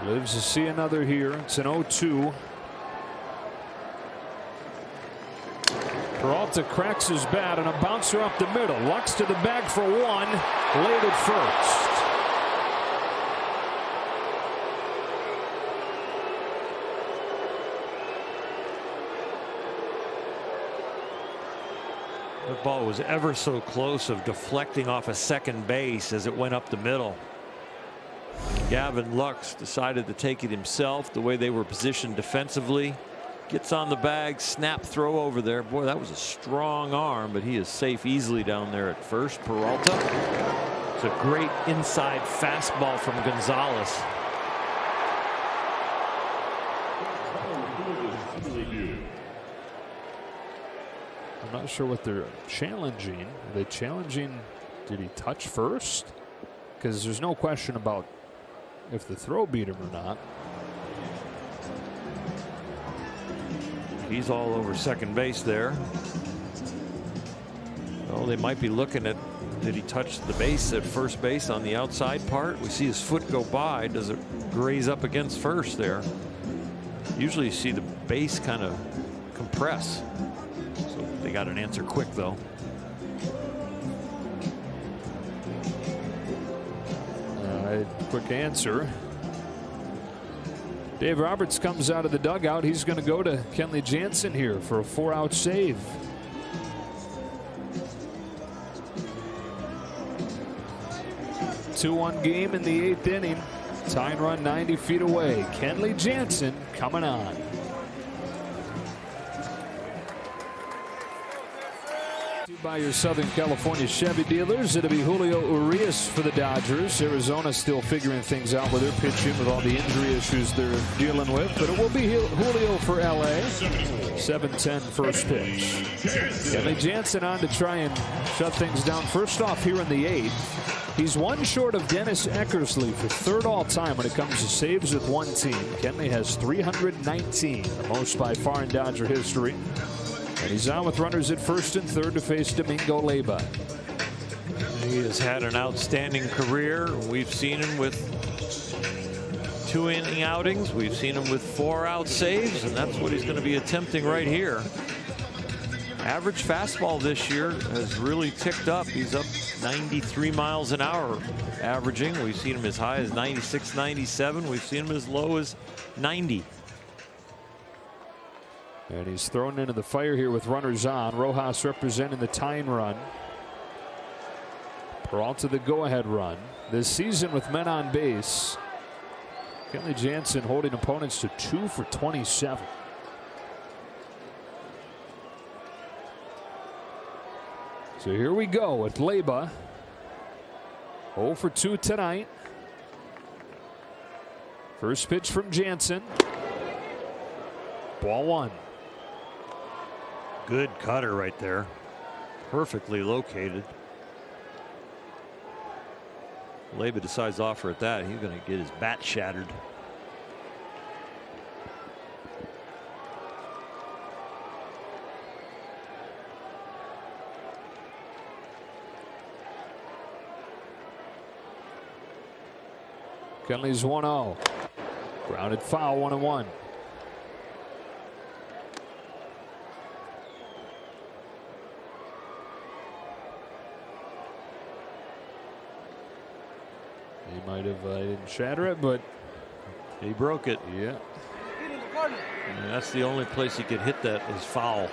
Lives to see another here. It's an 0-2. Peralta cracks his bat and a bouncer up the middle. Lux to the bag for one. Late at first. The ball was ever so close of deflecting off a second base as it went up the middle. Gavin Lux decided to take it himself, the way they were positioned defensively. Gets on the bag, snap throw over there. Boy, that was a strong arm, but he is safe easily down there at first. Peralta. It's a great inside fastball from Gonzalez. I'm not sure what they're challenging. Are they challenging? Did he touch first? Because there's no question about if the throw beat him or not. He's all over second base there. Oh, they might be looking at, did he touch the base at first base on the outside part? We see his foot go by. Does it graze up against first there? Usually you see the base kind of compress. So they got an answer quick though. Quick answer. Dave Roberts comes out of the dugout. He's going to go to Kenley Jansen here for a 4-out save. Two-one game in the 8th inning. Tying run 90 feet away. Kenley Jansen coming on. By your Southern California Chevy dealers, it'll be Julio Urias for the Dodgers. Arizona still figuring things out with their pitching with all the injury issues they're dealing with, but it will be Julio for LA. 7-10 first pitch. Kenley Jansen on to try and shut things down. First off here in the 8th. He's one short of Dennis Eckersley for third all-time when it comes to saves with one team. Kenley has 319, the most by far in Dodger history. And he's on with runners at first and third to face Domingo Leyba. He has had an outstanding career. We've seen him with 2-inning outings. We've seen him with 4-out saves, and that's what he's going to be attempting right here. Average fastball this year has really ticked up. He's up 93 miles an hour averaging. We've seen him as high as 96, 97. We've seen him as low as 90. And he's thrown into the fire here with runners on. Rojas representing the tying run. Peralta the go-ahead run. This season with men on base, Kenley Jansen holding opponents to 2 for 27. So here we go with Leyba. 0 for 2 tonight. First pitch from Jansen. Ball 1. Good cutter right there. Perfectly located. Leyba decides to offer at that. He's going to get his bat shattered. Kenley's 1-0. Grounded foul, 1-1. He might have didn't shatter it, but he broke it. Yeah. And that's the only place he could hit that is foul.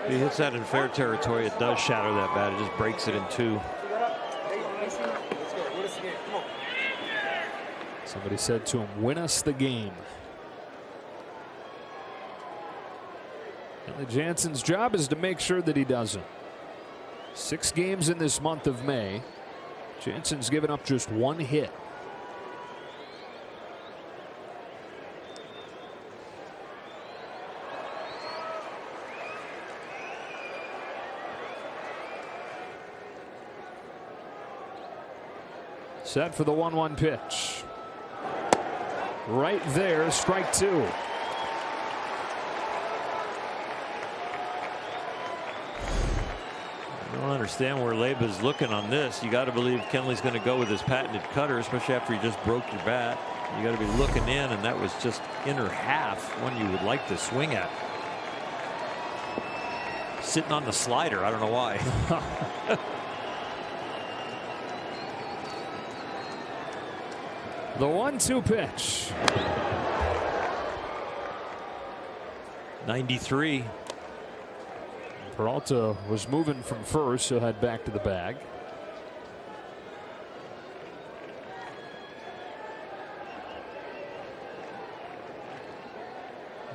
If he hits that in fair territory, it does shatter that bat. It just breaks it in 2. Somebody said to him, "Win us the game." Kenley Jansen's job is to make sure that he doesn't. 6 games in this month of May. Jansen's given up just 1 hit. Set for the 1-1 pitch. Right there, strike 2. I don't understand where Leyba's looking on this. You got to believe Kenley's going to go with his patented cutter, especially after he just broke your bat. You got to be looking in, and that was just inner half, one you would like to swing at. Sitting on the slider, I don't know why. The 1-2 pitch. 93. Peralta was moving from first, so head back to the bag.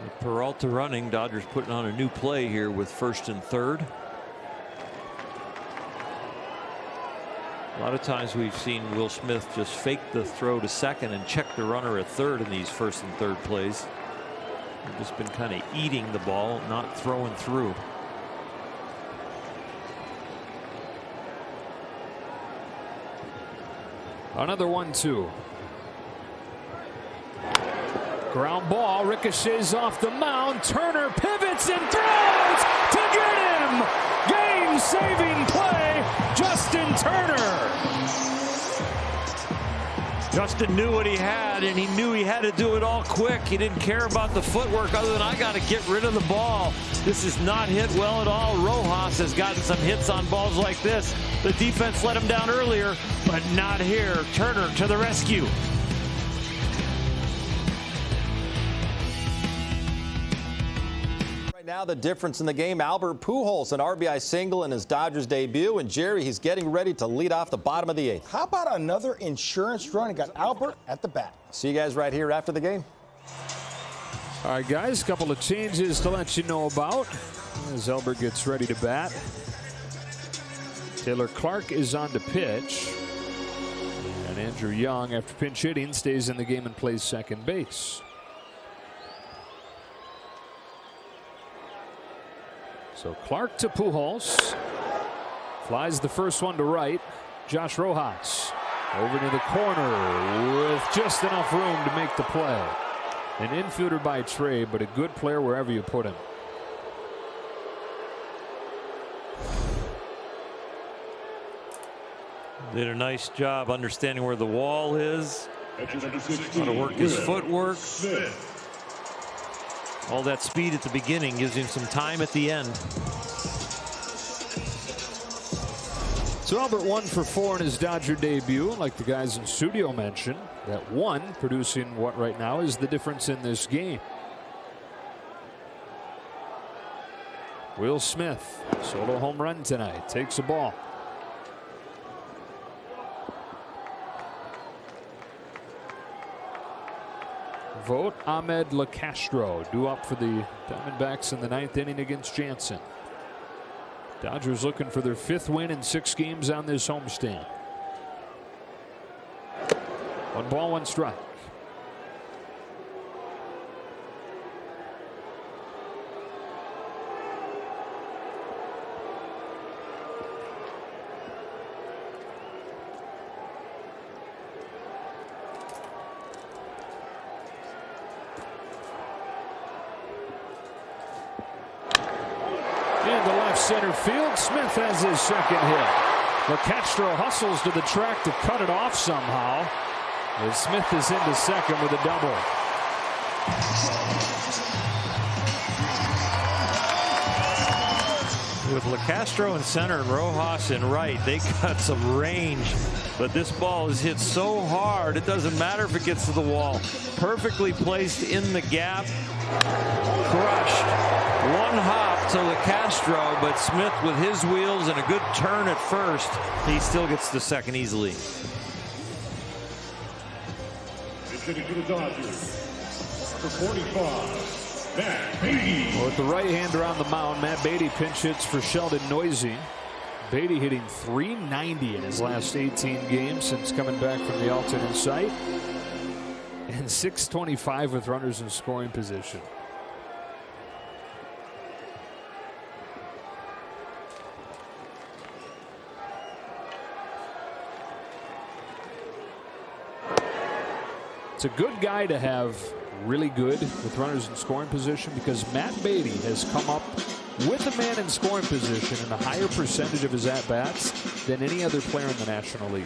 With Peralta running, Dodgers putting on a new play here with first and third. A lot of times we've seen Will Smith just fake the throw to second and check the runner at third in these first and third plays. They've just been kind of eating the ball, not throwing through. Another 1-2. Ground ball ricochets off the mound. Turner pivots and throws to get him. Game-saving play, Justin Turner. Justin knew what he had, and he knew he had to do it all quick. He didn't care about the footwork other than I got to get rid of the ball. This is not hit well at all. Rojas has gotten some hits on balls like this. The defense let him down earlier, but not here. Turner to the rescue. Now the difference in the game, Albert Pujols, an RBI single in his Dodgers debut, and Jerry, he's getting ready to lead off the bottom of the 8th. How about another insurance run? He got Albert at the bat. See you guys right here after the game. All right, guys, a couple of changes to let you know about. As Albert gets ready to bat. Taylor Clark is on to pitch. And Andrew Young, after pinch hitting, stays in the game and plays second base. So Clark to Pujols. Flies the first one to right. Josh Rojas over to the corner with just enough room to make the play. An infielder by trade, but a good player wherever you put him. Did a nice job understanding where the wall is. How to work his footwork. All that speed at the beginning gives him some time at the end. So Albert 1 for 4 in his Dodger debut. Like the guys in studio mentioned, that one producing what right now is the difference in this game. Will Smith, solo home run tonight, takes a ball. Vote Ahmed LeCastro due up for the Diamondbacks in the 9th inning against Jansen. Dodgers looking for their 5th win in 6 games on this homestand. 1 ball, 1 strike. Center field. Smith has his second hit. LeCastro hustles to the track to cut it off somehow. And Smith is into second with a double. With LeCastro in center and Rojas in right, they got some range. But this ball is hit so hard, it doesn't matter if it gets to the wall. Perfectly placed in the gap. Crushed. 1 hop to LeCastro, but Smith with his wheels and a good turn at first, he still gets to second easily. Hitting for the Dodgers, for 45, Matt Beatty. Well, with the right-hander on the mound, Matt Beatty pinch hits for Sheldon Noisy. Beatty hitting .390 in his last 18 games since coming back from the alternate site, and .625 with runners in scoring position. It's a good guy to have really good with runners in scoring position, because Matt Beatty has come up with a man in scoring position in a higher percentage of his at-bats than any other player in the National League.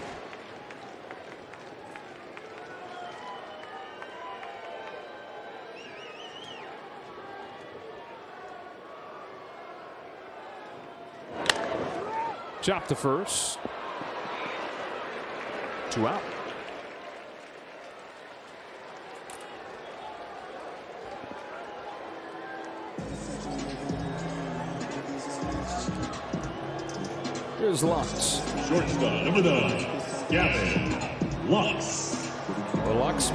Chop to first. 2 out. Here's Lux. Shortstop, number 9, Gavin Lux. Well, Lux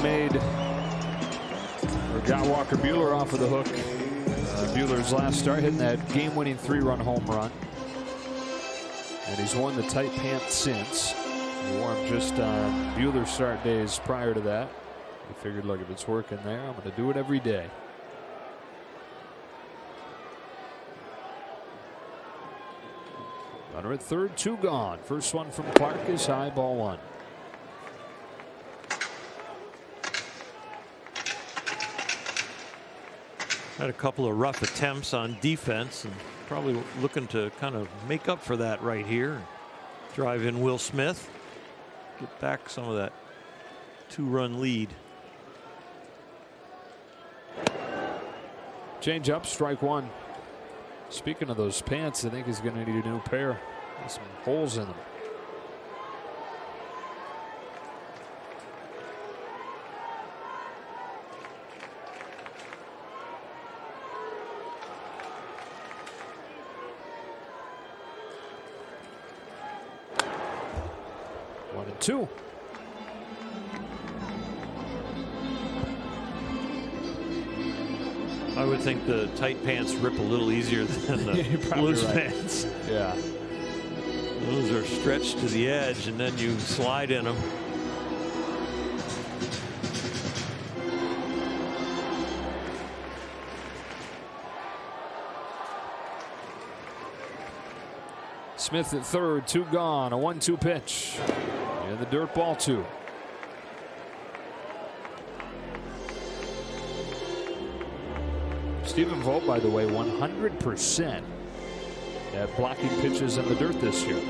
got Walker Buehler off of the hook. Buehler's last start, hitting that game-winning 3-run home run. And he's worn the tight pants since. He wore them just on Buehler's start days prior to that. He figured, look, if it's working there, I'm going to do it every day. Runner at third, 2 gone. First one from Clark is high, ball 1. Had a couple of rough attempts on defense and probably looking to kind of make up for that right here. Drive in Will Smith. Get back some of that 2-run lead. Change up, strike 1. Speaking of those pants, I think he's going to need a new pair. There's some holes in them. One and two. I would think the tight pants rip a little easier than the loose pants. Yeah. Those are stretched to the edge, and then you slide in them. Smith at third, 2 gone, a 1-2 pitch. And the dirt ball 2. Stephen Vogt, by the way, 100% at blocking pitches in the dirt this year.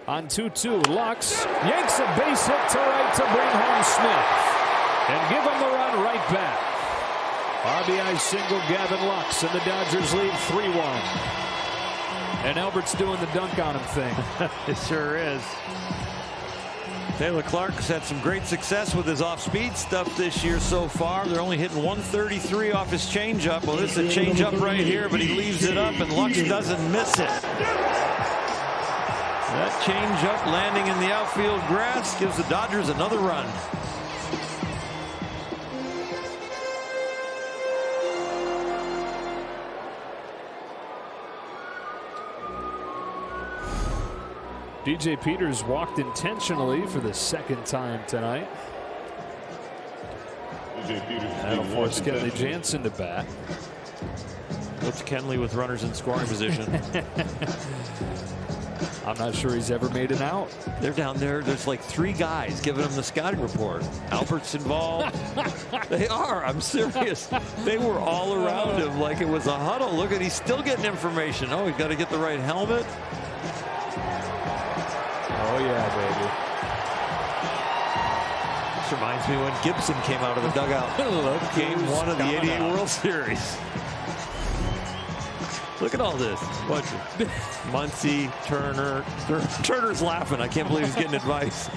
On 2-2, Lux yanks a base hit to right to bring home Smith and give him the run right back. RBI single, Gavin Lux, and the Dodgers lead 3-1. And Albert's doing the dunk on him thing. It sure is. Taylor Clark's had some great success with his off-speed stuff this year so far. They're only hitting 133 off his changeup. Well, this is a changeup right here, but he leaves it up, and Lux doesn't miss it. That changeup landing in the outfield grass gives the Dodgers another run. DJ Peters walked intentionally for the 2nd time tonight. That'll force Kenley Jansen to bat. What's Kenley with runners in scoring position? I'm not sure he's ever made an out. They're down there. There's like 3 guys giving him the scouting report. Albert's involved. They are. I'm serious. They were all around him like it was a huddle. Look at, he's still getting information. Oh, he's got to get the right helmet. Oh, yeah, baby. This reminds me when Gibson came out of the dugout. Game 1 of the '88 World Series. Look at all this. Watch it. Muncy, Turner. Turner's laughing. I can't believe he's getting advice.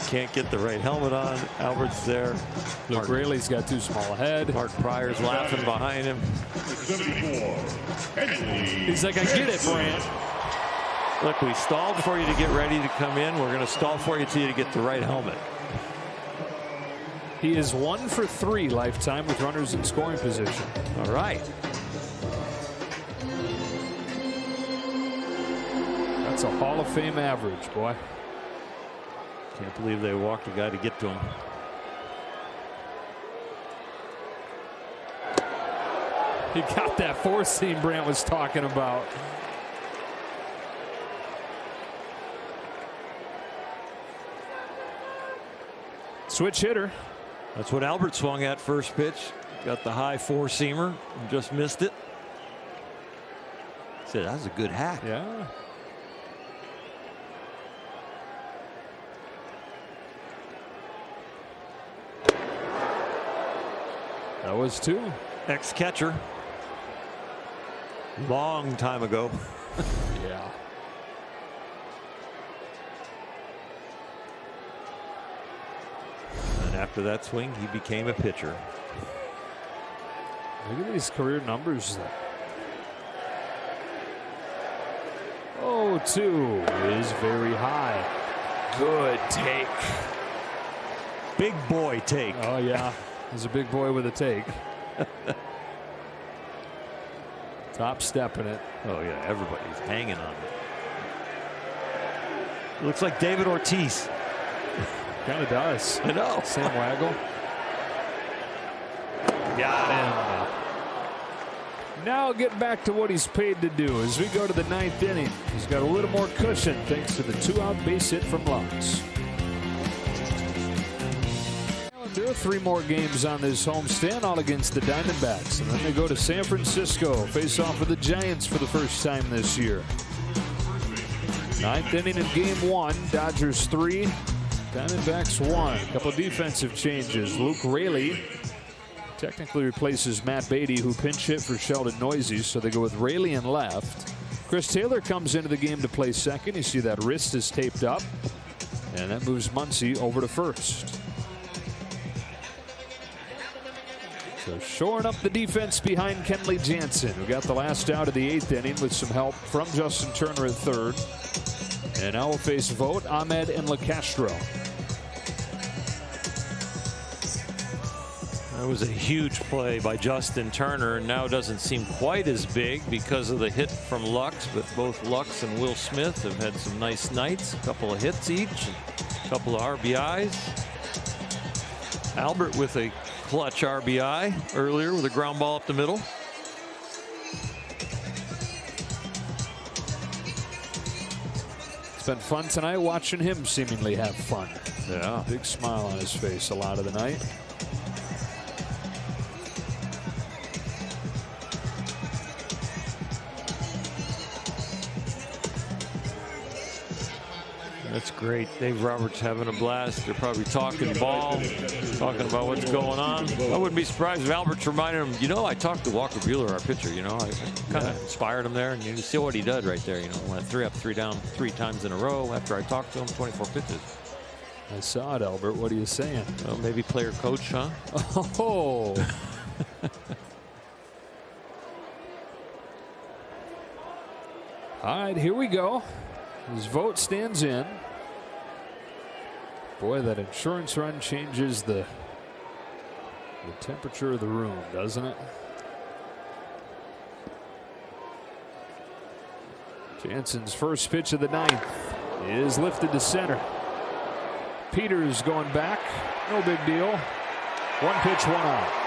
Can't get the right helmet on. Albert's there. Luke Raley's got too small a head. Mark Pryor's laughing behind him. He's like, I get it, Brant. Look, we stalled for you to get ready to come in. We're going to stall for you till you get the right helmet. He is 1 for 3 lifetime with runners in scoring position. All right. That's a Hall of Fame average, boy. Can't believe they walked a guy to get to him. He got that 4-seam Brant was talking about. Switch hitter. That's what Albert swung at first pitch. Got the high 4-seamer and just missed it. Said that was a good hack. Yeah. That was 2. Ex-catcher. Long time ago. Yeah. And after that swing, he became a pitcher. Look at these career numbers. 0-2 is very high. Good take. Big boy take. Oh, yeah. He's a big boy with a take. Top stepping it. Oh, yeah. Everybody's hanging on it. Looks like David Ortiz. Kind of does. I know. Sam Waggle. Got him. Now get back to what he's paid to do as we go to the 9th inning. He's got a little more cushion thanks to the 2-out base hit from Lux. There are 3 more games on this homestand, all against the Diamondbacks. And then they go to San Francisco, face off with the Giants for the first time this year. 9th inning in game 1, Dodgers 3, Diamondbacks 1. A couple of defensive changes. Luke Raley technically replaces Matt Beatty, who pinch hit for Sheldon Noisy, so they go with Raley in left. Chris Taylor comes into the game to play second. You see that wrist is taped up, and that moves Muncy over to first. So shoring up the defense behind Kenley Jansen, who got the last out of the 8th inning with some help from Justin Turner at third. And now will face Vogt, Ahmed, and LeCastro. That was a huge play by Justin Turner, and now doesn't seem quite as big because of the hit from Lux, but both Lux and Will Smith have had some nice nights, a couple of hits each, a couple of RBIs. Albert with a clutch RBI earlier with a ground ball up the middle. It's been fun tonight watching him seemingly have fun. Yeah. Big smile on his face a lot of the night. That's great. Dave Roberts having a blast. They're probably talking ball, talking about what's going on. I wouldn't be surprised if Albert's reminded him, you know, I talked to Walker Buehler, our pitcher, you know, I kind of inspired him there, and you see what he did right there, you know, went 3 up, 3 down 3 times in a row after I talked to him, 24 pitches. I saw it, Albert. What are you saying? Well, maybe player coach, huh? Oh. All right, here we go. His Vogt stands in. Boy, that insurance run changes the temperature of the room, doesn't it? Jansen's first pitch of the 9th is lifted to center. Peters going back. No big deal. 1 pitch, 1 out.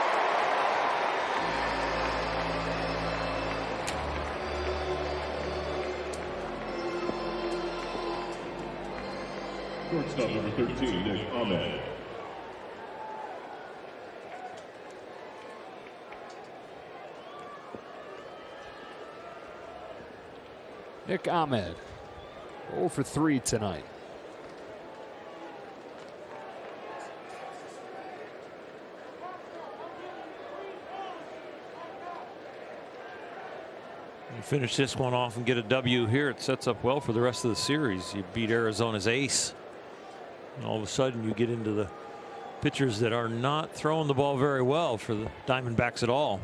Shortstop number 13, Nick Ahmed. Nick Ahmed, 0 for 3 tonight. You finish this one off and get a W here, it sets up well for the rest of the series. You beat Arizona's ace, and all of a sudden you get into the pitchers that are not throwing the ball very well for the Diamondbacks at all.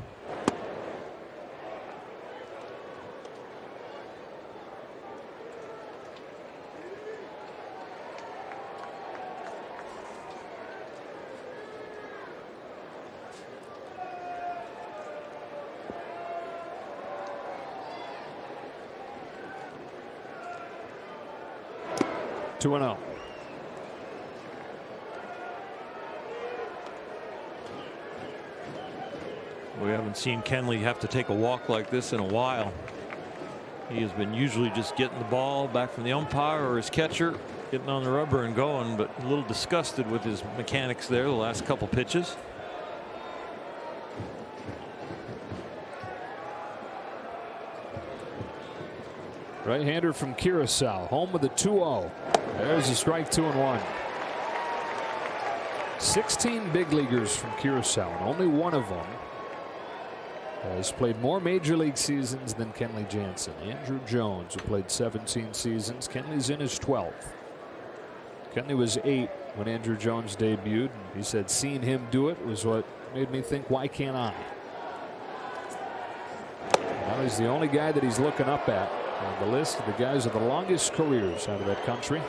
Two and 0. We haven't seen Kenley have to take a walk like this in a while. He has been usually just getting the ball back from the umpire or his catcher, getting on the rubber and going, but a little disgusted with his mechanics there the last couple pitches. Right-hander from Curacao, home with a 2-0. There's a strike, 2-1. 16 big leaguers from Curacao, and only one of them has played more major league seasons than Kenley Jansen. Andrew Jones, who played 17 seasons. Kenley's in his 12th. Kenley was 8 when Andrew Jones debuted. He said seeing him do it was what made me think, why can't I? Now he's the only guy that he's looking up at on the list of the guys with the longest careers out of that country.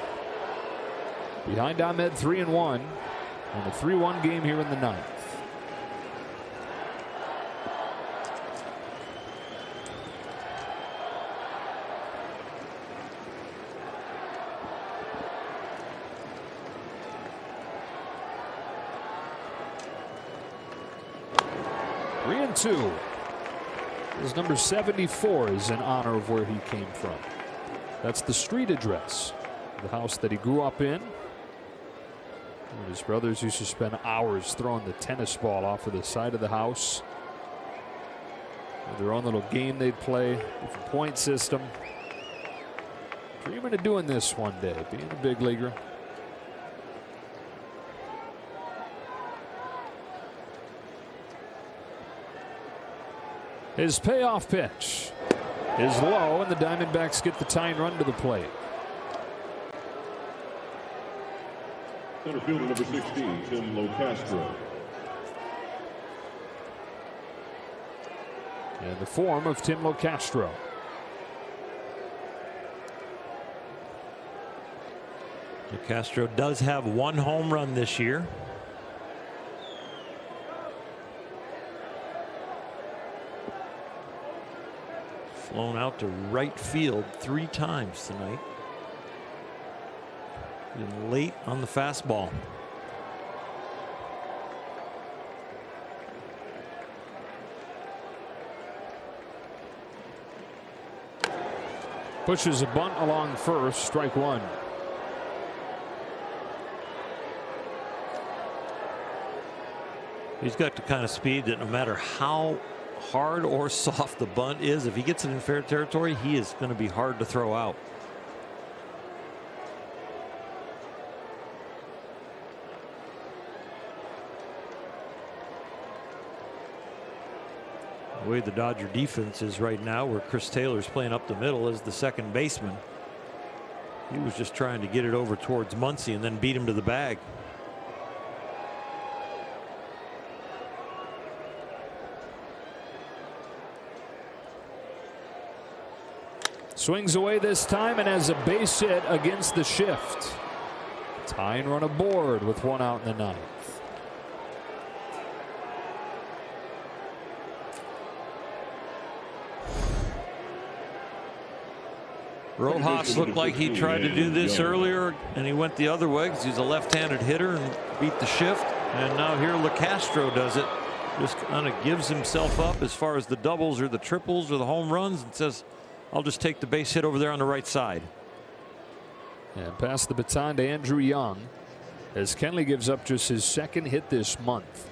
Behind Ahmed, 3-1, and a 3-1 game here in the 9th. Two. His number 74 is in honor of where he came from. That's the street address, the house that he grew up in. And his brothers used to spend hours throwing the tennis ball off of the side of the house. Their own little game they'd play, different point system. Dreaming of doing this one day, being a big leaguer. His payoff pitch is low, and the Diamondbacks get the tying run to the plate. Center fielder number 16, Tim LoCastro. in the form of Tim Locastro. Castro does have 1 home run this year. Flown out to right field 3 times tonight. And late on the fastball. Pushes a bunt along first, strike 1. He's got the kind of speed that no matter how hard or soft the bunt is, if he gets it in fair territory, he is going to be hard to throw out. The way the Dodger defense is right now, where Chris Taylor's playing up the middle as the second baseman, he was just trying to get it over towards Muncy and then beat him to the bag. Swings away this time and has a base hit against the shift. Tying run aboard with 1 out in the 9th. Rojas looked like he tried to do this earlier and he went the other way because he's a left-handed hitter and beat the shift. And now here Locastro does it. Just kind of gives himself up as far as the doubles or the triples or the home runs and says, I'll just take the base hit over there on the right side. And pass the baton to Andrew Young as Kenley gives up just his 2nd hit this month.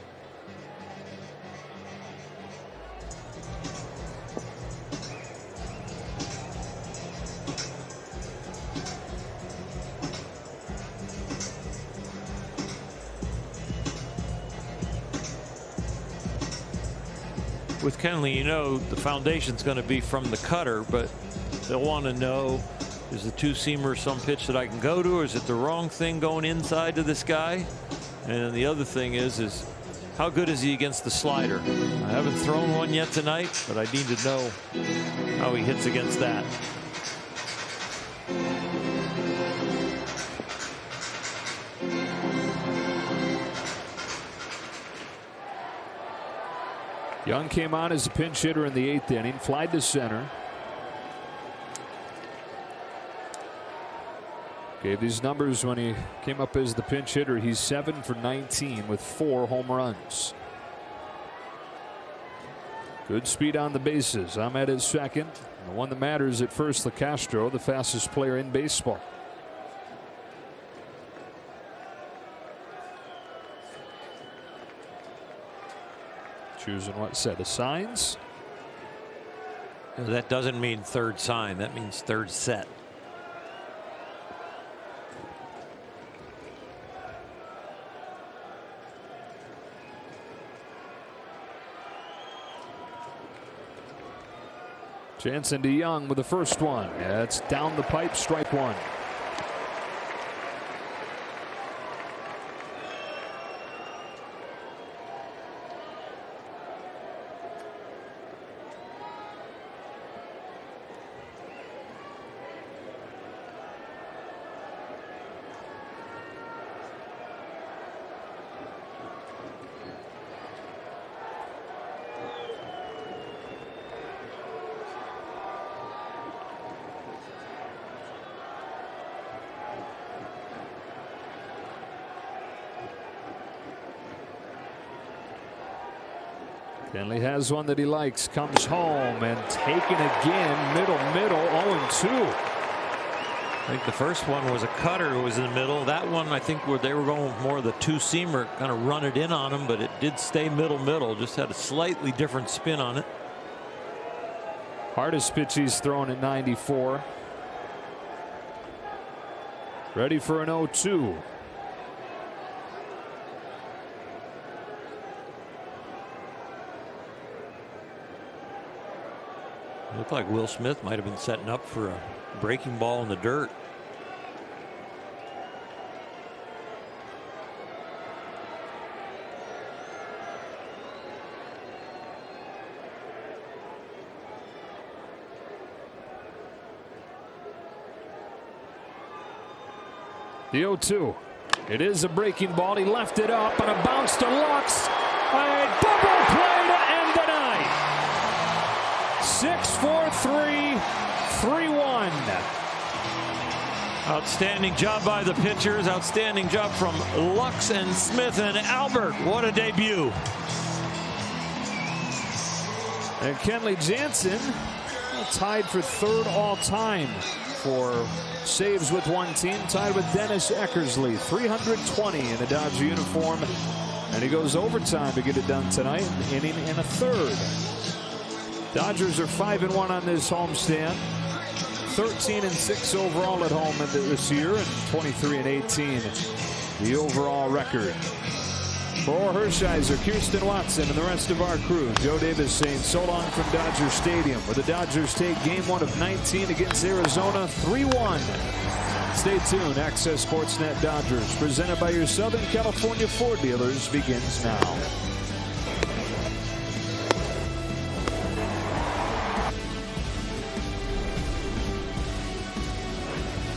With Kenley, you know the foundation's going to be from the cutter, but they'll want to know, is the 2-seamer some pitch that I can go to, or is it the wrong thing going inside to this guy? And the other thing is how good is he against the slider? I haven't thrown one yet tonight, but I need to know how he hits against that. Young came on as a pinch hitter in the 8th inning, flied to center. Gave these numbers when he came up as the pinch hitter. He's 7 for 19 with 4 home runs. Good speed on the bases. Ahmed at second. The one that matters at first, Locastro, the fastest player in baseball. Choosing what set of signs? That doesn't mean third sign. That means third set. Jansen to Young with the first one. That's down the pipe, strike 1. Kenley has one that he likes, comes home and taken again, middle, 0-2. I think the first one was a cutter who was in the middle. That one, I think, where they were going with more of the 2-seamer, kind of run it in on him, but it did stay middle, just had a slightly different spin on it. Hardest pitch he's thrown at 94. Ready for an 0-2. Looked like Will Smith might have been setting up for a breaking ball in the dirt. The 0-2. It is a breaking ball. He left it up and a bounce to Lux. A double play to end the night. 6-4-3, 3-1. Outstanding job by the pitchers. Outstanding job from Lux and Smith and Albert. What a debut. And Kenley Jansen tied for third all time for saves with one team, tied with Dennis Eckersley. 320 in a Dodger uniform. And he goes overtime to get it done tonight, an inning and a third. Dodgers are 5-1 on this homestand. 13-6 overall at home this year, and 23-18 the overall record. For Hershiser, Kirsten Watson, and the rest of our crew, Joe Davis saying so long from Dodger Stadium, where the Dodgers take game 1 of 19 against Arizona 3-1. Stay tuned. Access Sportsnet Dodgers, presented by your Southern California Ford dealers, begins now.